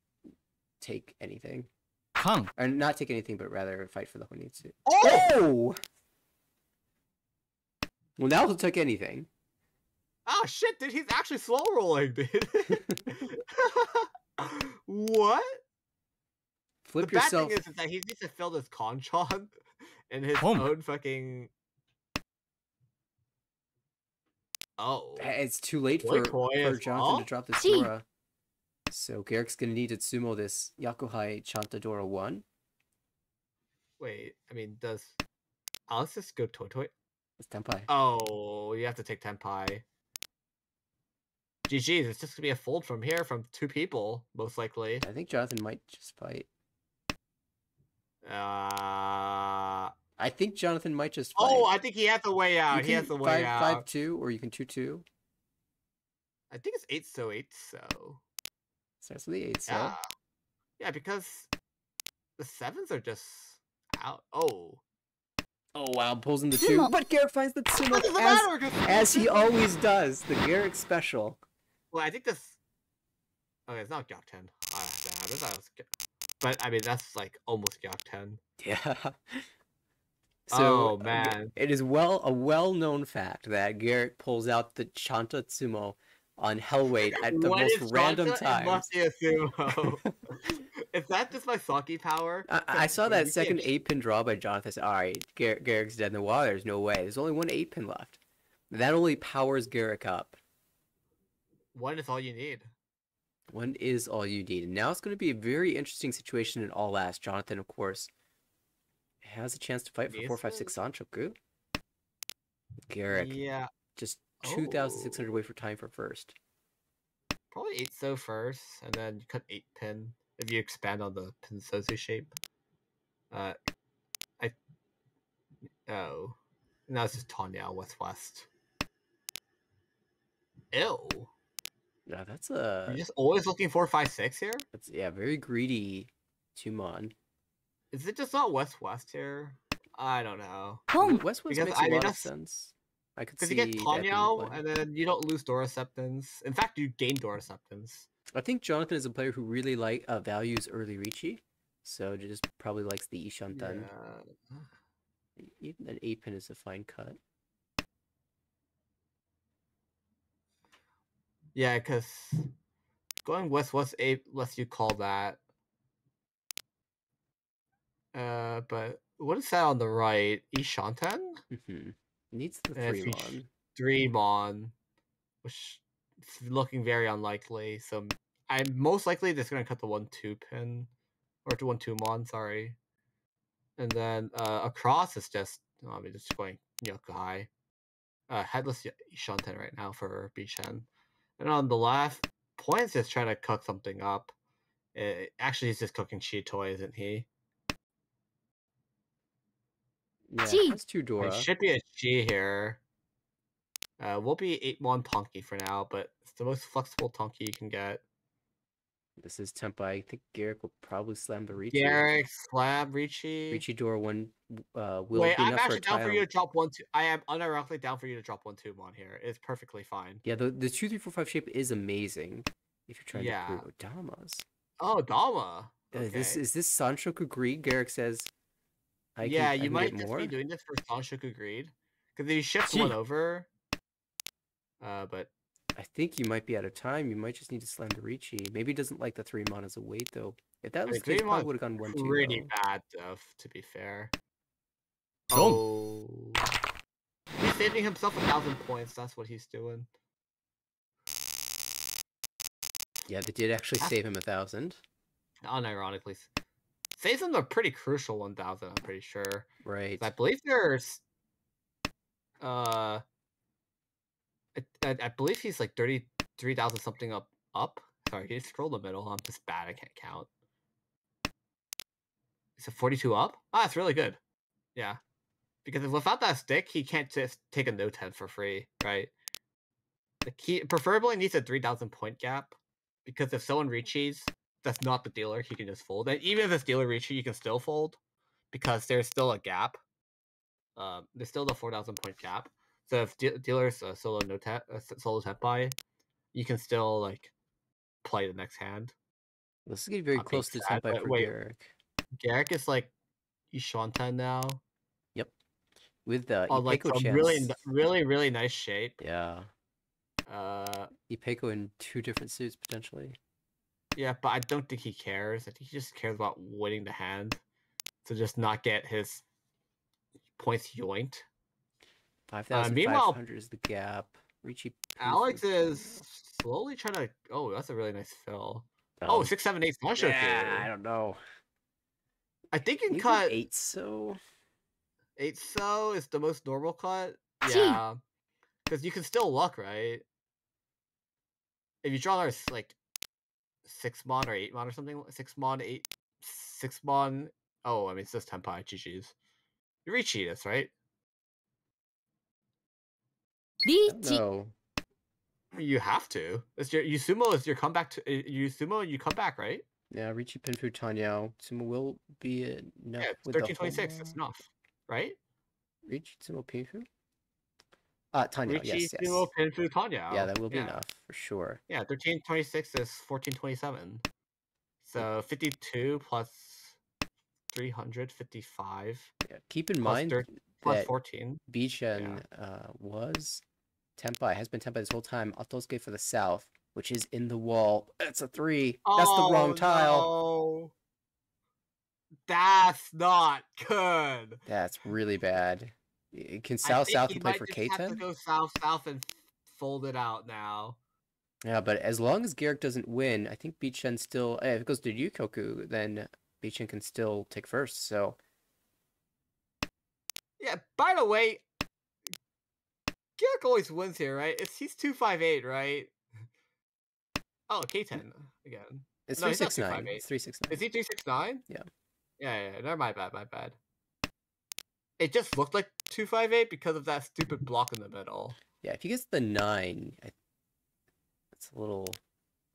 take anything. 강. Or not take anything, but rather fight for the Honitsu. Oh! Oh! Well, now he'll take anything. Oh shit, dude, he's actually slow rolling, dude. What? Flip The bad yourself. thing is that he needs to fill this Conchon in his Boom. own fucking. Oh. It's too late Koi for Koi as Jonathan well? to drop this Gee. Dora. So Garrick's gonna need to sumo this Yakuhai Chantadora 1. Wait, I mean, does Alex just go Toy? It's Tenpai. Oh, you have to take Tenpai. GG's, it's just gonna be a fold from here from 2 people, most likely. I think Jonathan might just fight. I think Jonathan might just fight. Oh, I think he has the way out. He You has can the way out. 5-2, or you can 2-2. I think it's 8 so. Starts with the 8, so. Yeah. Yeah, because the 7s are just out. Oh. Oh wow, pulls in the 2. Sumo. But Garrick finds the sumo What does it as, matter? 'Cause- as he always does. The Garrick special. Well, I think this. Okay, it's not Gyak 10. But I mean, that's like almost Gyak 10. Yeah. Oh, man. It is a well-known fact that Garrick pulls out the Chanta Tsumo on Hellweight at the When most it's random Chanta, it times. must be a sumo. Is that just my Saki power? I saw You that can't second sh- 8-pin draw by Jonathan. I said, alright, Garrick's dead in the water. There's no way. There's only one 8-pin left. That only powers Garrick up. One is all you need. One is all you need. And now it's going to be a very interesting situation in all last. Jonathan, of course, has a chance to fight for 456 Sanchoku. Garrick, Yeah, just 2,600 away for time for first. probably 8 so first, and then you cut 8-pin if you expand on the Pinsozu shape. Now it's just Tanya West. Ew. Yeah, that's You're a just always looking 456 here? very greedy Tumon. Is it just not West here? I don't know. 뽕. West Because, makes I a mean, lot of that's- sense. I could Because see you get that being Tanya, the play. and then you don't lose Dora Acceptance. In fact, you gain Dora Acceptance. I think Jonathan is a player who really values early Richi, so just probably likes the Ishantan. Yeah. Even an 8-pin is a fine cut. Yeah, because going West 8 lets you call that. But what is that on the right? Ishantan? Needs the And if 3 you mon. 3 mon, which is looking very unlikely. So I'm most likely just gonna cut the 1-2 pin, or to 1-2 mon. Sorry, and then across is just just going Yokai. Headless Ishanten right now for Bishan, and on the left, Point's just trying to cook something up. Actually, he's just cooking Chitoi, isn't he? Yeah, Gee. that's 2 It Dora. should be a Chi here. We'll be 8-mon Tonki for now, but it's the most flexible Tonki you can get. This is Tempai. I think Garrick will probably slam the Richi. Garrick, Slab, Richi. Richi Dora 1 will Wait, be I'm enough for a actually down for title. you to drop 1-2. I am unironically down for you to drop 1-2 mon here. It's perfectly fine. Yeah, the 2, 3, 4, 5 shape is amazing if you're trying Yeah. to prove Damas. Oh, Dama. Is Okay. this Sanshoku Greed? Garrick says. I You can might get just more. be doing this for Sanshoku Greed. Because if you shift Gee. one over. But I think you might be out of time. You might just need to slam the Richi. Maybe he doesn't like the 3 mon as a weight though. If that I was mean, the case, 3 probably mon would have gone 1-2. pretty though. bad stuff, to be fair. Boom. Oh. He's saving himself 1,000 points. That's what he's doing. Yeah, they did actually save him 1,000. Unironically. saves him a pretty crucial 1,000. I'm pretty sure. Right. I believe there's I believe he's like 33,000 something up. Sorry, can you scroll the middle? I'm just bad. I can't count. Is it 42 up? Ah, that's really good. Yeah, because without that stick, he can't just take a no 10 for free, right? Like he preferably needs a 3,000 point gap, because if someone reaches, that's not the dealer, he can just fold. And even if it's dealer reaches, you can still fold, because there's still a gap. There's still the 4,000 point gap. So if dealers solo no solo tenpai, you can still like play the next hand. This is getting very Not being close to sad, Senpai but for wait, Garrick. Garrick is like Ishanta now. Yep. With On like Ipeko some chance. really nice shape. Yeah. Ipeko in 2 different suits potentially. Yeah, but I don't think he cares. I think he just cares about winning the hand, to just not get his points yoinked. 5,500 is the gap. Richie Alex is slowly trying to. Oh, that's a really nice fill. Oh, 6, 7, 8 Smashoku. Yeah, I don't know. I think you can You cut 8 so. 8 so is the most normal cut. Yeah, because you can still luck, right? If you draw another like 6 mon or 8 mon or something, 6 mon, 8, 6 mon. Oh, I mean, it's just Tenpai, GG's. You re-cheat us, right? No. You have to. It's your Yusumo is your comeback to Yusumo. You come back, right? Yeah, Richie Pinfu Tanyao. Sumo will be enough Yeah, it's with the 1326. It's enough, right? Richie Sumo Pinfu? Tanyao, Richie yes. Sumo Pinfu Tanya. Yeah, that will be enough for sure. Yeah, 1326 is 1427. So 52 plus 355. Yeah, keep in plus mind plus that 14. Bichen was Tenpai, has been Tenpai this whole time. Atosuke for the south, which is in the wall. That's a 3. That's the wrong tile. No. That's not good. That's really bad. Can South can play for K10? Have to go south and fold it out now. Yeah, but as long as Garrick doesn't win, I think Bichen still. If it goes to Ryukoku, then Bichen can still take first. So. Yeah. By the way, Garrick always wins here, right? He's 258, right? Oh, K10 again. It's No, he's not 369. 258. It's 369. Is he 369? Yeah. Yeah. Never mind. My bad. It just looked like 258 because of that stupid block in the middle. Yeah, if he gets the 9, it's a little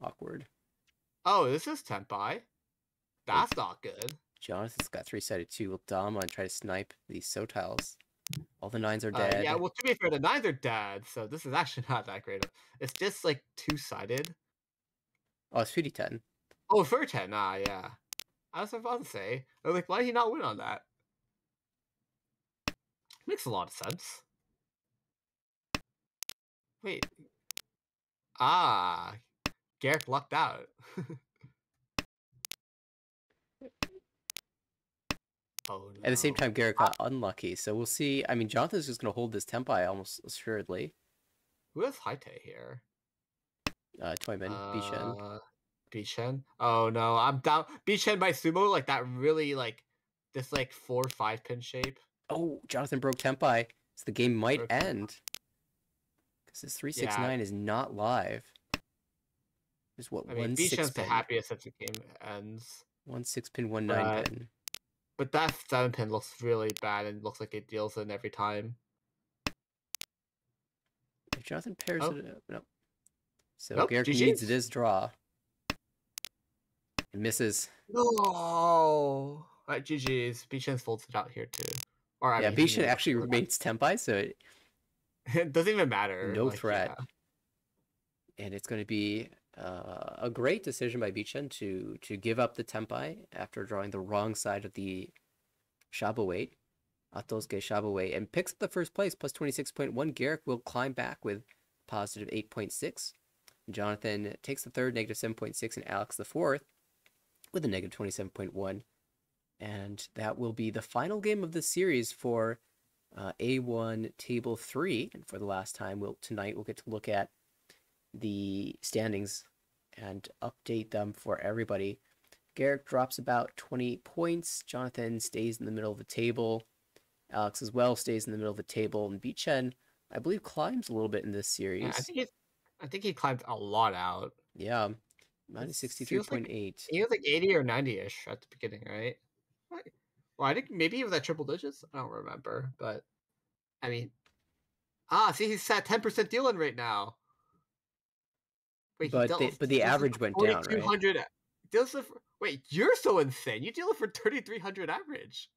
awkward. Oh, this is Tenpai. That's not good. Jonathan's got 3-sided too. Will Dama and try to snipe these so tiles. All the 9s are dead. Yeah, well, to be fair, the 9s are dead, so this is actually not that great. It's just like 2-sided. Oh, it's 50-10. Oh, 10. Yeah. I was about to say, I was like, why did he not win on that? Makes a lot of sense. Wait. Garrick lucked out. Oh, no. At the same time, Garrick got unlucky, so we'll see. I mean, Jonathan's just going to hold this Tenpai almost assuredly. Who has Haite here? Toyman, Bichen. Bichen? Oh, no. I'm down. Bichen by Sumo, like that really, like, this, like, 4-5 pin shape. Oh, Jonathan broke Tenpai, so the game might end. Because this 369 is not live. There's what, 1 6 Bichen's pin. the happiest if the game ends. 1 6 pin, 1 9 pin. But that 7 pin looks really bad and looks like it deals in every time. If Jonathan pairs it up, no. So nope, Garrick needs this draw. It misses. No. All right, GG's. Bichen folds it out here too. Or I yeah, mean, Bichen actually remains Tenpai, so it doesn't even matter. No threat. Yeah. And it's going to be a great decision by Bichen to give up the Tenpai after drawing the wrong side of the Shaba weight, Atosuke Shaba weight, and picks up the first place, plus 26.1. Garrick will climb back with positive 8.6. Jonathan takes the third, negative 7.6, and Alex the fourth with a negative 27.1. And that will be the final game of the series for A1 Table 3. And for the last time, tonight we'll get to look at the standings and update them for everybody. Garrick drops about 20 points. Jonathan stays in the middle of the table. Alex as well stays in the middle of the table. And Bichen, I believe, climbs a little bit in this Yeah, series. I think he climbed a lot out. Yeah, minus He was like 63.8. he was like 80 or 90-ish at the beginning, right? Well, I think maybe he was at triple digits. I don't remember, but I mean, see, he's at 10% dealing right now. Wait, he But dealt. the Deals average for went down, right? 4,200. Deals for, wait, you're so insane. You deal for 3,300 average.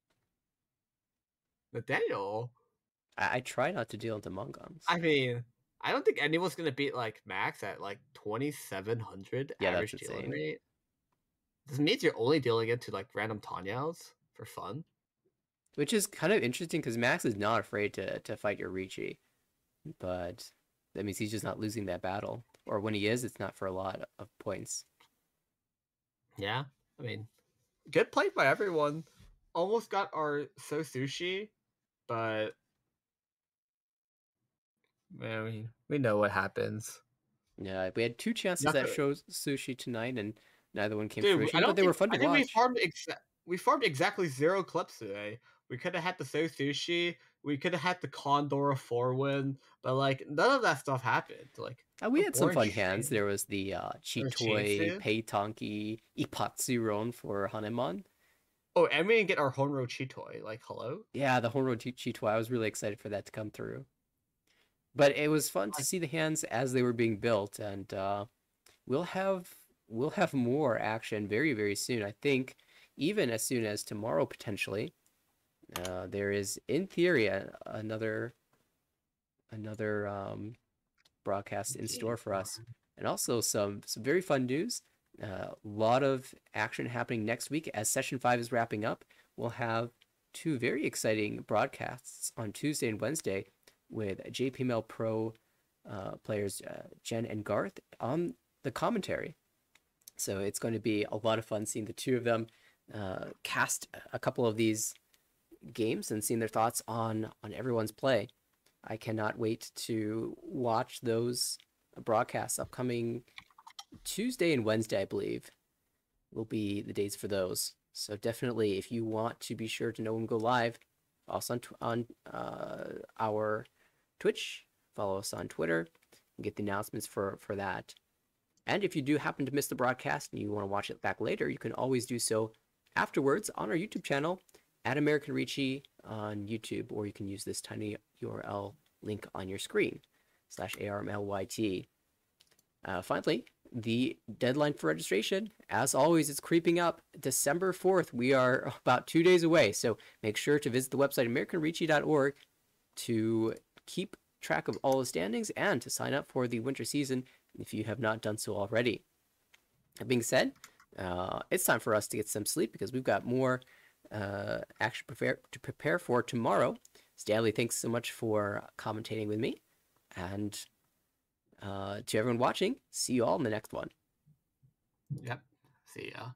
Nathaniel. I try not to deal into Mongons. I mean, I don't think anyone's gonna beat like Max at like 2,700 Yeah, average that's dealing insane. rate. This means you're only dealing into like random Tanyas for fun. Which is kind of interesting because Max is not afraid to fight your Ricci. But that means he's just not losing that battle. Or when he is, it's not for a lot of points. Yeah, I mean, good play by everyone. Almost got our So Sushi, but I mean, we know what happens. Yeah, we had 2 chances at show sushi tonight, and neither one came to Dude, fruition. I But don't they were think fun to I think watch. we farmed exactly 0 clips today. We could have had the So Sushi, we could have had the Condor 4 win, but like none of that stuff happened. Like We a had some boring fun hands. stream. There was the Or Chitoi, Shinsu. Peitanki, Ipatsuron for Hanemon. Oh, and we didn't get our Honro Chitoi. Like, hello? Yeah, the Honro Chitoi. I was really excited for that to come through. But it was fun to Like, see the hands as they were being built, and we'll have more action very, very soon. I think even as soon as tomorrow potentially. There is, in theory, another broadcast in store for us, and also some very fun news. A lot of action happening next week as Session 5 is wrapping up. We'll have 2 very exciting broadcasts on Tuesday and Wednesday with JPML Pro players Jen and Garth on the commentary. So it's going to be a lot of fun seeing the 2 of them cast a couple of these games and seeing their thoughts on everyone's play. I cannot wait to watch those broadcasts. Upcoming Tuesday and Wednesday, I believe, will be the days for those. So definitely, if you want to be sure to know when we go live, follow us on our Twitch, follow us on Twitter, and get the announcements for that. And if you do happen to miss the broadcast and you want to watch it back later, you can always do so afterwards on our YouTube channel at American Ricci on YouTube, or you can use this tiny URL link on your screen, /ARMLYT. Finally, the deadline for registration, as always, it's creeping up. December 4th, we are about 2 days away, so make sure to visit the website AmericanRicci.org to keep track of all the standings and to sign up for the winter season if you have not done so already. That being said, it's time for us to get some sleep because we've got more action to prepare for tomorrow. Stanley, thanks so much for commentating with me. And to everyone watching, see you all in the next one. Yep. See ya.